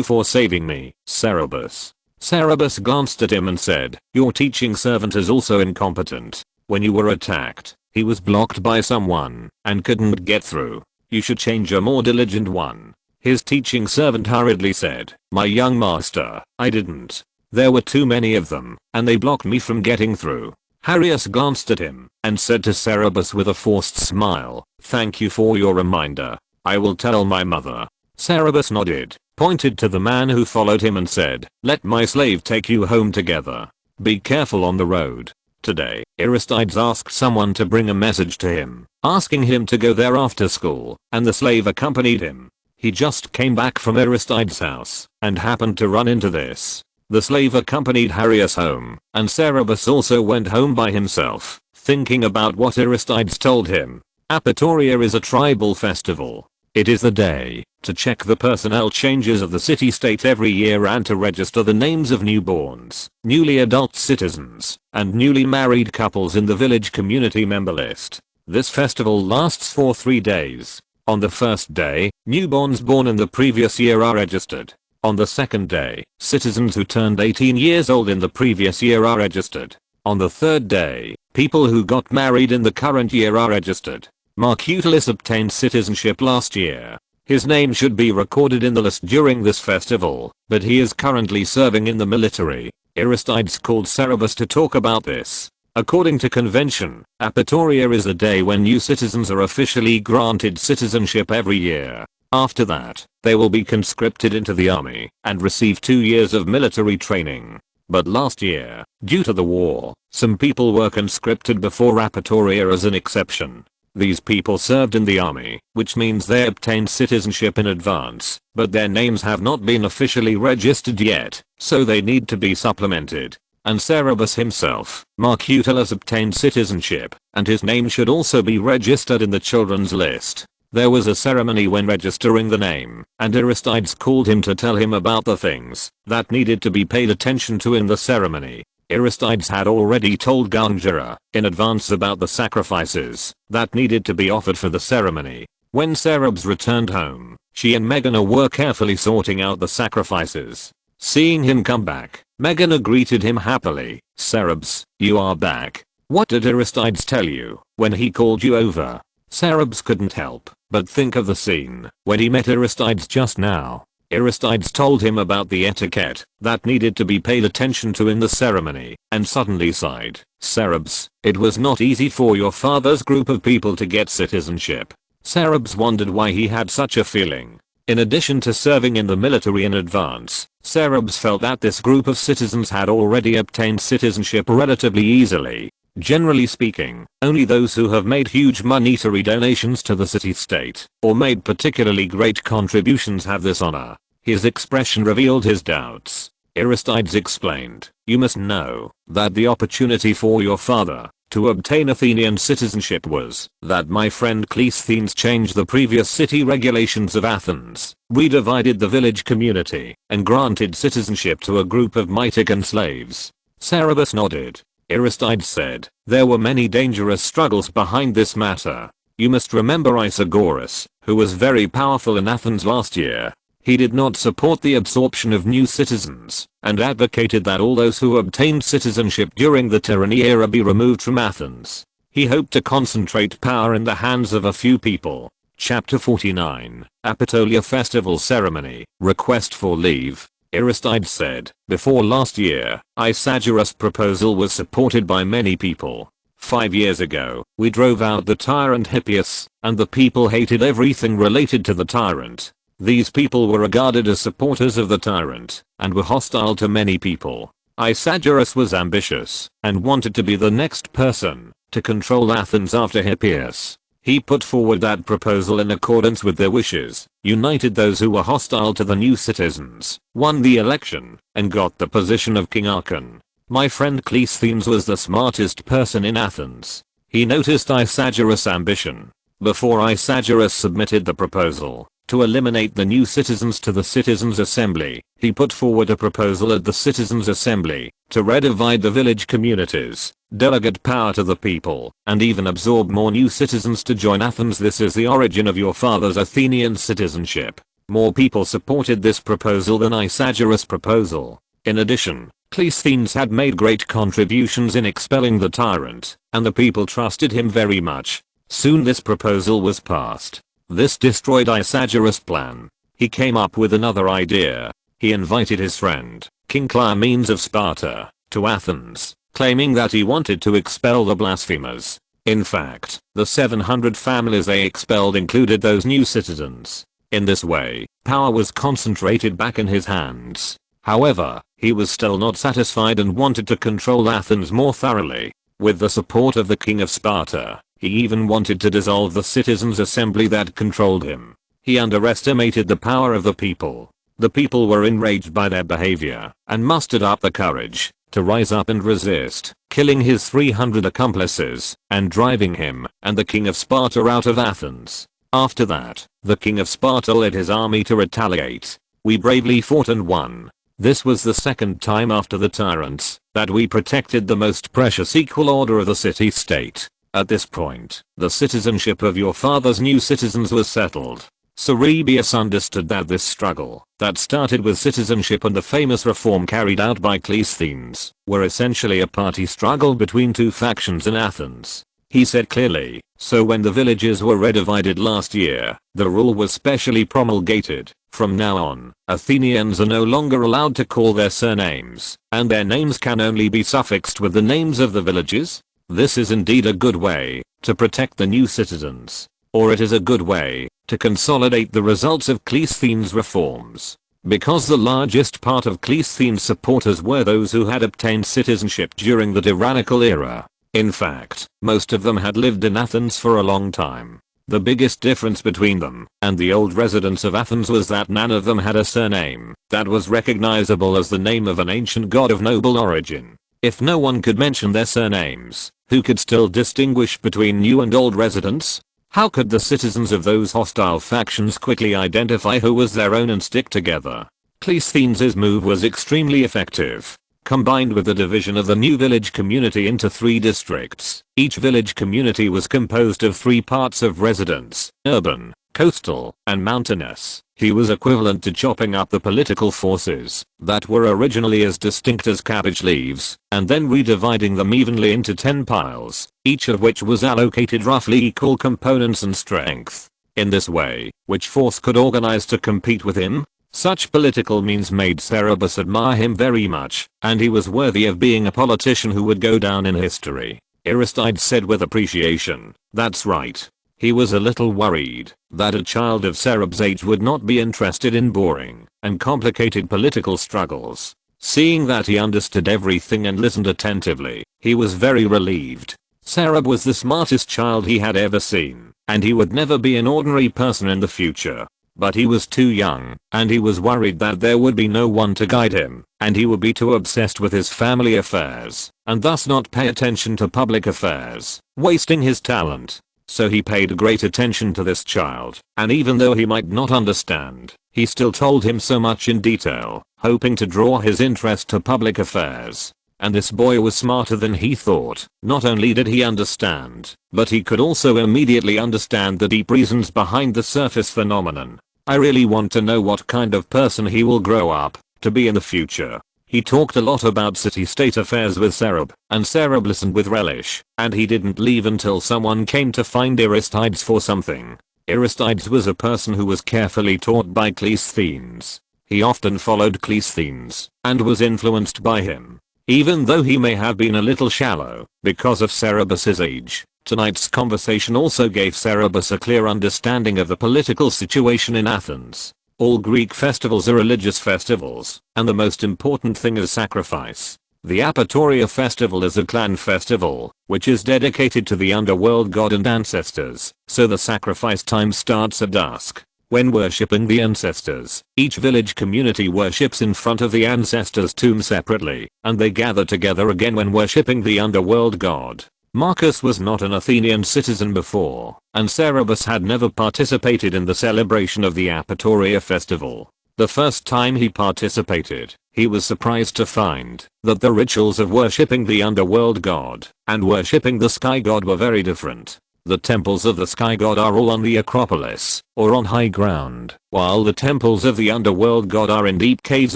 for saving me, Cerberus." Cerberus glanced at him and said, "Your teaching servant is also incompetent. When you were attacked, he was blocked by someone and couldn't get through. You should change a more diligent one." His teaching servant hurriedly said, "My young master, I didn't. There were too many of them, and they blocked me from getting through." Harius glanced at him and said to Cerberus with a forced smile, "Thank you for your reminder. I will tell my mother." Cerberus nodded, pointed to the man who followed him and said, "Let my slave take you home together. Be careful on the road." Today, Aristides asked someone to bring a message to him, asking him to go there after school, and the slave accompanied him. He just came back from Aristides' house and happened to run into this. The slave accompanied Harius home, and Cerberus also went home by himself, thinking about what Aristides told him. Apatoria is a tribal festival. It is the day to check the personnel changes of the city-state every year and to register the names of newborns, newly adult citizens, and newly married couples in the village community member list. This festival lasts for 3 days. On the first day, newborns born in the previous year are registered. On the second day, citizens who turned 18 years old in the previous year are registered. On the third day, people who got married in the current year are registered. Marcutulus obtained citizenship last year. His name should be recorded in the list during this festival, but he is currently serving in the military. Aristides called Cerberus to talk about this. According to convention, Apatoria is the day when new citizens are officially granted citizenship every year. After that, they will be conscripted into the army and receive 2 years of military training. But last year, due to the war, some people were conscripted before Apatoria as an exception. These people served in the army, which means they obtained citizenship in advance, but their names have not been officially registered yet, so they need to be supplemented. And Cerberus himself, Marcutulus, obtained citizenship, and his name should also be registered in the children's list. There was a ceremony when registering the name, and Aristides called him to tell him about the things that needed to be paid attention to in the ceremony. Aristides had already told Gangera in advance about the sacrifices that needed to be offered for the ceremony. When Cerberus returned home, she and Megana were carefully sorting out the sacrifices. Seeing him come back, Megana greeted him happily. "Cerberus, you are back. What did Aristides tell you when he called you over?" Cerberus couldn't help but think of the scene when he met Aristides just now. Aristides told him about the etiquette that needed to be paid attention to in the ceremony, and suddenly sighed. "Cerberus, it was not easy for your father's group of people to get citizenship." Cerberus wondered why he had such a feeling. In addition to serving in the military in advance, Cerberus felt that this group of citizens had already obtained citizenship relatively easily. Generally speaking, only those who have made huge monetary donations to the city-state or made particularly great contributions have this honor. His expression revealed his doubts. Aristides explained, "You must know that the opportunity for your father to obtain Athenian citizenship was that my friend Cleisthenes changed the previous city regulations of Athens, redivided the village community, and granted citizenship to a group of Mytican slaves." Cerberus nodded. Aristides said, "There were many dangerous struggles behind this matter. You must remember Isagoras, who was very powerful in Athens last year. He did not support the absorption of new citizens, and advocated that all those who obtained citizenship during the tyranny era be removed from Athens. He hoped to concentrate power in the hands of a few people." Chapter 49, Apatolia Festival Ceremony, Request for Leave. Aristides said, "Before last year, Isagoras' proposal was supported by many people. 5 years ago, we drove out the tyrant Hippias, and the people hated everything related to the tyrant. These people were regarded as supporters of the tyrant, and were hostile to many people. Isagoras was ambitious, and wanted to be the next person to control Athens after Hippias. He put forward that proposal in accordance with their wishes, united those who were hostile to the new citizens, won the election, and got the position of King Archon. My friend Cleisthenes was the smartest person in Athens. He noticed Isagoras' ambition. Before Isagoras submitted the proposal to eliminate the new citizens to the citizens' assembly, he put forward a proposal at the citizens' assembly to redivide the village communities, delegate power to the people, and even absorb more new citizens to join Athens. This is the origin of your father's Athenian citizenship. More people supported this proposal than Isagoras' proposal. In addition, Cleisthenes had made great contributions in expelling the tyrant, and the people trusted him very much. Soon this proposal was passed. This destroyed Isagoras' plan. He came up with another idea. He invited his friend, King Clymenes of Sparta, to Athens, claiming that he wanted to expel the blasphemers. In fact, the 700 families they expelled included those new citizens. In this way, power was concentrated back in his hands. However, he was still not satisfied and wanted to control Athens more thoroughly. With the support of the king of Sparta, he even wanted to dissolve the citizens' assembly that controlled him. He underestimated the power of the people. The people were enraged by their behavior and mustered up the courage to rise up and resist, killing his 300 accomplices and driving him and the king of Sparta out of Athens. After that, the king of Sparta led his army to retaliate. We bravely fought and won. This was the second time after the tyrants that we protected the most precious equal order of the city-state. At this point, the citizenship of your father's new citizens was settled. Cerebius understood that this struggle that started with citizenship and the famous reform carried out by Cleisthenes were essentially a party struggle between two factions in Athens. He said clearly, so when the villages were redivided last year, the rule was specially promulgated. From now on, Athenians are no longer allowed to call their surnames, and their names can only be suffixed with the names of the villages. This is indeed a good way to protect the new citizens, or it is a good way to consolidate the results of Cleisthenes' reforms. Because the largest part of Cleisthenes' supporters were those who had obtained citizenship during the tyrannical era. In fact, most of them had lived in Athens for a long time. The biggest difference between them and the old residents of Athens was that none of them had a surname that was recognizable as the name of an ancient god of noble origin. If no one could mention their surnames, who could still distinguish between new and old residents? How could the citizens of those hostile factions quickly identify who was their own and stick together? Cleisthenes' move was extremely effective. Combined with the division of the new village community into 3 districts, each village community was composed of 3 parts of residents: urban, coastal, and mountainous. He was equivalent to chopping up the political forces that were originally as distinct as cabbage leaves, and then redividing them evenly into 10 piles, each of which was allocated roughly equal components and strength. In this way, which force could organize to compete with him? Such political means made Cerberus admire him very much, and he was worthy of being a politician who would go down in history. Aristides said with appreciation, "That's right." He was a little worried that a child of Cerberus' age would not be interested in boring and complicated political struggles. Seeing that he understood everything and listened attentively, he was very relieved. Cerberus was the smartest child he had ever seen, and he would never be an ordinary person in the future. But he was too young, and he was worried that there would be no one to guide him, and he would be too obsessed with his family affairs, and thus not pay attention to public affairs, wasting his talent. So he paid great attention to this child, and even though he might not understand, he still told him so much in detail, hoping to draw his interest to public affairs. And this boy was smarter than he thought. Not only did he understand, but he could also immediately understand the deep reasons behind the surface phenomenon. I really want to know what kind of person he will grow up to be in the future. He talked a lot about city-state affairs with Cerberus, and Cerberus listened with relish, and he didn't leave until someone came to find Aristides for something. Aristides was a person who was carefully taught by Cleisthenes. He often followed Cleisthenes, and was influenced by him. Even though he may have been a little shallow because of Cerberus' age, tonight's conversation also gave Cerberus a clear understanding of the political situation in Athens. All Greek festivals are religious festivals, and the most important thing is sacrifice. The Apatoria festival is a clan festival, which is dedicated to the underworld god and ancestors, so the sacrifice time starts at dusk. When worshipping the ancestors, each village community worships in front of the ancestors' tomb separately, and they gather together again when worshipping the underworld god. Marcus was not an Athenian citizen before, and Cerberus had never participated in the celebration of the Apatoria festival. The first time he participated, he was surprised to find that the rituals of worshipping the underworld god and worshipping the sky god were very different. The temples of the sky god are all on the Acropolis, or on high ground, while the temples of the underworld god are in deep caves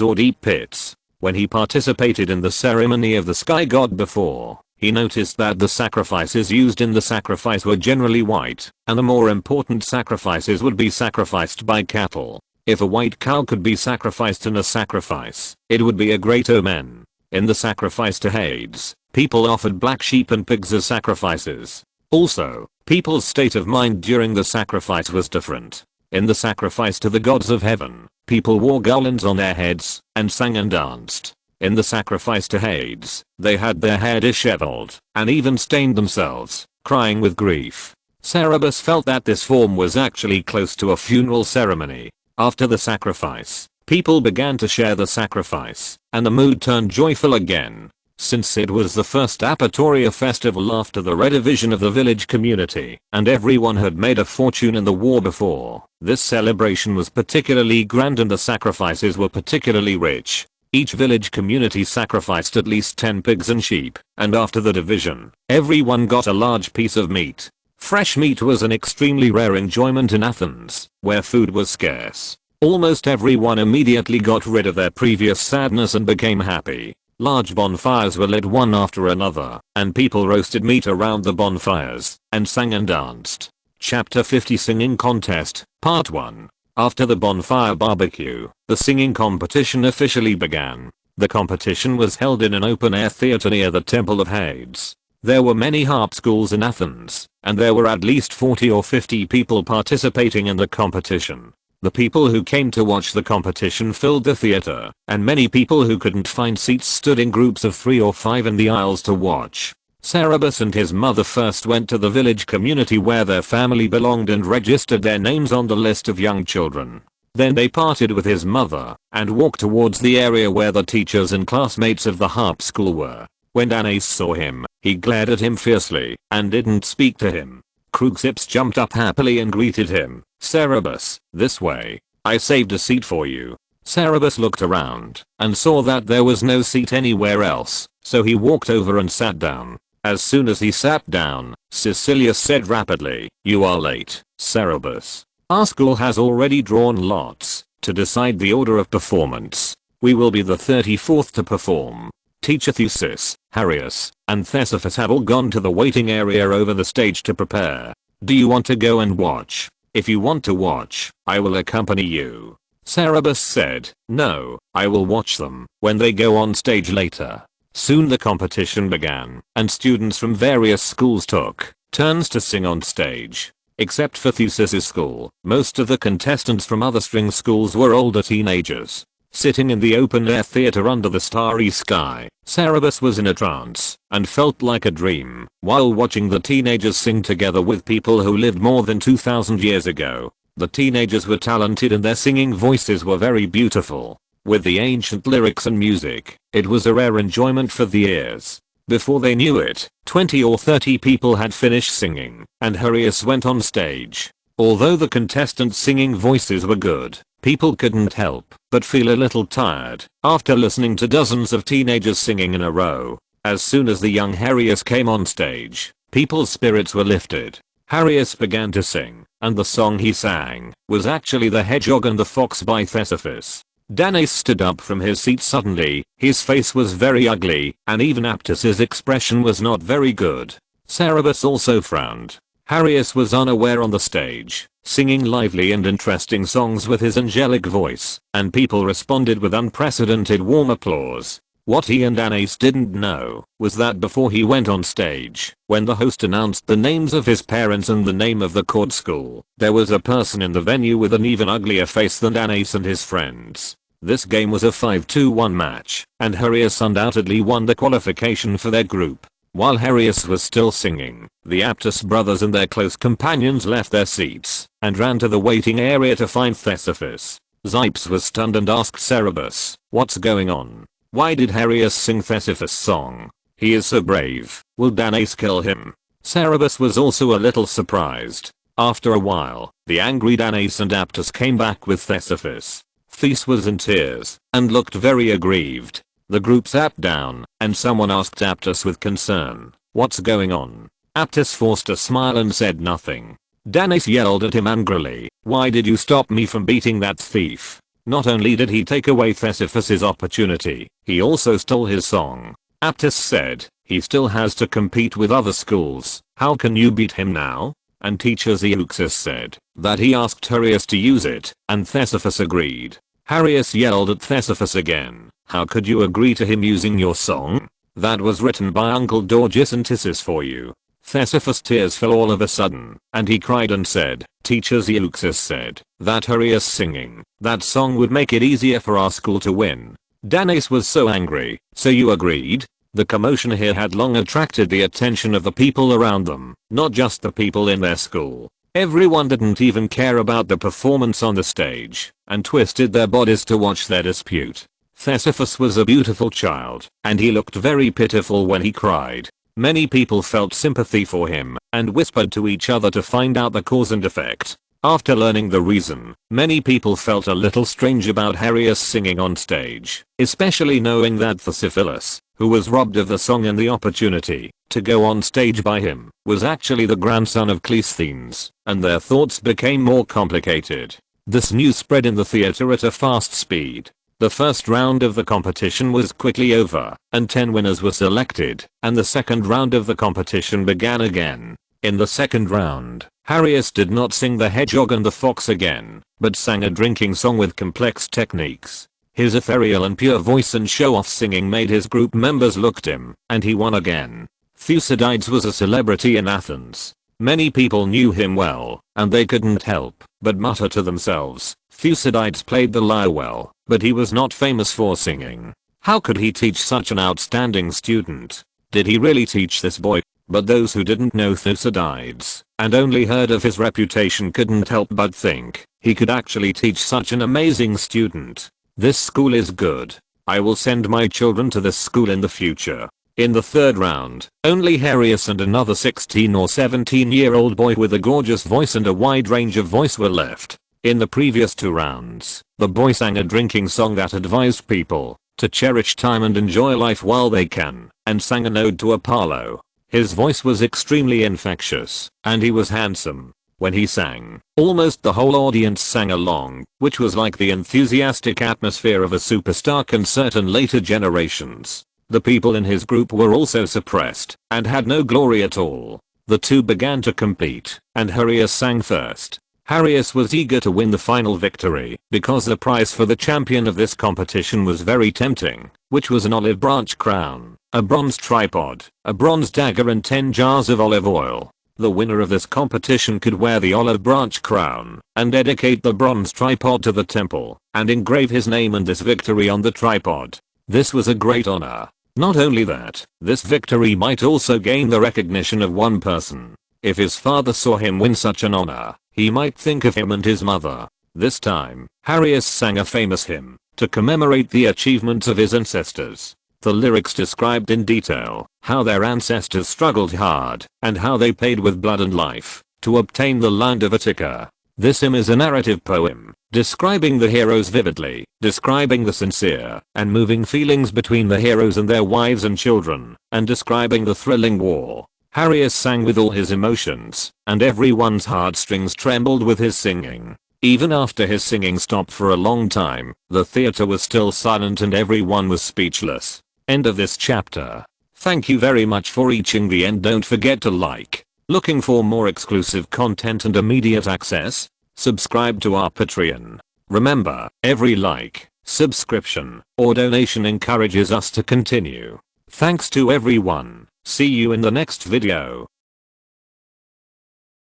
or deep pits. When he participated in the ceremony of the sky god before, he noticed that the sacrifices used in the sacrifice were generally white, and the more important sacrifices would be sacrificed by cattle. If a white cow could be sacrificed in a sacrifice, it would be a great omen. In the sacrifice to Hades, people offered black sheep and pigs as sacrifices. Also, people's state of mind during the sacrifice was different. In the sacrifice to the gods of heaven, people wore garlands on their heads and sang and danced. In the sacrifice to Hades, they had their hair disheveled and even stained themselves, crying with grief. Cerberus felt that this form was actually close to a funeral ceremony. After the sacrifice, people began to share the sacrifice, and the mood turned joyful again. Since it was the first Apatoria festival after the redivision of the village community, and everyone had made a fortune in the war before, this celebration was particularly grand and the sacrifices were particularly rich. Each village community sacrificed at least 10 pigs and sheep, and after the division, everyone got a large piece of meat. Fresh meat was an extremely rare enjoyment in Athens, where food was scarce. Almost everyone immediately got rid of their previous sadness and became happy. Large bonfires were lit one after another, and people roasted meat around the bonfires, and sang and danced. Chapter 50 Singing Contest, Part 1. After the bonfire barbecue, the singing competition officially began. The competition was held in an open-air theater near the Temple of Hades. There were many harp schools in Athens, and there were at least 40 or 50 people participating in the competition. The people who came to watch the competition filled the theater, and many people who couldn't find seats stood in groups of 3 or 5 in the aisles to watch. Cerberus and his mother first went to the village community where their family belonged and registered their names on the list of young children. Then they parted with his mother and walked towards the area where the teachers and classmates of the harp school were. When Danaus saw him, he glared at him fiercely and didn't speak to him. Creuxips jumped up happily and greeted him. Cerberus, this way. I saved a seat for you. Cerberus looked around and saw that there was no seat anywhere else, so he walked over and sat down. As soon as he sat down, Sicilius said rapidly, "You are late, Cerberus. Our school has already drawn lots to decide the order of performance. We will be the 34th to perform. Teacher Theseus, Harius, and Thesephus have all gone to the waiting area over the stage to prepare. Do you want to go and watch? If you want to watch, I will accompany you." Cerberus said, "No, I will watch them when they go on stage later." Soon the competition began, and students from various schools took turns to sing on stage. Except for Theseus' school, most of the contestants from other string schools were older teenagers. Sitting in the open-air theater under the starry sky, Cerberus was in a trance and felt like a dream while watching the teenagers sing together with people who lived more than 2,000 years ago. The teenagers were talented and their singing voices were very beautiful. With the ancient lyrics and music, it was a rare enjoyment for the ears. Before they knew it, 20 or 30 people had finished singing, and Harius went on stage. Although the contestants' singing voices were good, people couldn't help but feel a little tired after listening to dozens of teenagers singing in a row. As soon as the young Harius came on stage, people's spirits were lifted. Harius began to sing, and the song he sang was actually The Hedgehog and the Fox by Thesephus. Danaus stood up from his seat suddenly. His face was very ugly, and even Aptus's expression was not very good. Cerberus also frowned. Harius was unaware on the stage, singing lively and interesting songs with his angelic voice, and people responded with unprecedented warm applause. What he and Danaus didn't know was that before he went on stage, when the host announced the names of his parents and the name of the court school, there was a person in the venue with an even uglier face than Danaus and his friends. This game was a 5-1 match, and Harius undoubtedly won the qualification for their group. While Harius was still singing, the Aptus brothers and their close companions left their seats and ran to the waiting area to find Thesephus. Zypes was stunned and asked Cerberus, "What's going on? Why did Harius sing Thesephus' song? He is so brave. Will Danaus kill him?" Cerberus was also a little surprised. After a while, the angry Danaus and Aptus came back with Thesephus. Theseus was in tears and looked very aggrieved. The group sat down, and someone asked Aptus with concern, "What's going on?" Aptus forced a smile and said nothing. Danaus yelled at him angrily, "Why did you stop me from beating that thief? Not only did he take away Thesephus's opportunity, he also stole his song." Aptus said, "He still has to compete with other schools. How can you beat him now?" And teacher Zeuxis said that he asked Harius to use it, and Thesephus agreed. Harius yelled at Thesephus again, "How could you agree to him using your song? That was written by Uncle Dorgus and Tissus for you." Thesephus' tears fell all of a sudden, and he cried and said, "Teacher Zeuxis said that Harius singing that song would make it easier for our school to win." Danaus was so angry. "So you agreed?" The commotion here had long attracted the attention of the people around them, not just the people in their school. Everyone didn't even care about the performance on the stage, and twisted their bodies to watch their dispute. Thesephus was a beautiful child, and he looked very pitiful when he cried. Many people felt sympathy for him, and whispered to each other to find out the cause and effect. After learning the reason, many people felt a little strange about Harius singing on stage, especially knowing that Thesephilus, who was robbed of the song and the opportunity to go on stage by him, was actually the grandson of Cleisthenes, and their thoughts became more complicated. This news spread in the theater at a fast speed. The first round of the competition was quickly over, and 10 winners were selected, and the second round of the competition began again. In the second round, Harius did not sing the hedgehog and the fox again, but sang a drinking song with complex techniques. His ethereal and pure voice and show-off singing made his group members look at him, and he won again. Thucydides was a celebrity in Athens. Many people knew him well, and they couldn't help but mutter to themselves, "Thucydides played the lyre well, but he was not famous for singing. How could he teach such an outstanding student? Did he really teach this boy?" But those who didn't know Thucydides and only heard of his reputation couldn't help but think he could actually teach such an amazing student. "This school is good. I will send my children to this school in the future." In the third round, only Harius and another 16 or 17-year-old boy with a gorgeous voice and a wide range of voice were left. In the previous 2 rounds, the boy sang a drinking song that advised people to cherish time and enjoy life while they can, and sang an ode to Apollo. His voice was extremely infectious, and he was handsome. When he sang, almost the whole audience sang along, which was like the enthusiastic atmosphere of a superstar concert in later generations. The people in his group were also suppressed, and had no glory at all. The two began to compete, and Harius sang first. Harius was eager to win the final victory, because the prize for the champion of this competition was very tempting, which was an olive branch crown, a bronze tripod, a bronze dagger and 10 jars of olive oil. The winner of this competition could wear the olive branch crown, and dedicate the bronze tripod to the temple, and engrave his name and this victory on the tripod. This was a great honor. Not only that, this victory might also gain the recognition of one person. If his father saw him win such an honor, he might think of him and his mother. This time, Harius sang a famous hymn to commemorate the achievements of his ancestors. The lyrics described in detail how their ancestors struggled hard and how they paid with blood and life to obtain the land of Attica. This hymn is a narrative poem describing the heroes vividly, describing the sincere and moving feelings between the heroes and their wives and children, and describing the thrilling war. Harius sang with all his emotions, and everyone's heartstrings trembled with his singing. Even after his singing stopped for a long time, the theater was still silent and everyone was speechless. End of this chapter. Thank you very much for reaching the end. Don't forget to like. Looking for more exclusive content and immediate access? Subscribe to our Patreon. Remember, every like, subscription, or donation encourages us to continue. Thanks to everyone. See you in the next video.